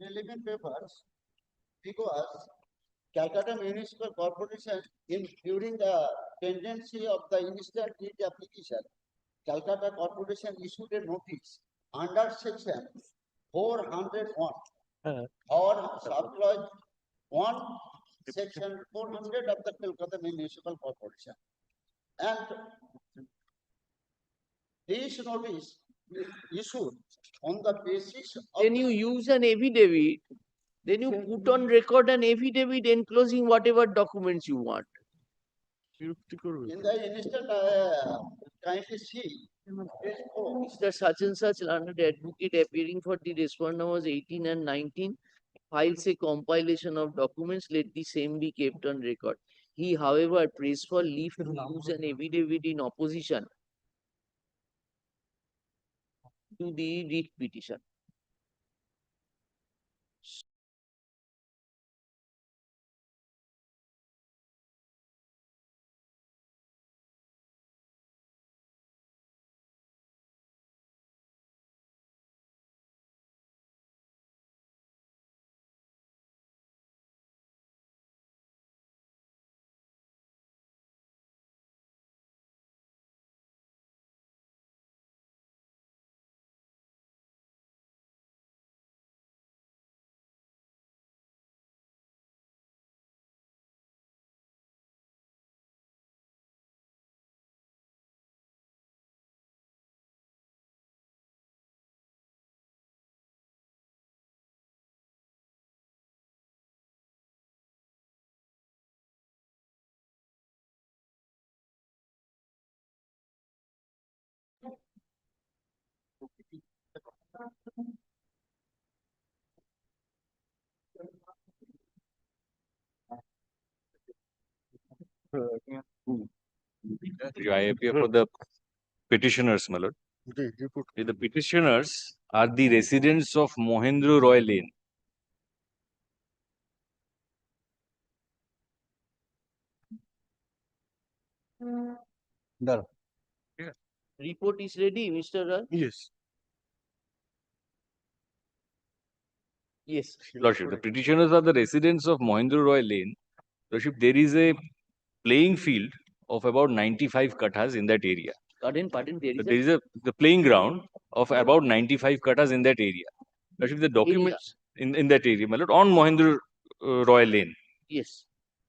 Relevant papers because Calcutta Municipal Corporation, during the pendency of the instant writ application, Calcutta Corporation issued a notice under section 401 or sub-clause 1, section 400 of the Calcutta Municipal Corporation. And this notice issued on the basis of. Then you use an affidavit. Then you put on record an affidavit enclosing whatever documents you want. In the instant, kindly see, Mr. Such and such learned advocate appearing for the respondent numbers 18 and 19 files a compilation of documents, let the same be kept on record. He, however, prays for leave to use an affidavit in opposition to the writ petition. I appear for the petitioners, my lord. The petitioners are the residents of Mohendro Roy Lane. Report is ready, Mr. Roy? Yes. Yes. Lordship, the petitioners are the residents of Mohendro Roy Lane. Lordship, there is a playing field of about 95 kathas in that area. Pardon, There is the playing ground of about 95 kathas in that area. Lordship, the documents in that area, my lord, on Mohendro Roy Lane. Yes.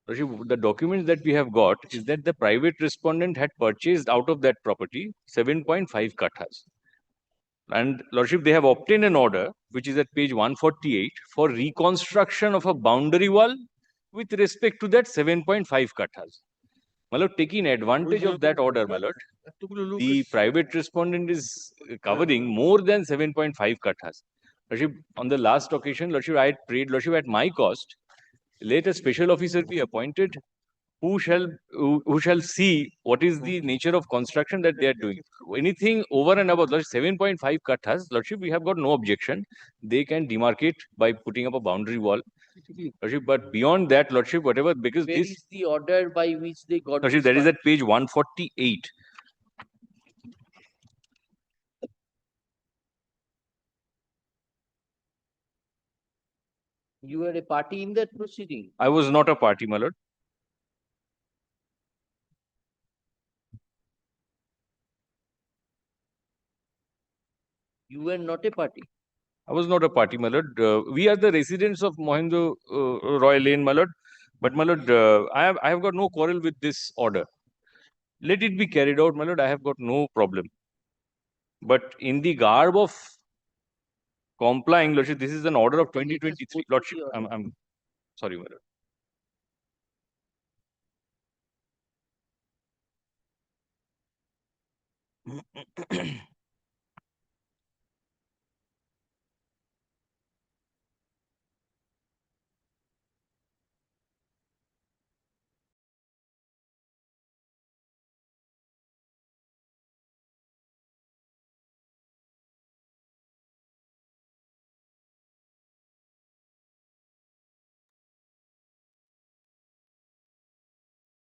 Lordship, the documents that we have got is that the private respondent had purchased out of that property 7.5 kathas. And Lordship, they have obtained an order, which is at page 148, for reconstruction of a boundary wall with respect to that 7.5 kathas. My lord, taking advantage of that order, my lord, the private respondent is covering more than 7.5 kathas. Lordship, on the last occasion, Lordship, I had prayed, Lordship, at my cost, let a special officer be appointed who shall see what is the nature of construction that they are doing. Anything over and above 7.5 kathas, Lordship, we have got no objection. They can demarcate by putting up a boundary wall. Lordship, but beyond that, Lordship, whatever, because Where this is the order by which they got Lordship, this that is fund? at page 148. You were a party in that proceeding. I was not a party, my lord. You were not a party. I was not a party, my lord. We are the residents of Mohendro Roy Lane, my lord. But, my lord, I have got no quarrel with this order. Let it be carried out, my lord. I have got no problem. But in the garb of complying, Lordship, this is an order of 2023. Lordship, I'm sorry, my lord.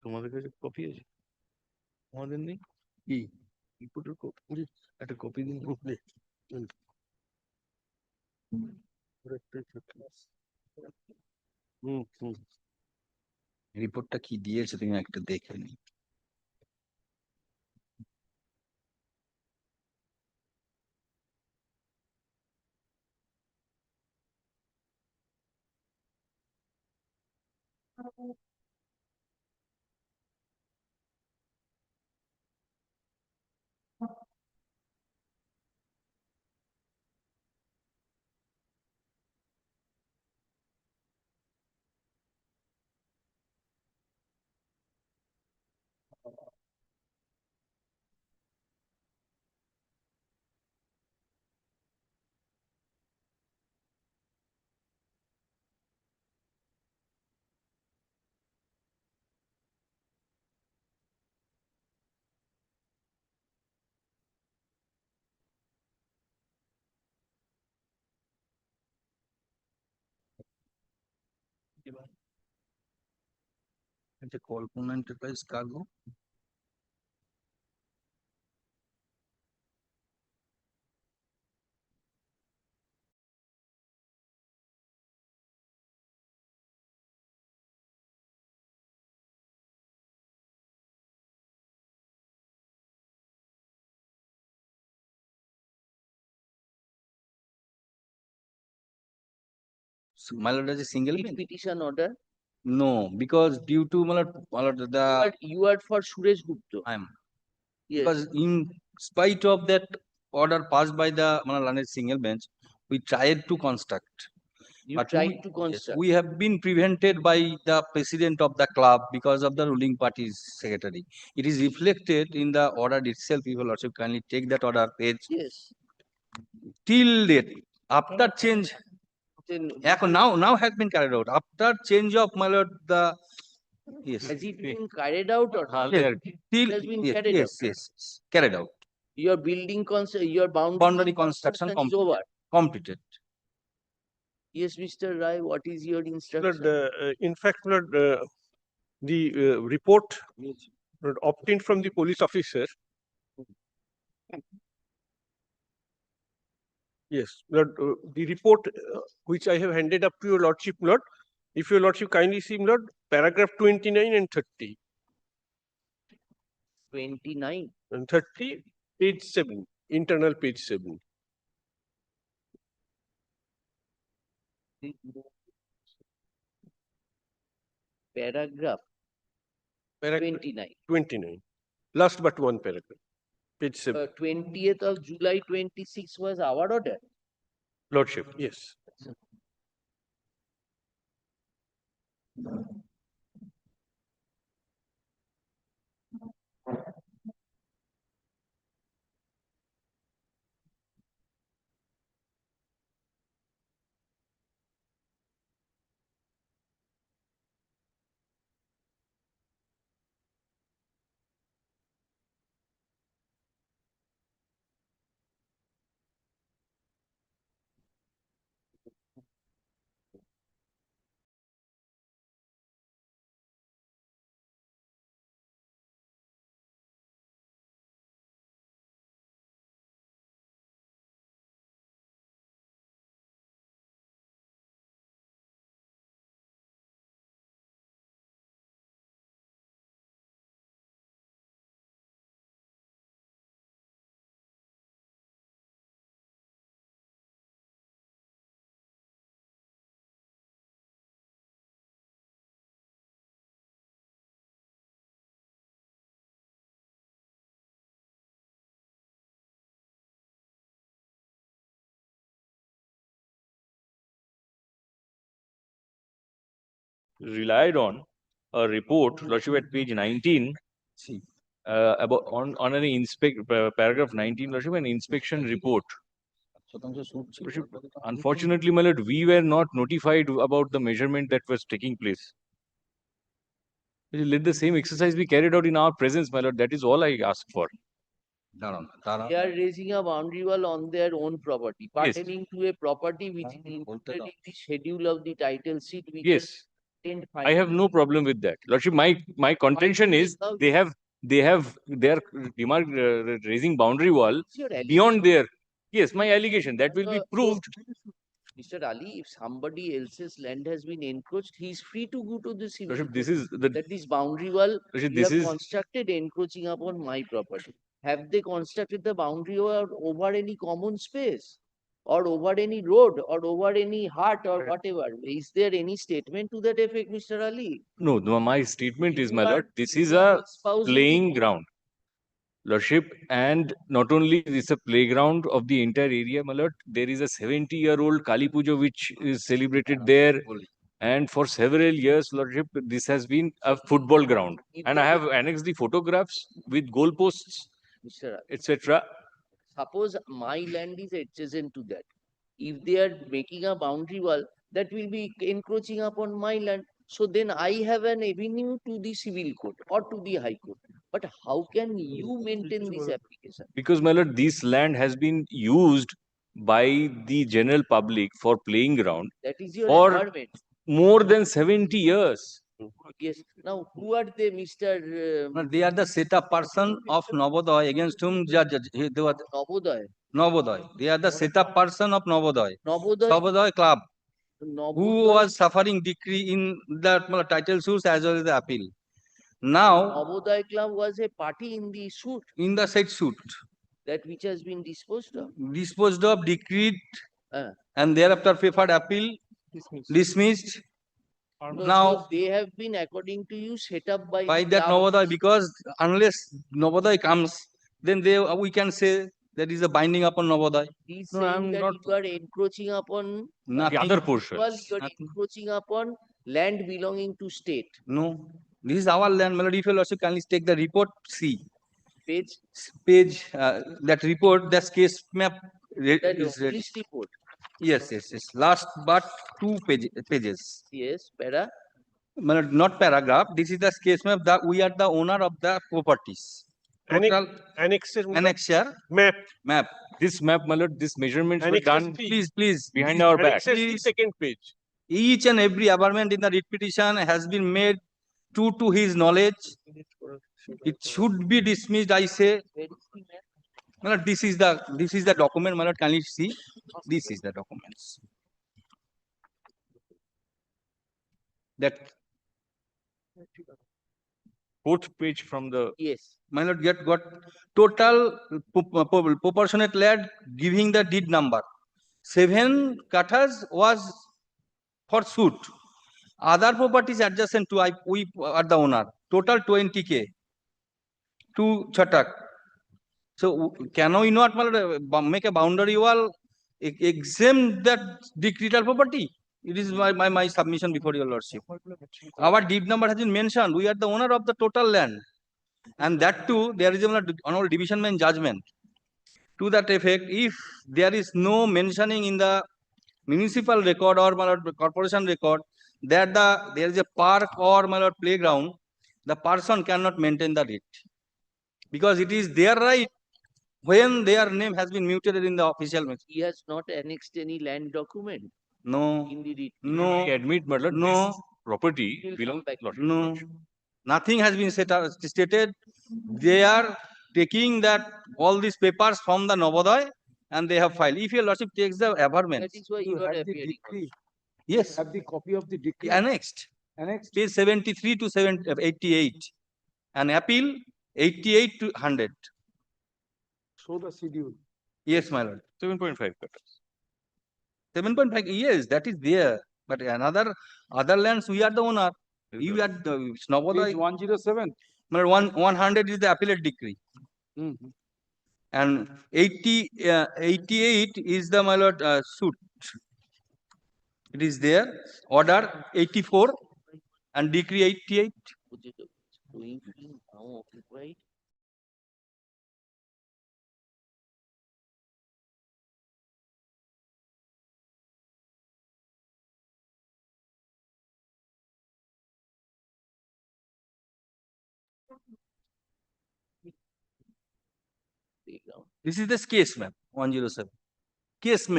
তোমাদের কাছে copy আছে আমাদের নেই কি রিপোর্টের copy একটা copy দিন রিপোর্টটা কি দিয়েছে তুমি একটা দেখে নি এটা Kalpana enterprise cargo my lord, as a single petition order. No, because due to my lord, You are for Suresh Gupta. I am. Yes. Because in spite of that order passed by the single bench, we tried to construct. You tried to construct. We have been prevented by the president of the club because of the ruling party's secretary. It is reflected in the order itself. You will also kindly take that order page. Yes. Till date, after change, now has been carried out. After change of my lord, the yes. Has it been carried out or not? Yes. Till It has been yes, carried yes, out. yes, carried out. Your building your boundary construction is over. Completed. Yes, Mr. Rai, what is your instruction? In fact, the report obtained from the police officer Yes, Lord, the report which I have handed up to your lordship, Lord, if your lordship kindly see, Lord, paragraph 29 and 30. 29 and 30, page 7, internal page 7. Paragraph 29. 29. Last but one paragraph. Page 7. 20th of July 26 was our order. Lordship, yes. Relied on a report, Lordship, at page 19, about on an paragraph 19, Lordship, an inspection report. Lordship, unfortunately, my lord, we were not notified about the measurement that was taking place. Let the same exercise be carried out in our presence, my lord. That is all I ask for. They are raising a boundary wall on their own property, Yes. pertaining to a property which is included in the schedule of the title seat. Which Yes, is obtained I have no problem with that. Lordship, my contention is they are raising boundary wall beyond their. Yes, my allegation that will be proved. Mr. Ali, if somebody else's land has been encroached, he is free to go to the civil Lordship, court. this is the That this boundary wall Lordship, you this have is constructed encroaching upon my property. Have they constructed the boundary wall over any common space, or over any road, or over any hut, or whatever? Is there any statement to that effect, Mr. Ali? no. My statement is, my You are- lord, this is you are a espousing playing ground. Lordship, and not only is a playground of the entire area, my lord, there is a 70-year-old Kali Puja which is celebrated there. And for several years, Lordship, this has been a football ground. And I have annexed the photographs with goalposts, Mr. Ali, etc. suppose my land is adjacent to that. If they are making a boundary wall, that will be encroaching upon my land. So then I have an avenue to the civil court or to the high court. But how can you maintain this application? Because, my lord, this land has been used by the general public for playing ground That is your for environment. more than 70 years. Yes. Now, who are they, Mr. They are the setup person of Navodaya against whom they were Navodaya? Navodaya. They are the setup person of Navodaya. Navodaya. Navodaya club. Navodaya. Who was suffering decree in the title suits as well as the appeal. Now, Navodaya club was a party in the suit. In the said suit. That which has been disposed of. Disposed of, decreed, and thereafter preferred appeal, dismissed. Now, so they have been, according to you, set up by that Navodaya, because unless Navodaya comes, then we can say that is a binding upon Navodaya. He's saying that you are encroaching upon Nothing. The other portion. you are encroaching upon land belonging to state. No, this is our land. Melody, if you also kindly take the report, see. Page? That report, that case map is ready. Police report. Yes. Last but 2 pages. Yes, para. Not paragraph. This is the case map that we are the owner of the properties. Total annexure map. This map, my lord, this measurements were done. Please. Behind our back. The second page. Each and every amendment in the writ petition has been made true to his knowledge. It should be dismissed, I say. This is the document, my lord, can you see? This is the documents. That fourth page from the yes. My lord, got total proportionate land giving the deed number. 7 kathas was for suit. Other properties adjacent to we are the owner. Total 20k to Chatak. So can we not make a boundary wall exempt that decretal property? It is my submission before your lordship. Our deed number has been mentioned. We are the owner of the total land. And that too, there is an honorable division bench judgment. To that effect, if there is no mentioning in the municipal record or corporation record that there is a park or playground, the person cannot maintain the deed. Because it is their right when their name has been mutated in the official. He has not annexed any land document. No. In the deed. No. I admit, my lord, No. this property belongs back. No. Nothing has been stated. They are taking that all these papers from the Navodaya and they have filed. If your lordship takes the averment, That is why you are appearing. yes, Have the copy of the decree annexed. annexed? Page 73 to 88. And appeal 88 to 100. Show the schedule. Yes, my lord. 7.5 kathas. 7.5, yes, that is there. But other lands, we are the owner. You are the Navodaya. Page 107. 100 is the appellate decree. And 88 is the, my lord, suit. It is there. Order 84 and decree 88. This is the case map 107. Case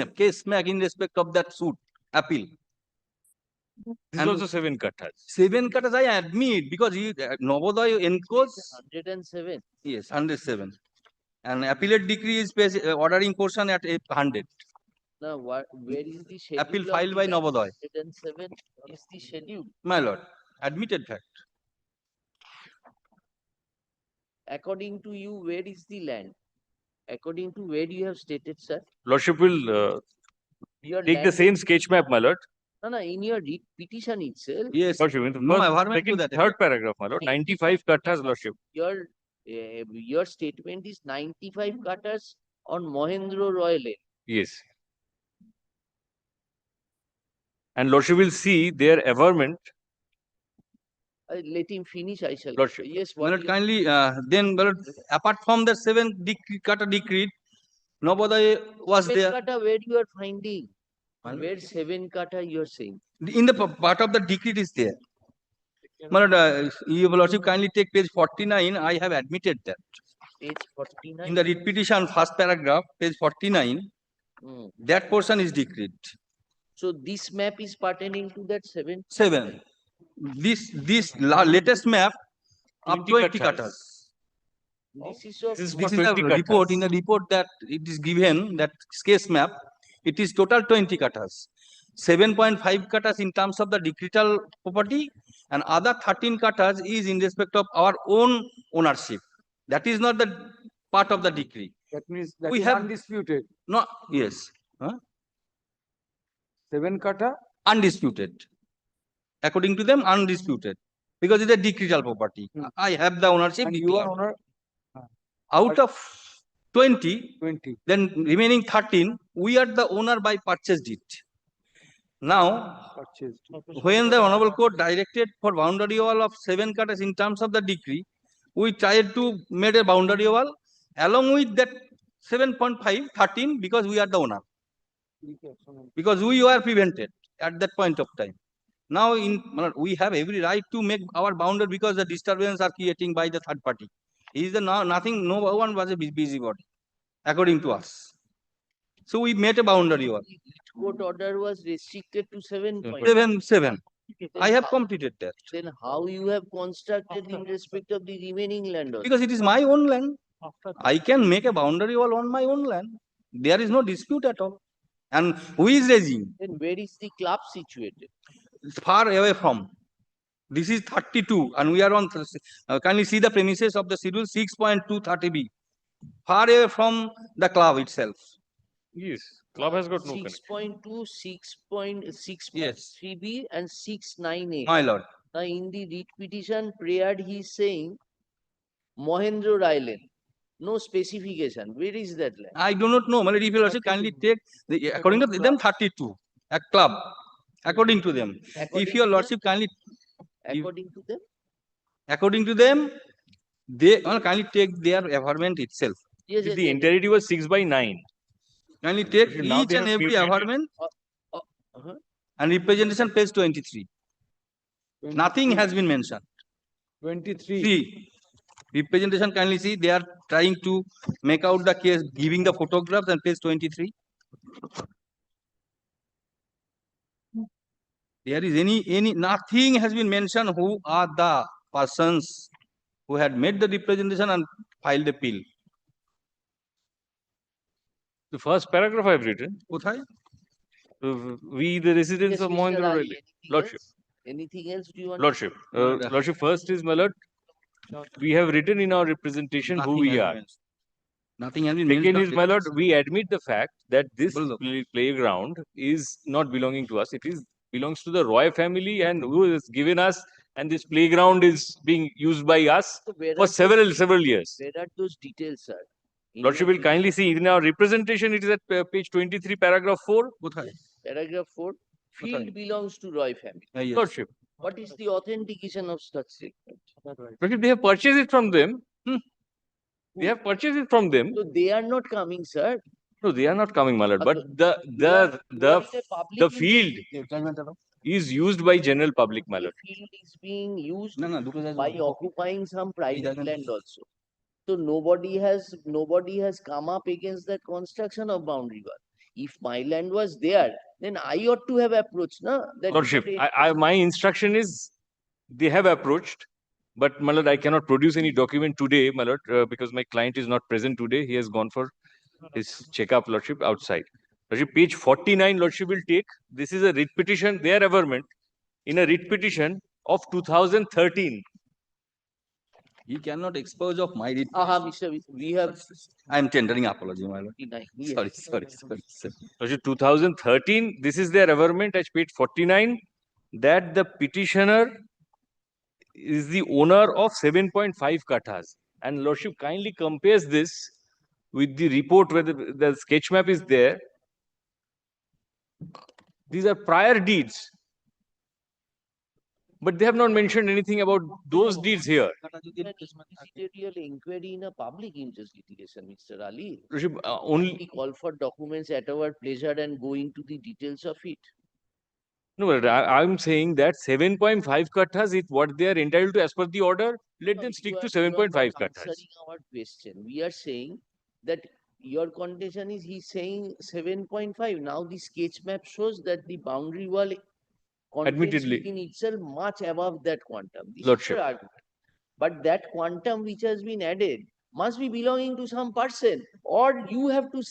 map in respect of that suit appeal. This is also 7 kathas. 7 kathas I admit because Navodaya enclosed 107. Yes, 107. And appellate decree is ordering portion at 100. Now, where is the schedule? Appeal filed by Navodaya. 107 is the schedule. My lord, admitted fact. According to you, where is the land? According to where you have stated, sir? Lordship will Your take the land same is- sketch map, my lord. No, in your petition itself. Yes. Lordship, in the No first, averment to second, that third effect. paragraph, my lord. 95 kathas, lordship. Your statement is 95 kathas on Mohendro Roy Lane. Yes. And lordship will see their averment. Let him finish. I shall. Lordship. Yes. My lord, you- kindly then, my lord, apart from the 7 kata decree, Navodaya was seven there. kata where you are finding? Where 7 kata you are saying? In the part of the decree is there. My lord, your lordship kindly take page 49. I have admitted that. Page 49. In the writ petition, first paragraph, page 49, that portion is decreed. So this map is pertaining to that 7. 7. This latest map of 20 katas. This is of This is the report. In the report that it is given, that case map, it is total 20 katas. 7.5 katas in terms of the decretal property and other 13 katas is in respect of our own ownership. That is not the part of the decree. That means that We is have- undisputed. No, yes. 7 kata Undisputed. According to them, undisputed. Because it's a decretal property. I have the ownership. and you are declared. owner. Out of 20, 20. then remaining 13, we are the owner by purchase deed. Now, Purchased. when the Honorable Court directed for boundary wall of 7 katas in terms of the decree, we tried to make a boundary wall along with that 7.5, 13 because we are the owner. Because we were prevented at that point of time. Now, we have every right to make our boundary because the disturbance are creating by the third party. Is the nothing? No one was a busybody, according to us. So we made a boundary wall. Court order was restricted to 7. 7. I have completed that. Then how you have constructed in respect of the remaining land? Because it is my own land. I can make a boundary wall on my own land. There is no dispute at all. And who is raising? Then where is the club situated? It's far away from. This is 32, and we are on. Can you see the premises of the schedule 6.230b? Far away from the club itself. Yes, club has got no connection. 6.2, 6.6.3b and 6.9a. My lord. Now in the writ petition prayer he is saying Mohendro Island. No specification. Where is that land? I do not know. If you also kindly take the, according to them 32 a club. According to them. If your lordship kindly According to them? According to them, they kindly take their apartment itself. Yes, If the entirety was 6/9. Kindly take Now each they and have every mutated. apartment and representation page 23. Nothing has been mentioned. 23. Representation, kindly see, they are trying to make out the case, giving the photographs and page 23. There is nothing has been mentioned who are the persons who had made the representation and filed the appeal. The first paragraph I've written. Kothai? We, the residents Yes, of Mr. Mohendro Ali, Island. Lordship. Anything else do you want? Lordship. Lordship, first is, my lord, we have written in our representation who we are. Nothing has been Second mentioned. is, my lord, we admit the fact that this playground is not belonging to us. It belongs to the Roy family, and who has given us, and this playground is being used by us for several years. Where are those details, sir? Lordship will kindly see in our representation, it is at page 23, paragraph 4. Paragraph 4. Field belongs to Roy family. Lordship. What is the authentication of such statement? Lordship, they have purchased it from them. They have purchased it from them. So they are not coming, sir. No, they are not coming, my lord. But the field is used by general public, my lord. The field is being used by occupying some private land also. So nobody has come up against that construction of boundary wall. If my land was there, then I ought to have approached, na? That Lordship, my instruction is they have approached, but my lord, I cannot produce any document today, my lord, because my client is not present today. He has gone for his checkup, lordship, outside. Lordship, page 49, lordship will take. This is a writ petition, their government, in a writ petition of 2013. He cannot expose of my writ. Mr. We have. I am tendering apology, my lord. Yes. Sorry. Lordship, 2013, this is their government at page 49, that the petitioner is the owner of 7.5 kathas. And lordship kindly compares this with the report where the sketch map is there. These are prior deeds. But they have not mentioned anything about those deeds here. Inquisitorial inquiry in a public interest litigation, Mr. Ali. Lordship, only we call for documents at our pleasure and go into the details of it. No, but I'm saying that 7.5 kathas is what they are entitled to as per the order. Let them stick to 7.5 kathas. Answering our question, we are saying that your condition is he's saying 7.5. Now the sketch map shows that the boundary wall contains Admittedly. within itself much above that quantum. This Lordship. is your argument. But that quantum which has been added must be belonging to some person, or you have to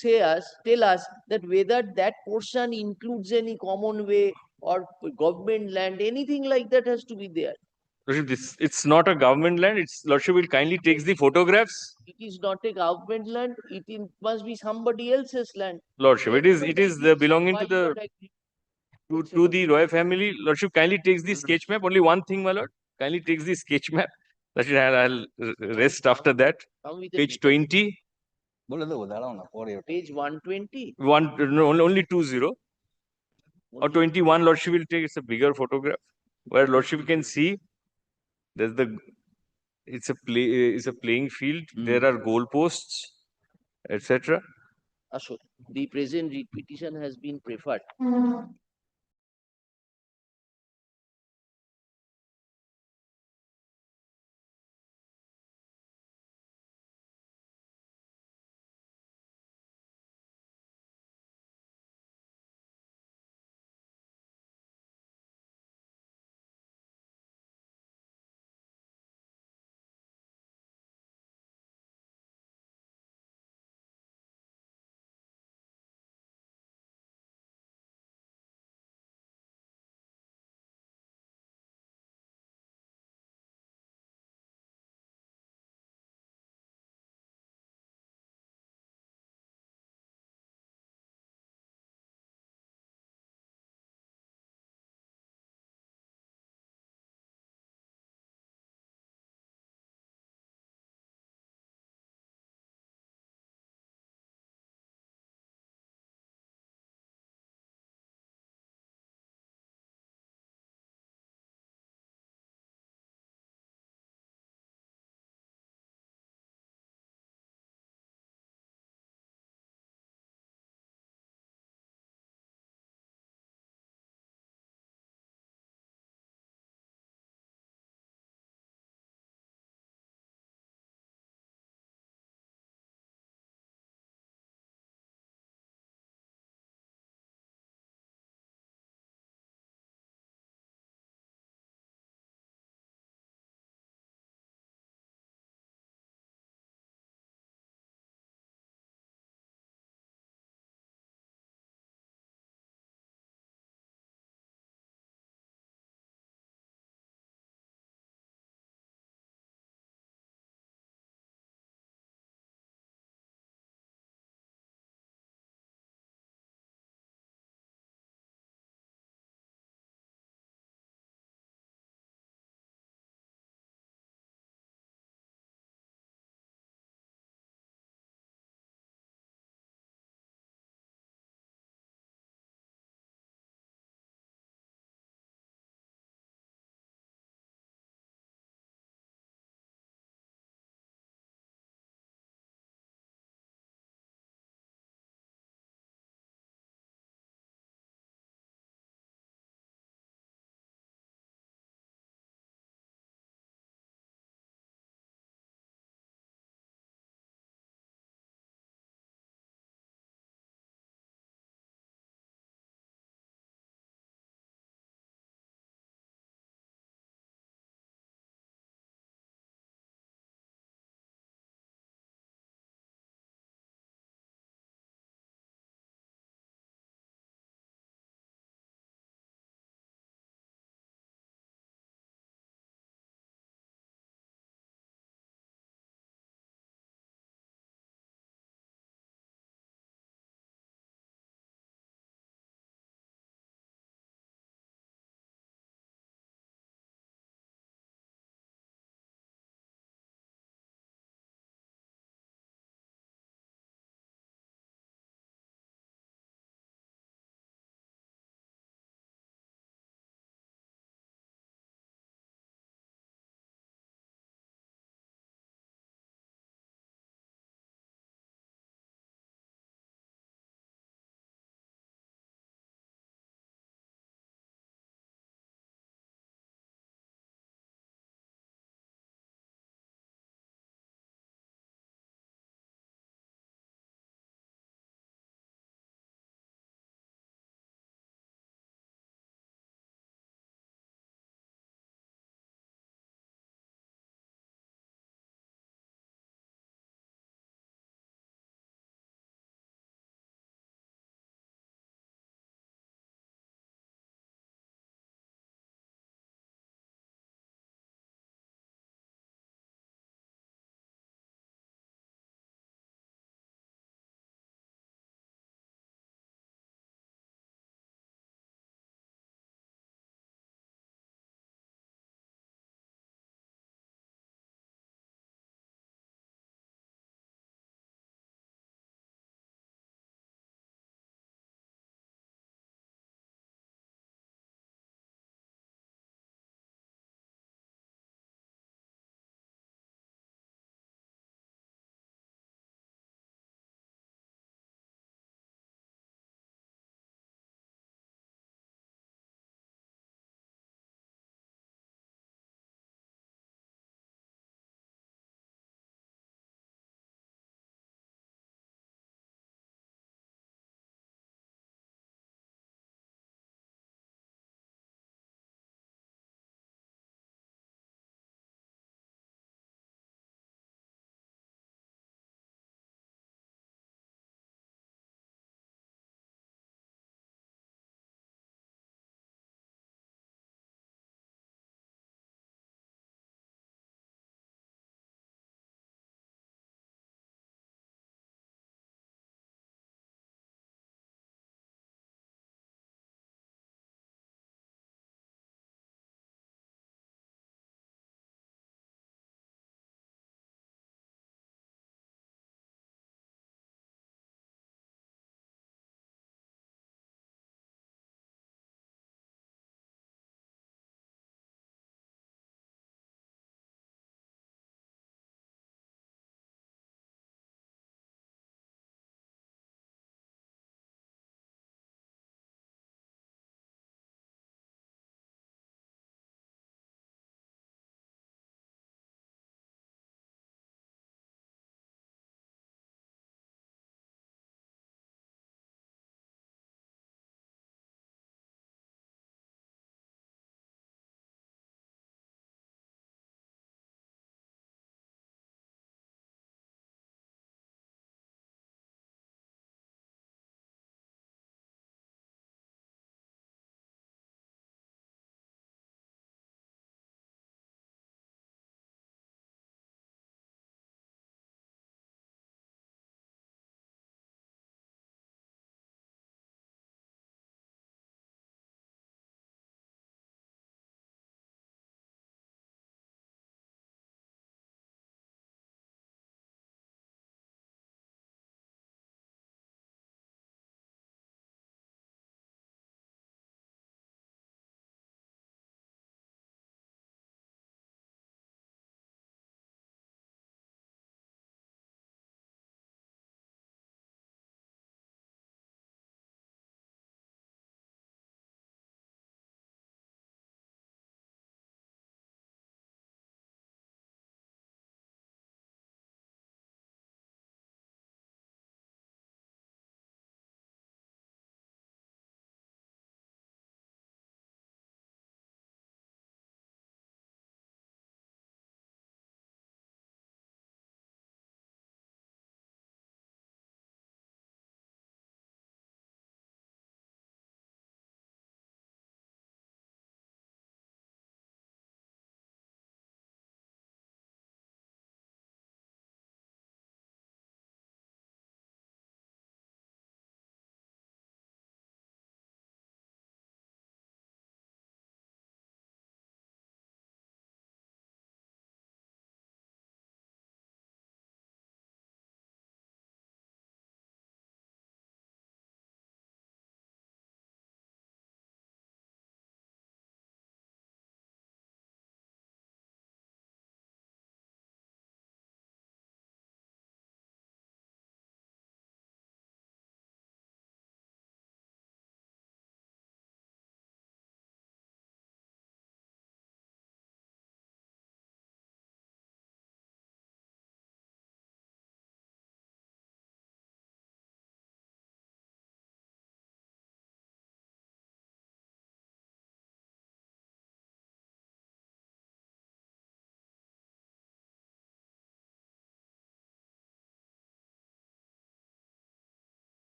tell us that whether that portion includes any common way or government land, anything like that has to be there. Lordship, it's not a government land. It's Lordship will kindly takes the photographs. It is not a government land. Must be somebody else's land. Lordship, it is the belonging to the Roy family. Lordship kindly takes the sketch map. Only one thing, my lord. Kindly takes the sketch map. Lordship, I'll rest after that. Page 20. Page 120. Only 20. Or 21, Lordship will take. It's a bigger photograph where Lordship can see. There's it's a playing field. There are goalposts, etc. Ashok, the present writ petition has been preferred.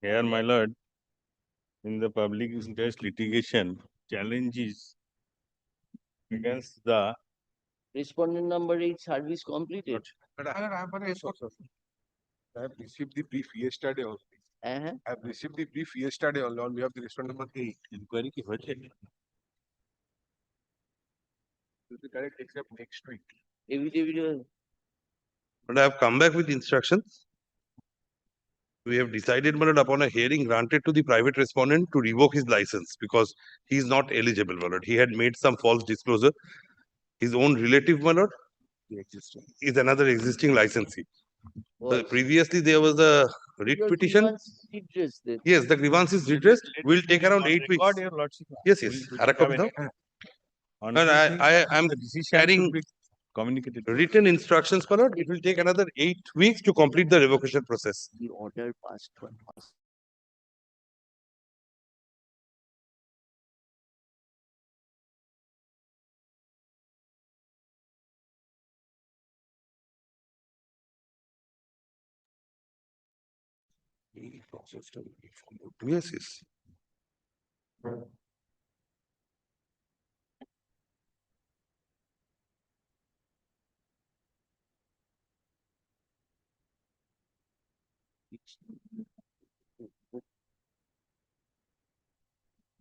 Here, my lord, in the public interest litigation, challenges against the Respondent number 8 service completed. I have received the brief yesterday also. Uh-huh. I have received the brief yesterday only on behalf of the respondent number 8. Inquiry ki hoche. Will be correct except next week. But I have come back with instructions. We have decided, my lord, upon a hearing granted to the private respondent to revoke his license because he is not eligible, my lord. He had made some false disclosure. His own relative, my lord, is another existing licensee. Previously, there was a writ petition. Yes, the grievance is redressed. Will take around 8 weeks. Yes, yes. And I am carrying Communicated. written instructions, my lord. It will take another 8 weeks to complete the revocation process. The order passed. Yes, yes.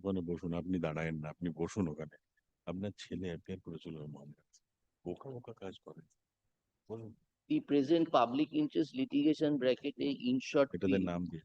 ওখানে বসুন, আপনি দাঁড়ায়েন না, আপনি বসুন ওখানে। আপনার ছেলে appear করেছিল মামলা, বোকা বোকা কাজ করে। বলুন The present public interest litigation bracket in short. এটাদের নাম দিয়ে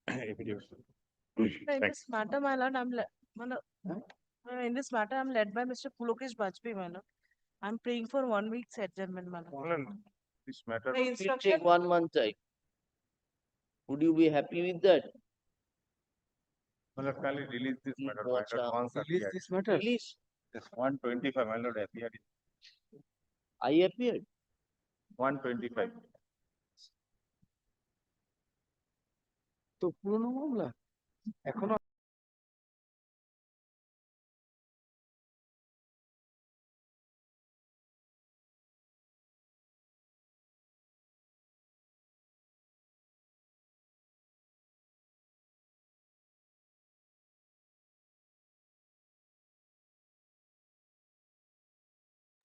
In this matter, my lord, in this matter, I'm led by Mr. Pulokesh Bajpayee, my lord. I'm praying for 1 week's adjournment, my lord. This matter. The It will instruction. take 1 month time. Would you be happy with that? Malad, kindly release this matter. My Watch lord, out. once Release appeared. this matter? Release. Yes, 125, my lord, appeared. I appeared. 125. তো পুরনো মামলা এখনো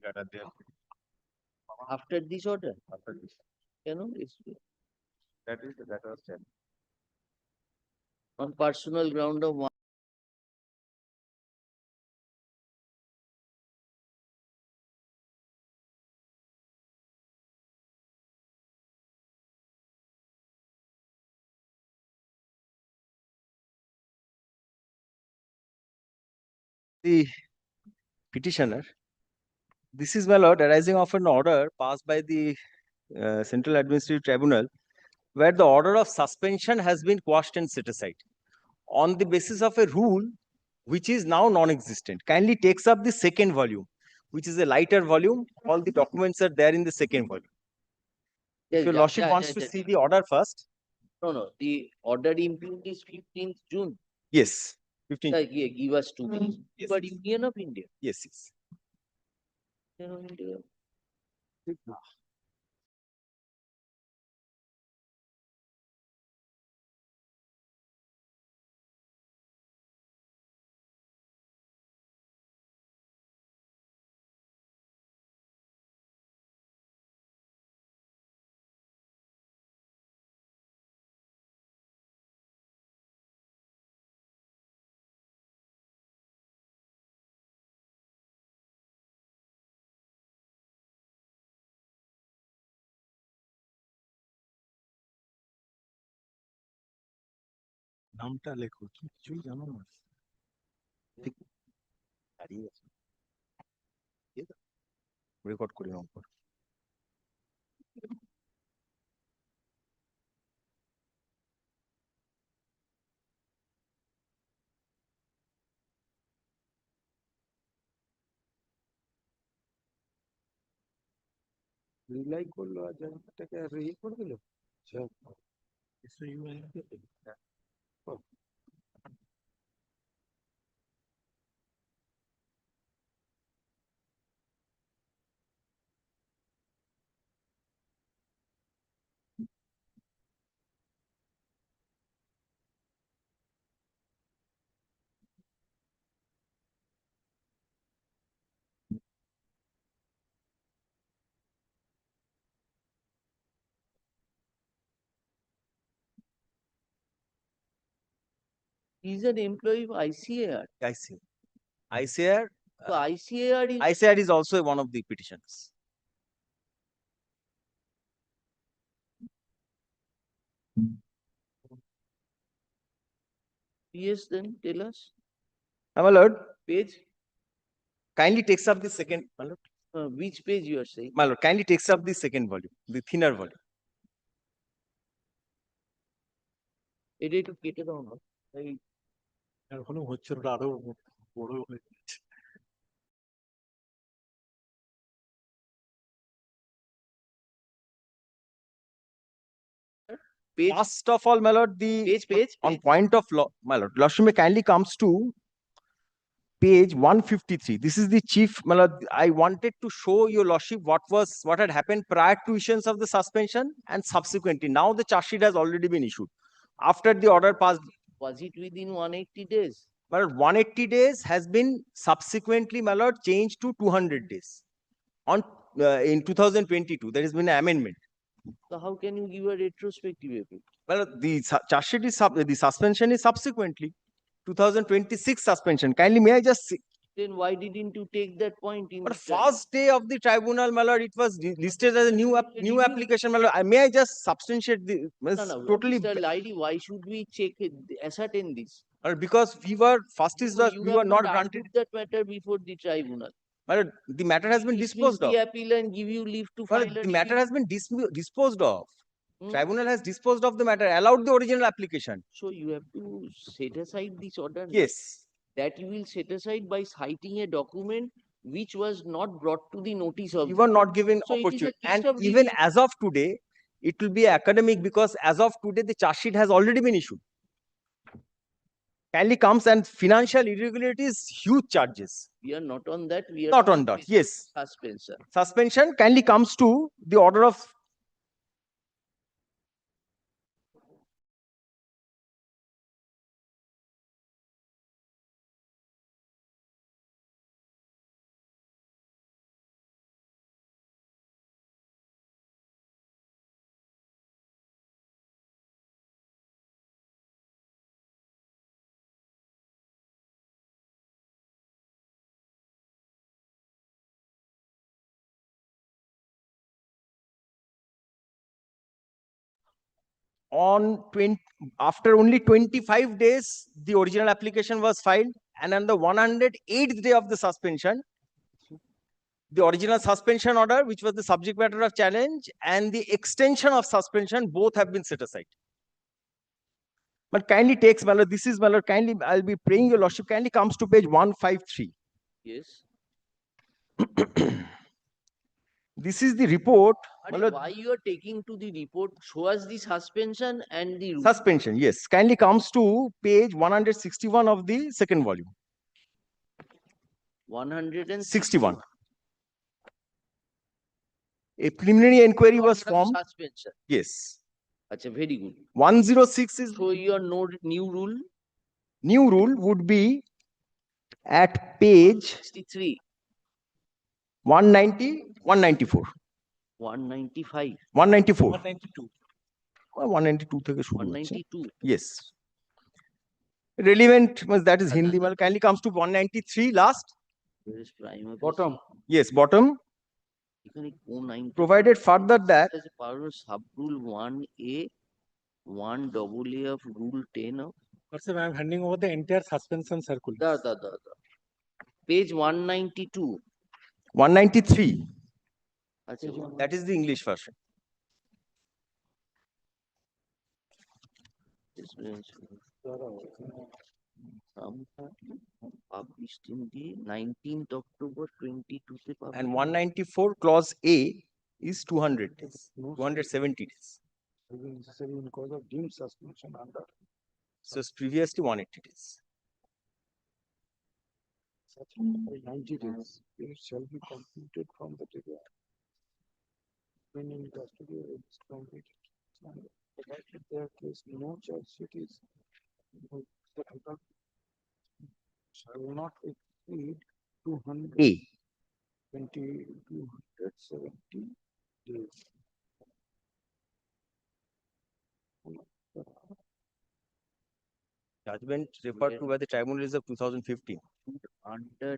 That are there. After this order? After this. That was said. On personal ground of one. The petitioner, this is, my lord, arising of an order passed by the Central Administrative Tribunal, where the order of suspension has been quashed and set aside on the basis of a rule which is now non-existent. Kindly takes up the second volume, which is a lighter volume. All the documents are there in the second volume. If your lordship wants to see the order first. No. The order impugned is 15th June. Yes. 15th. Yeah, give us 2 days. Yes. But Union of India. Yes. Union of India. নামটা লেখো, তুমি কিছুই জানো না। Record করে নম্বর। Rely করলো আর জায়গাটাকে আর ইয়ে করে দিল। He's an employee of ICAR. ICAR. So ICAR is. ICAR is also one of the petitions. Yes, then tell us. My lord. Page. Kindly takes up the second. My lord. Which page you are saying? My lord, kindly takes up the second volume, the thinner volume. এটা একটু কেটে দাও না। এখনো হচ্ছে ওটা আরো বড় হয়ে যাচ্ছে। First of all, my lord, the page. On point of law, my lord, lordship may kindly comes to page 153. This is the chief, my lord. I wanted to show your lordship what had happened prior to issuance of the suspension and subsequently. Now the charge sheet has already been issued. After the order passed. Was it within 180 days? My lord, 180 days has been subsequently, my lord, changed to 200 days. On in 2022, there has been an amendment. So how can you give a retrospective effect? Well, the charge sheet is the suspension is subsequently 2026 suspension. Kindly, may I just see? Then why didn't you take that point in? But first day of the tribunal, my lord, it was listed as a new application, my lord. May I just substantiate the totally Mr. Lady, why should we check it, ascertain this? because we were first is that You we have were not argued granted. that matter before the tribunal. My lord, the matter has been disposed of. The appeal and give you leave to Well, file the a matter has been disposed of. Hmm. Tribunal has disposed of the matter, allowed the original application. So you have to set aside this order. Yes. That you will set aside by citing a document which was not brought to the notice of. You were not given So it is a opportunity. case And of even review. as of today, it will be academic because as of today, the charge sheet has already been issued. Kindly comes and financial irregularities, huge charges. We are not on that. We are Not on that. Yes. suspension. Suspension kindly comes to the order of on 20 after only 25 days the original application was filed, and on the 108th day of the suspension the original suspension order, which was the subject matter of challenge, and the extension of suspension, both have been set aside. But kindly takes, my lord, this is, my lord, kindly, I'll be praying your lordship, kindly comes to page 153. Yes. This is the report. Why you are taking to the report? Show us the suspension and the rule. Suspension, yes. Kindly comes to page 161 of the second volume. 161. A preliminary inquiry was formed. Suspension. Yes. Achha, very good. 106 is. So your new rule? New rule would be at page 63. 190, 194. 195. 194. 192. 192 থেকে শুরু হচ্ছে। 192. Yes. Relevant, that is Hindi. Kindly comes to 193 last. Where is prime? Bottom. Yes, bottom. Provided further that Power of sub rule 1A, 1AA of rule 10 of. Sir, I am handing over the entire suspension circular. Page 192. 193. That is the English version. Published in the 19th October 22. And 194 clause A is 200 days, 270 days. Because of deemed suspension under. So it's previously 180 days. Such 90 days, it shall be computed from the date when in custody is completed. Provided there is no charge sheet is shall not exceed 200. A. 270 days. Judgment referred to by the tribunal is of 2015. Under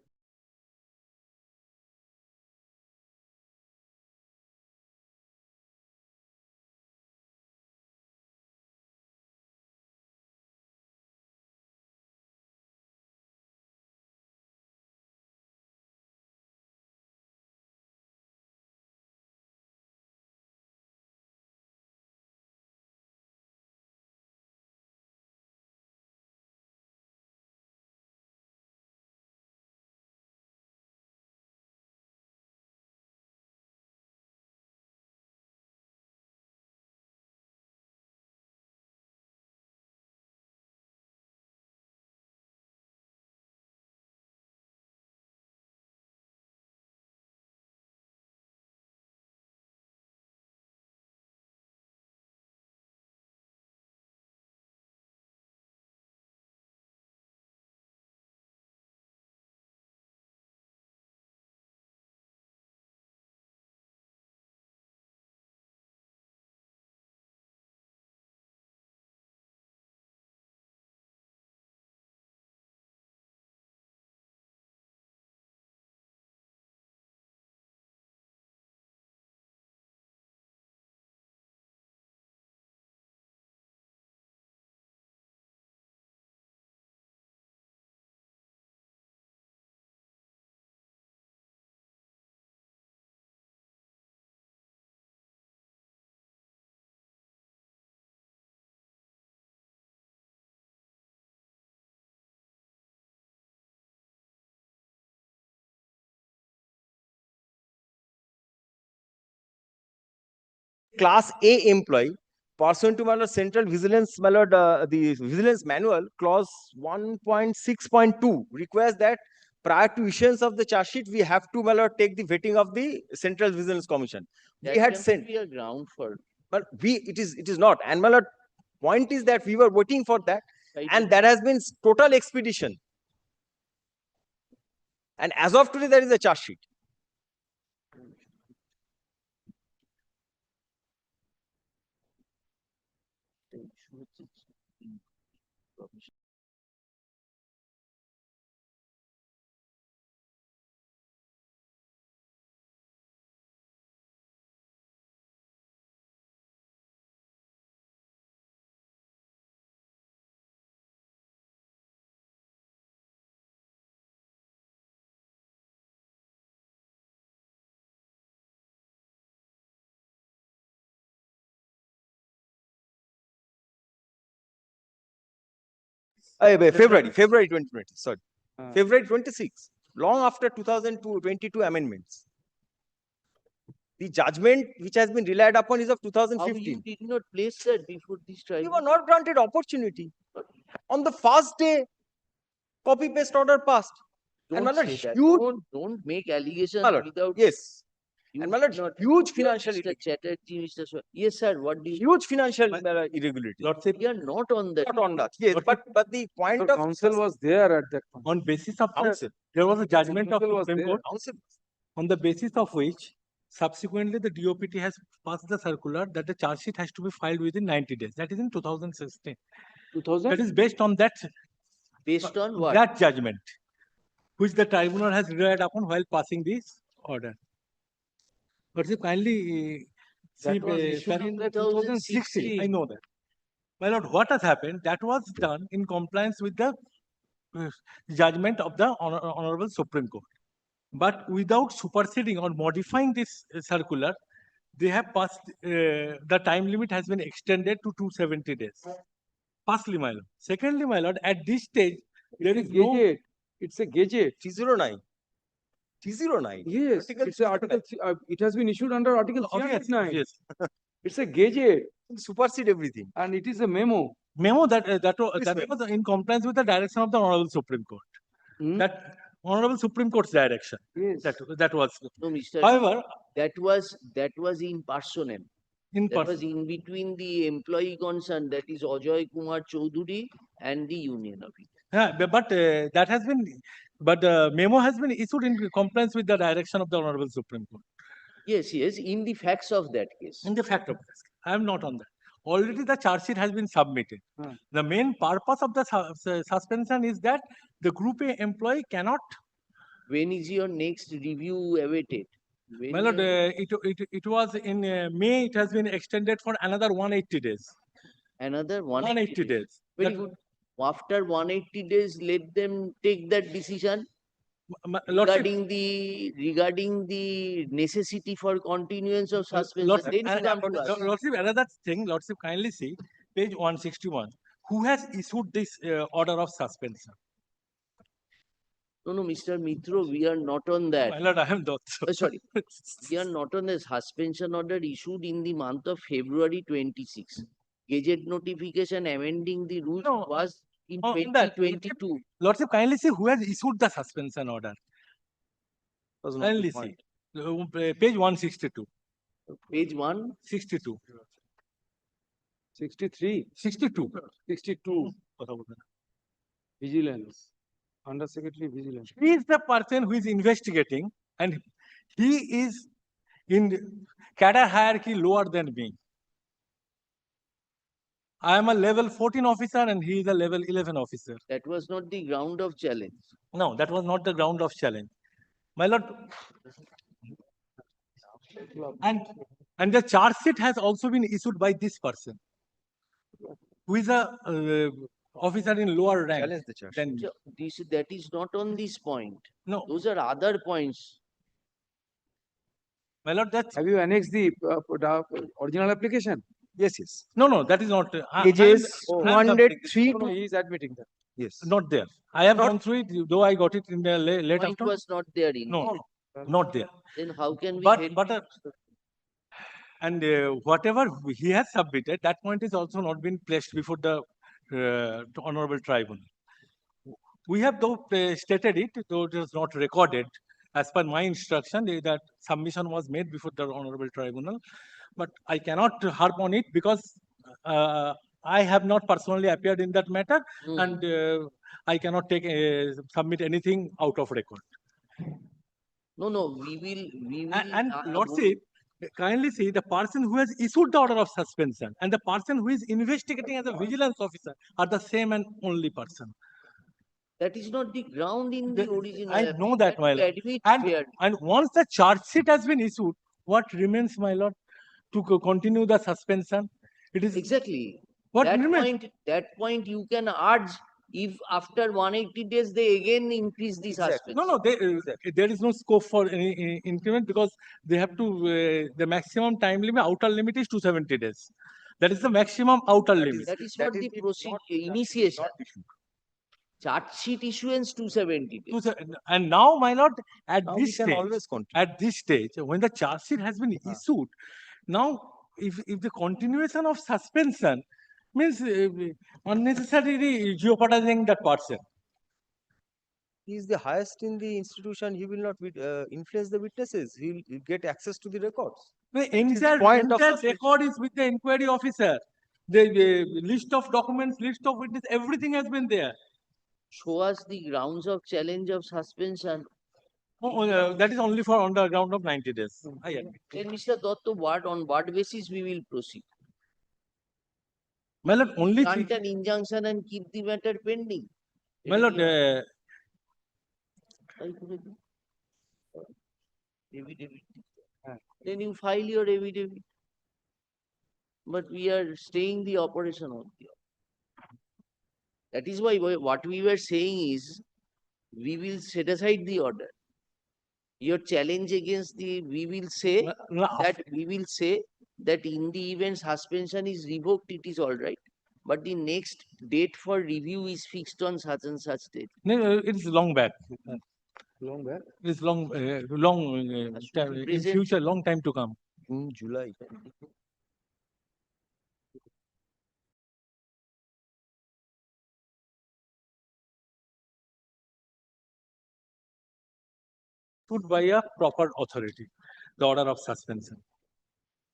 Class A employee, pursuant to my lord Central Vigilance, my lord, the Vigilance Manual, clause 1.6.2 requires that prior to issuance of the charge sheet, we have to, my lord, take the vetting of the Central Vigilance Commission. That We had can sent, be a ground for. but it is not. And my lord, point is that we were waiting for that, and that has been total expedition. And as of today, there is a charge sheet. February 2020, sorry. February 26, long after 2022 amendments. The judgment which has been relied upon is of 2015. How you did not place that before this trial? We were not granted opportunity. On the first day, copy paste order passed. Don't and say that. huge, Don't make allegations my lord, without. yes. You And my lord, not- huge financial Mr. Chatterjee, Mr. Yes, sir. What do you? huge financial irregularity. Lordship, We are not on that. Not on that. Yes, but the point the of council was there at that point. On basis of council. there was a judgment of Council was Supreme there. Court, Council. on the basis of which subsequently the DOPT has passed the circular that the charge sheet has to be filed within 90 days. That is in 2016. 2000? That is based on that. Based on what? That judgment, which the tribunal has relied upon while passing this order. But you kindly see, That was issued in 2016. I know that. My lord, what has happened? That was done in compliance with the judgment of the Honorable Supreme Court. But without superseding or modifying this circular, they have passed, the time limit has been extended to 270 days. Firstly, my lord. Secondly, my lord, at this stage, there is no. Gazette. It's a gazette. T09. T09. Yes, it's a article. It has been issued under Article Yes, 309. yes. It's a gazette, Supersede everything. and it is a memo. Memo that was in compliance with the direction of the Honorable Supreme Court. Hmm? That Honorable Supreme Court's direction. Yes. That was. No, Mr. However, that was in personam. in That was in between the employee concerned, that is Ajoy Kumar Choudhury and the union of it. yeah, but that has been, but the memo has been issued in compliance with the direction of the Honorable Supreme Court. Yes, in the facts of that case. In the fact of this, I am not on that. Already the charge sheet has been submitted. Hmm. The main purpose of the suspension is that the Group A employee cannot. When is your next review awaited? When My lord, you- it was in May. It has been extended for another 180 days. Another 180 days. Very That- good. After 180 days, let them take that decision Lordship, regarding the necessity for continuance of suspension. Lordship, Then you come to us. Lordship, another thing, Lordship, kindly see page 161. Who has issued this order of suspension? No, Mr. Mitro, we are not on that. My lord, I am not. Sorry, we are not on the suspension order issued in the month of February 26. Gazette notification amending the rules No, was in on that, 2022. Lordship, kindly see who has issued the suspension order. Was not the Kindly point. see. Page 162. Page 1. 62. 63. 62. 62. Vigilance. Under Secretary Vigilance. He is the person who is investigating, and he is in cadre hierarchy lower than me. I am a level 14 officer and he is a level 11 officer. That was not the ground of challenge. No, that was not the ground of challenge. My lord, and the charge sheet has also been issued by this person, who is a officer in lower rank Challenge the charge. than me. That is not on this point. No, Those are other points. my lord, that's Have you annexed the original application? Yes, yes. no, that is not. Pages I am 203 No, no, he is admitting that. Yes. not there. I have gone through it, though I got it in the late Point afternoon. was not there in. No, not there. Then how can we But help but you? And whatever he has submitted, that point is also not been placed before the honorable tribunal. We have though stated it, though it is not recorded. As per my instruction, that submission was made before the honorable tribunal, but I cannot harp on it because I have not personally appeared in that matter, and I cannot submit anything out of record. No, we will. And Lordship, kindly see the person who has issued the order of suspension and the person who is investigating as a vigilance officer are the same and only person. That is not the ground in the original. I know that, my lord. And once the charge sheet has been issued, what remains, my lord, to continue the suspension? It is exactly what that remains. point you can urge if after 180 days they again increase the suspension. No, there is no scope for any increment because they have to the maximum time limit, outer limit is 270 days. That is the maximum outer limit. That is for the procedure initiation. Charge sheet issuance 270 days. And now, my lord, at Now this we can stage, always continue. when the charge sheet has been issued, now if the continuation of suspension means unnecessarily jeopardizing that person. He is the highest in the institution. He will not influence the witnesses. He will get access to the records. The That is the entire point of suspension. record is with the inquiry officer. The list of documents, list of witnesses, everything has been there. Show us the grounds of challenge of suspension. That is only for on the ground of 90 days. I agree. Then Mr. Dotto, on what basis we will proceed? My lord, only grant an injunction and keep the matter pending. My lord, Then you file your affidavit. But we are staying the operation of the order. That is why what we were saying is we will set aside the order. Your challenge against we will say that in the event suspension is revoked, it is all right. But the next date for review is fixed on such and such date. No, it is long back. Long back? It is long in future, long time to come. In July. Put by a proper authority, the order of suspension.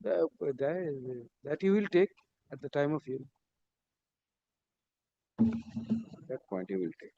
That you will take at the time of hearing. That point you will take.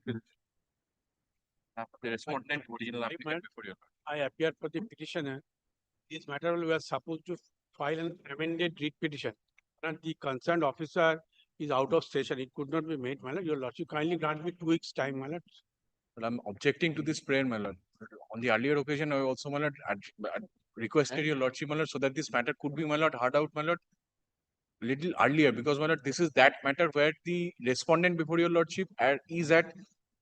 The respondent original application before your I appear for the petitioner. This matter we are supposed to file an amended writ petition. And the concerned officer is out of station. It could not be made, my lord. Your lordship kindly grant me 2 weeks time, my lord. But I'm objecting to this prayer, my lord. On the earlier occasion, I also, my lord, requested your lordship, my lord, so that this matter could be, my lord, heard out, my lord, little earlier, because, my lord, this is that matter where the respondent before your lordship is at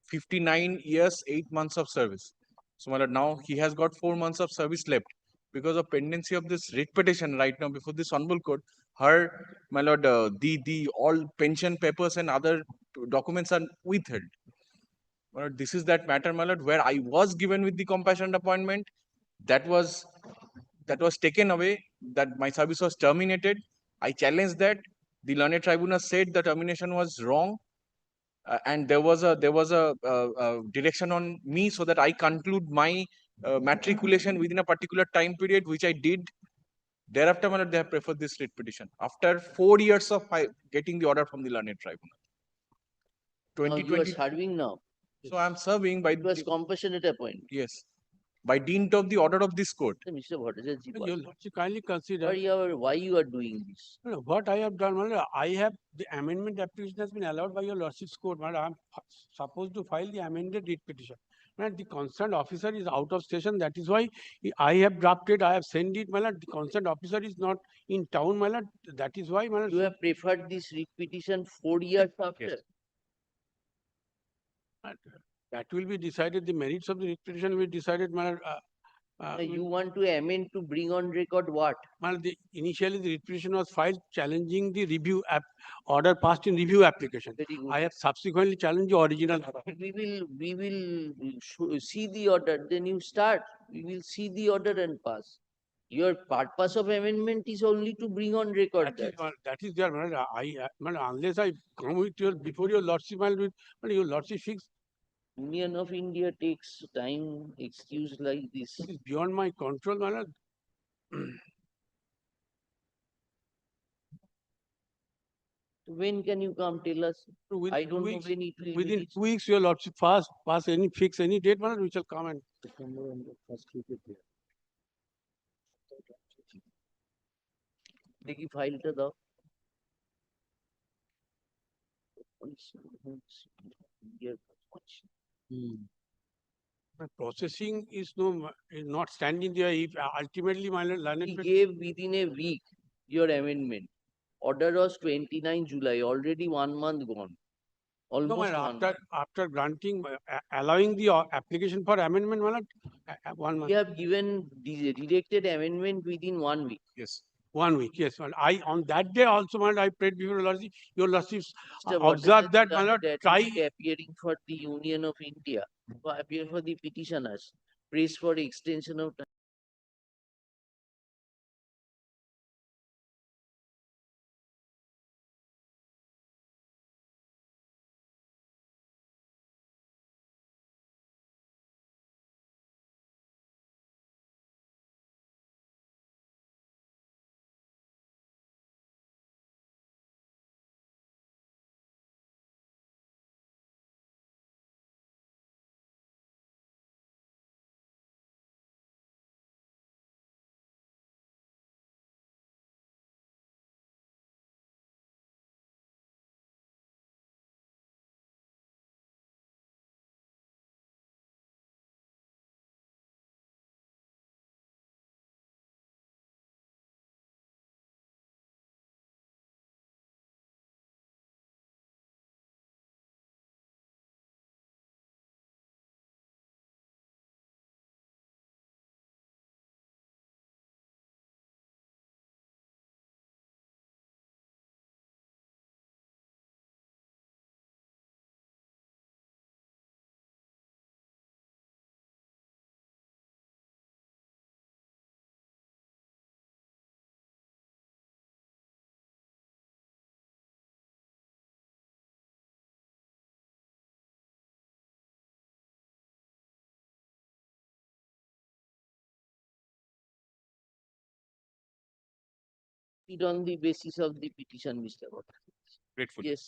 59 years, 8 months of service. So, my lord, now he has got 4 months of service left. Because of pendency of this writ petition right now before this honorable court, her, my lord, the all pension papers and other documents are withheld. My lord, this is that matter, my lord, where I was given with the compassionate appointment. That was taken away. That my service was terminated. I challenged that. The learned tribunal said the termination was wrong, and there was a direction on me so that I conclude my matriculation within a particular time period, which I did. Thereafter, my lord, they have preferred this writ petition after 4 years of getting the order from the learned tribunal. Now you are serving now. So I am serving by. It was compassionate appointment. Yes, by dint of the order of this court. Mr. Bhattacharya, Your lordship kindly consider. why you are doing this? No, what I have done, my lord, I have the amendment application has been allowed by your lordship's court. My lord, I am supposed to file the amended writ petition. And the concerned officer is out of station. That is why I have drafted. I have sent it, my lord. The concerned officer is not in town, my lord. That is why, my lord. You have preferred this writ petition 4 years after. Yes. That will be decided. The merits of the writ petition will be decided, my lord. You want to amend to bring on record what? Well, initially the writ petition was filed challenging the review order passed in review application. I have subsequently challenged the original order. We will see the order. Then you start. We will see the order and pass. Your purpose of amendment is only to bring on record that is there. Unless I come with before your lordship, your lordship fix. Union of India takes time. Excuse like this. It is beyond my control, my lord. When can you come? Tell us. I don't know when it will. Within 2 weeks, your lordship pass any fix any date, my lord, we shall come and. দেখি ফাইলটা দাও। Processing is not standing there. If ultimately, my lord, he gave within a week your amendment. Order was 29 July. Already 1 month gone. Almost after granting, allowing the application for amendment, 1 month. We have given the rejected amendment within 1 week. Yes. 1 week, yes. I on that day also, my lord, I prayed before your lordship observed that, my lord, try appearing for the Union of India, appear for the petitioners, praise for extension of time. On the basis of the petition, Mr. Bhattacharya. Grateful. Yes.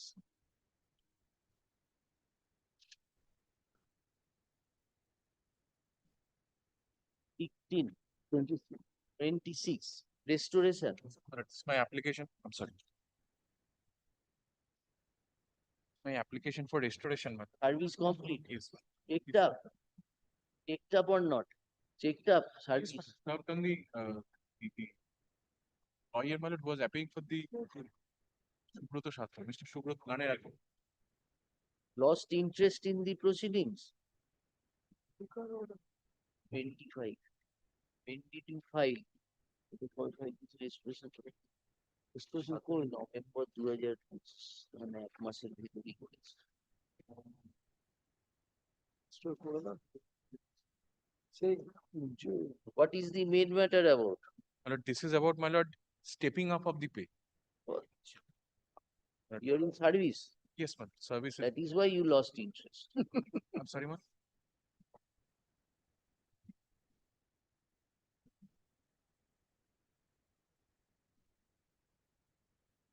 15, 26, restoration. That's my application. I'm sorry. My application for restoration. Service complete. Yes. Checked up. Checked up or not? Checked up. Service. Not only the lawyer my lord was appealing for the Subroto Shatra, Mr. Subroto Ganer. Lost interest in the proceedings. 25. 22 file. Restoration করে November 2025 মানে 1 মাসের ভিতরেই করেছে। What is the main matter about? My lord, this is about my lord stepping up of the pay. You're in service. Yes, ma'am. Service. That is why you lost interest. I'm sorry, ma'am.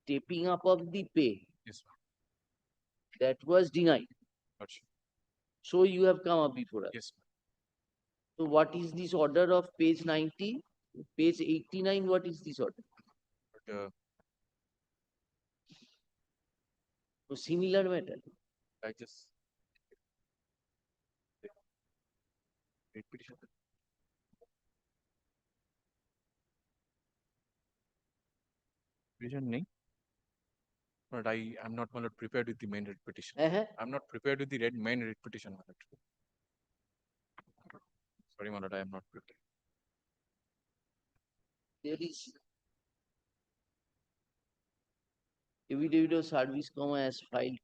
Stepping up of the pay. Yes, ma'am. That was denied. Gotcha. So you have come up before us. Yes, ma'am. So what is this order of page 90? Page 89, what is this order? But, So similar matter. I just petition. Petition nahi. But I am not my lord prepared with the main writ petition. I'm not prepared with the main writ petition, my lord. Sorry, my lord, I am not prepared. There is affidavit of service, as filed,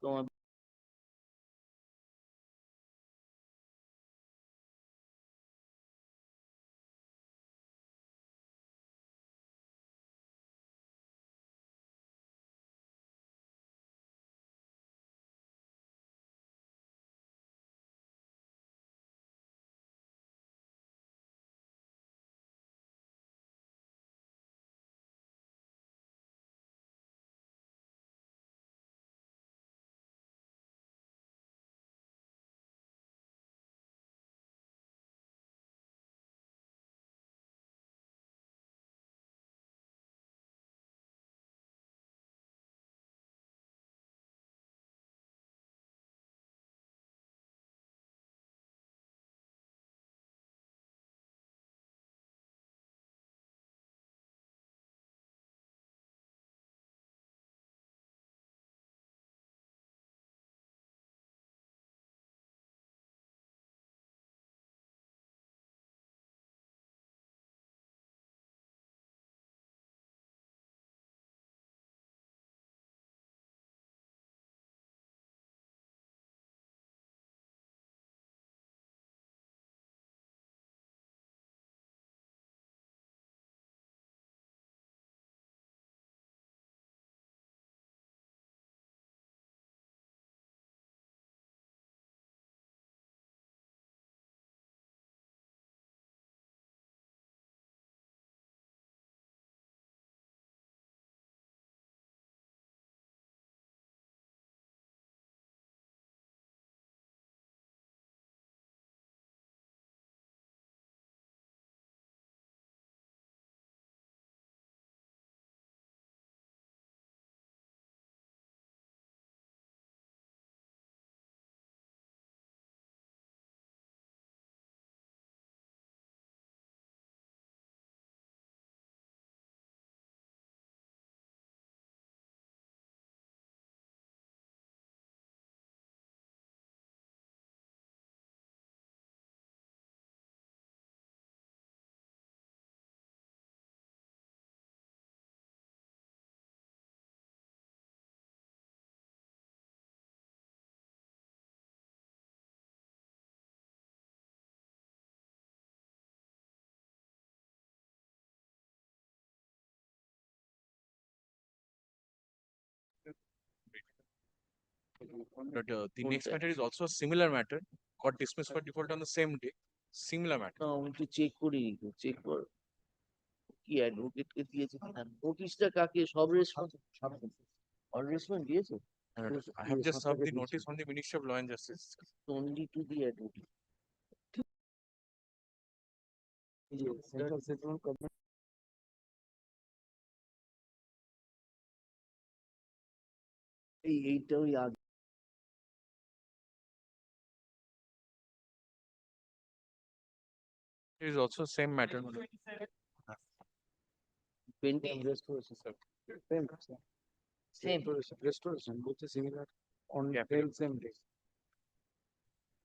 But the next matter is also a similar matter. Got dismissed for default on the same day. Similar matter. আমি একটু check করি, check কর কি advocate কে দিয়েছে নোটিশটা কাকে সব response all response দিয়েছে I have just served the notice on the Ministry of Law and Justice. only to the advocate Central settlement government. এইটাও আগে It is also same matter. 20 Restoration, sir. Same. Restoration, both are similar on same day.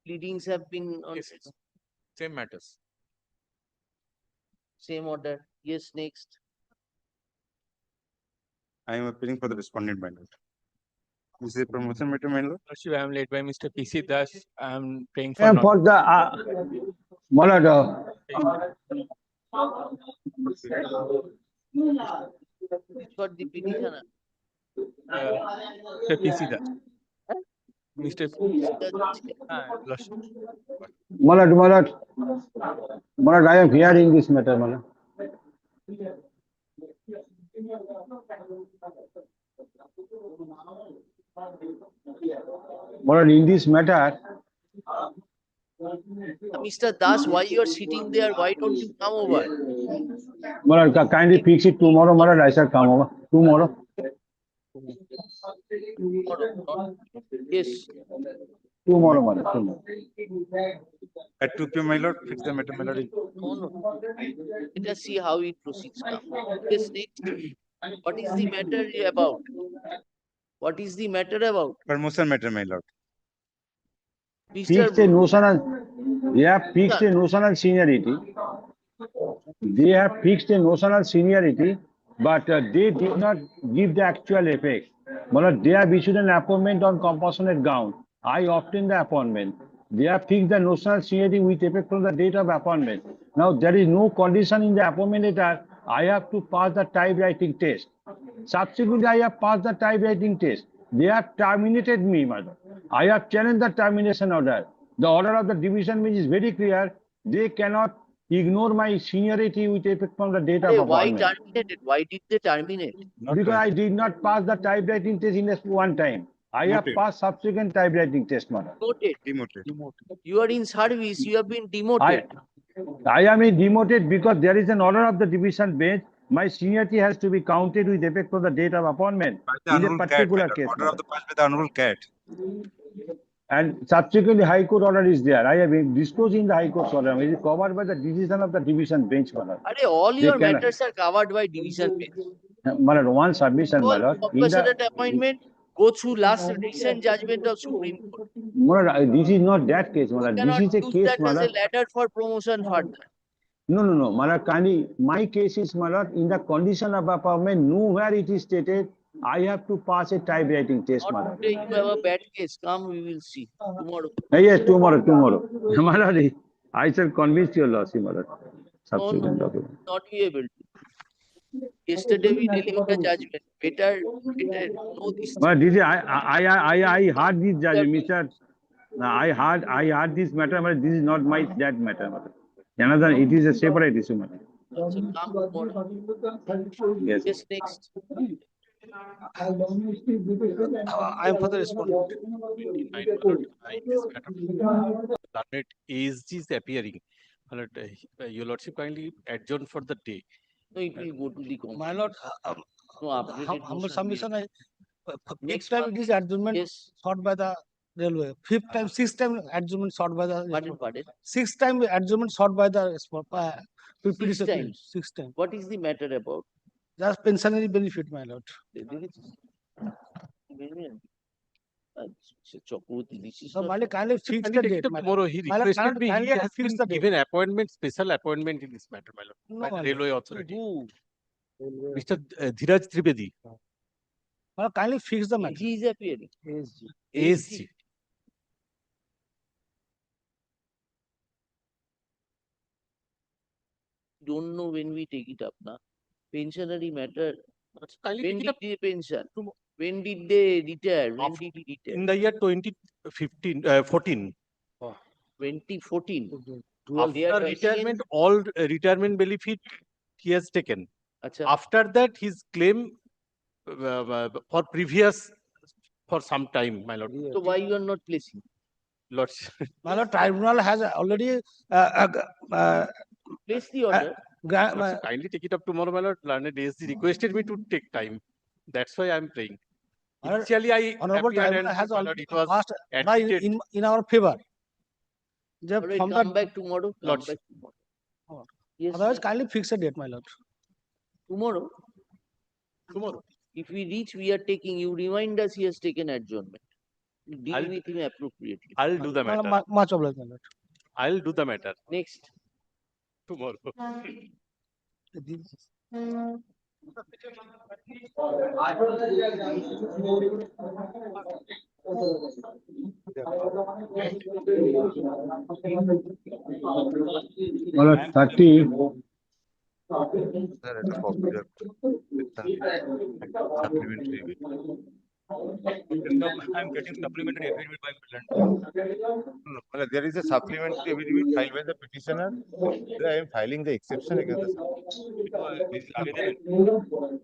pleadings have been on Yes, yes. Same matters. same order. Yes, next. I am appealing for the respondent, my lord. This is a promotion matter, my lord. Lordship, I am led by Mr. PC Das. I am paying for And for the my lord, For the petitioner. Mr. PC Das. Mr. Lordship. my lord, my lord, I am hearing this matter, my lord. My lord, in this matter, Mr. Das, why you are sitting there? Why don't you come over? my lord, kindly fix it tomorrow, my lord. I shall come over tomorrow. Yes. Tomorrow, my lord. Tomorrow. At 2 p.m., my lord, fix the matter, my lord. No. Let us see how it proceeds now. Yes, next. What is the matter about? What is the matter about? Promotion matter, my lord. Fixed a notional, they have fixed a notional seniority. They have fixed a notional seniority, but they did not give the actual effect. But they have issued an appointment on compassionate ground. I obtained the appointment. They have fixed the notional seniority with effect from the date of appointment. Now there is no condition in the appointment letter. I have to pass the typewriting test. Subsequently, I have passed the typewriting test. They have terminated me, madam. I have challenged the termination order. The order of the division bench is very clear. They cannot ignore my seniority with effect from the date of Why appointment. terminated? Why did they terminate? Because I did not pass the typewriting test in this one time. I have Noted. passed subsequent typewriting test, madam. Demoted. Demoted. You are in service. You have been demoted. I am demoted because there is an order of the division bench. My seniority has to be counted with effect from the date of appointment By the in a honorable cat, my particular lord. case. Order of madam. the past by the honorable cat. And subsequently, High Court order is there. I have disclosed in the High Court's order. It is covered by the decision of the division bench, madam. All They your cannot. matters are covered by division bench. My lord, one submission, my lord. In Compassionate the, appointment, go through last recent judgment of Supreme Court. my lord, this is not that case, my lord. This Cannot is a use case, that my as a lord. ladder for promotion further. No, my lord, kindly, my case is, my lord, in the condition of appointment, nowhere it is stated, I have to pass a typewriting test, my lord. Today you have a bad case. Come, we will see tomorrow. Yes, tomorrow. My lord, I shall convince your lordship, my lord. Subsequent document. Not be able to. Yesterday we delivered a judgment. Better know this. But this is, I heard this judgment, Mr. I heard this matter, but this is not my that matter. Another, it is a separate issue, matter. Come tomorrow. Yes. Yes, next. I am for the respondent. 29, my lord. In this matter, Learned ASG is appearing. My lord, your lordship kindly adjourn for the day. No, it will go to the court. My lord, No, updated humble motion submission. Next Fifth time it is adjournment sought by the railway. Sixth time adjournment sought by the. Pardon? Sixth time adjournment sought by the Six times. Sixth time. What is the matter about? Just pensionary benefit, my lord. Chakravarti, this is So, not. Malik, kindly fix Kindly the take date. it up tomorrow. He requested me. He has been given appointment, special appointment in this matter, my lord, by the railway authority. Mr. Dhiraj Trivedi. Well, kindly fix the matter. He is appearing. ASG. Don't know when we take it up now. Pensionary matter. Kindly When take it did up. they pension? When did they retire? When did he retire? In the year 2014. 2014. After retirement, all retirement benefit he has taken. After that, his claim for previous for some time, my lord. So why you are not placing? Lordship. My lord, tribunal has already Place the order. Lord, kindly take it up tomorrow, my lord. Learned ASG requested me to take time. That's why I'm praying. Initially, I Honorable appeared and tribunal has my lord, already it was passed admitted. in our favor. All right, come back tomorrow. Come Lordship. back tomorrow. Yes, Otherwise, sir. kindly fix a date, my lord. Tomorrow. Tomorrow. If we reach, we are taking. You remind us he has taken adjournment. You deal I'll- with him appropriately. I'll do the matter. Much obliged, my lord. I'll do the matter Next. tomorrow. Well, 30. Sir, it's popular with supplementary bill. I'm getting supplementary affidavit by Midland. Well, there is a supplementary affidavit filed by the petitioner. There I am filing the exception against the supplementary. This is available.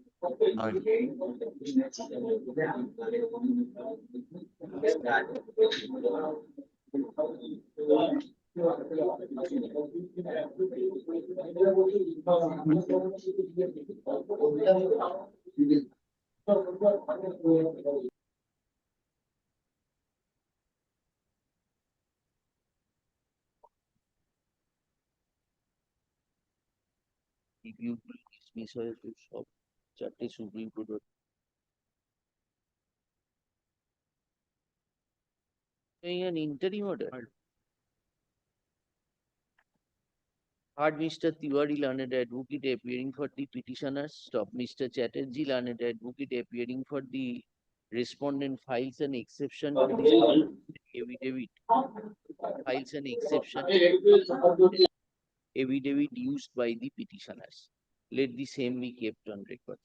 If you dismiss her to সব চারটে supreme court an interim order. Heard Mr. Tiwari, learned advocate, appearing for the petitioners. Stop. Mr. Chatterjee, learned advocate, appearing for the respondent, files an exception to this affidavit. Files an exception affidavit used by the petitioners. Let the same be kept on record.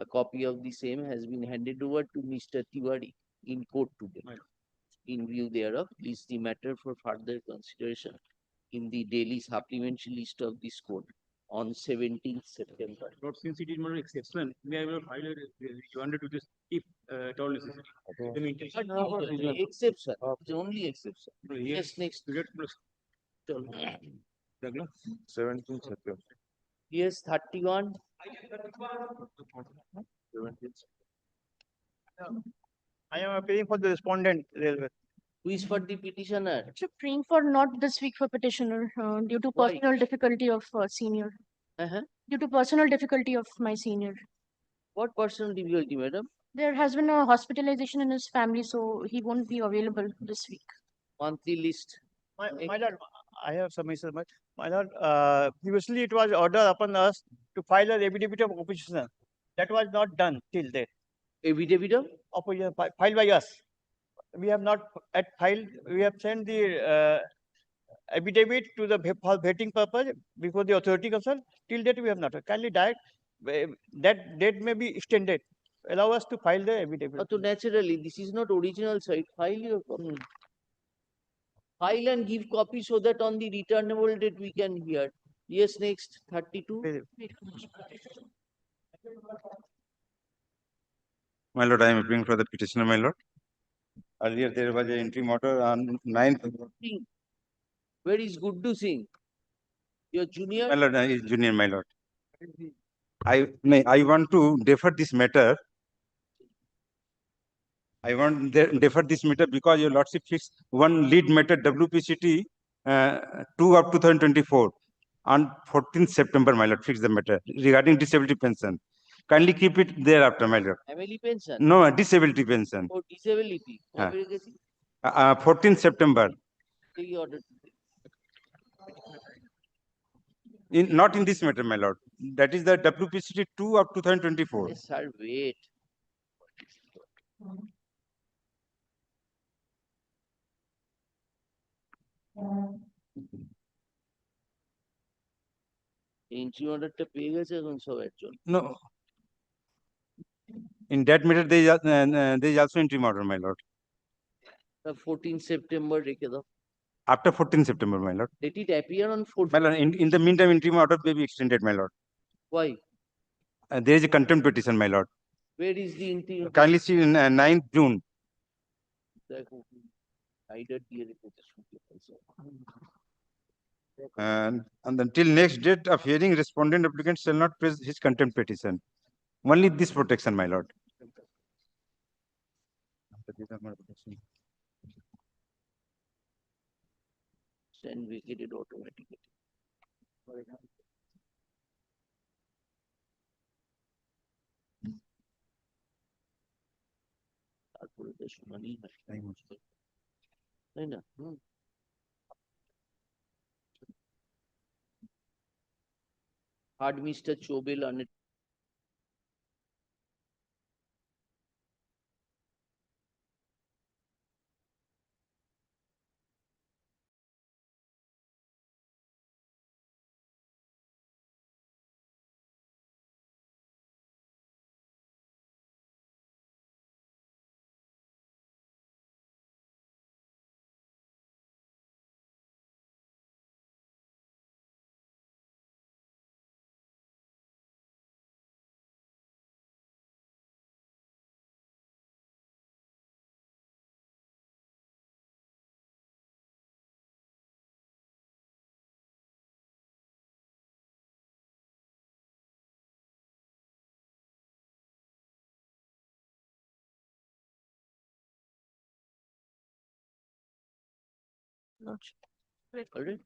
A copy of the same has been handed over to Mr. Tiwari in court today. In view thereof, please the matter for further consideration in the daily supplementary list of this court on 17th September. Lord, since it is not an exception, may I will file a rejoinder to this if at all necessary. The meantime, Exception. It's only exception. Yes, next. Douglas. 17th September. Yes, 31. 17th. I am appealing for the respondent railway. Who is for the petitioner? Actually, praying for not this week for petitioner due to personal difficulty of senior. Due to personal difficulty of my senior. What personal difficulty, madam? There has been a hospitalization in his family, so he won't be available this week. Monthly list. My lord, I have submission. My lord, previously it was ordered upon us to file an affidavit of opposition. That was not done till date. Affidavit of opposition filed by us. We have not filed. We have sent the affidavit to the for vetting purpose before the authority concerned. Till date we have not. Kindly direct that date may be extended. Allow us to file the affidavit. So naturally, this is not original site. File your copy. File and give copy so that on the returnable date we can hear. Yes, next 32. My lord, I am appealing for the petitioner, my lord. Earlier there was an interim order on 9th. Where is Guddu Singh? Your junior? My lord, is junior, my lord. I want to defer this matter. I want defer this matter because your lordship fixed one lead matter WPCT 2 of 2024 on 14th September, my lord, fixed the matter regarding disability pension. Kindly keep it thereafter, my lord. Family pension? No, disability pension. Oh, disability. 14th September. Take order. Not in this matter, my lord. That is the WPCT 2 of 2024. Yes, sir, wait. Entry order টা পেয়ে গেছে এখন সব একজন। No. In that matter, there is also interim order, my lord. 14 September রেখে দাও। After 14 September, my lord. Let it appear on 14. My lord, in the meantime, interim order may be extended, my lord. Why? There is a contempt petition, my lord. Where is the interim? Kindly see in 9th June. দেখো, either দিয়ে রেখেছে। And then till next date of hearing, respondent applicant shall not press his contempt petition. Only this protection, my lord. Stand vacated automatically. তারপরে তো শুনানি হয়, তাই না? Had Mr. Chobel on it. Already?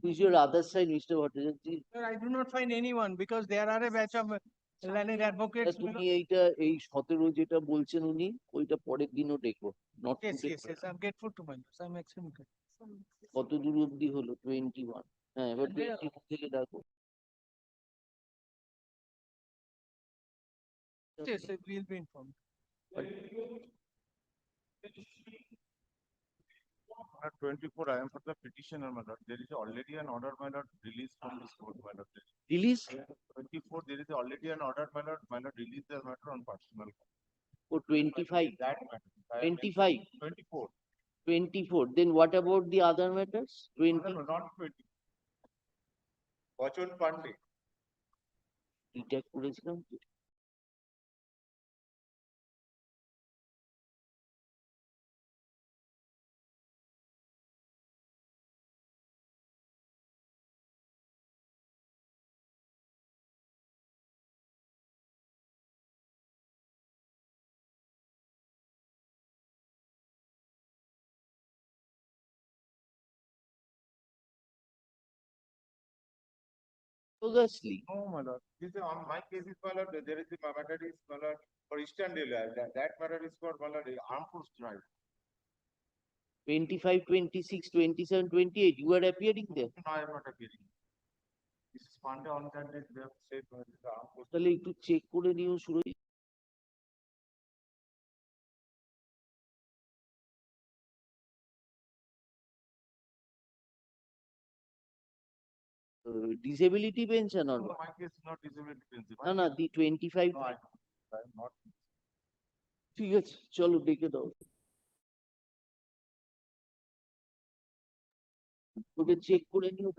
Who's your other side, Mr. Bhattacharya? Sir, I do not find anyone because there are a batch of learned advocates. তুমি এইটা এই 17 যেটা বলছেন উনি ওইটা পরের দিনও দেখো not Yes, yes, yes. I'm grateful to my loss. I'm extremely grateful. কত দূর অবধি হলো 21? হ্যাঁ এবার 21 থেকে ডাকো। Yes, we'll be informed. At 24, I am for the petitioner, my lord. There is already an order, my lord, released from this court, my lord. Release? 24, there is already an order, my lord, release the matter on personal. For 25? That matter. 25? 24. 24. Then what about the other matters? 20? No, not 20. Vachon Pandey. Retake করেছিলাম। Obviously. No, my lord. This is on my case is, my lord, there is a matter is, my lord, for Eastern Railway. That matter is for, my lord, armed force drive. 25, 26, 27, 28. You are appearing there. No, I am not appearing. This is Pande on that day, they have said, this is armed force. তাহলে একটু check করে নিও Suraj. Disability pension or No, what? my case is not disability pension. না না, the 25. No, I am not. ঠিক আছে, চলো ডেকে দাও। ওকে চেক করে নিও।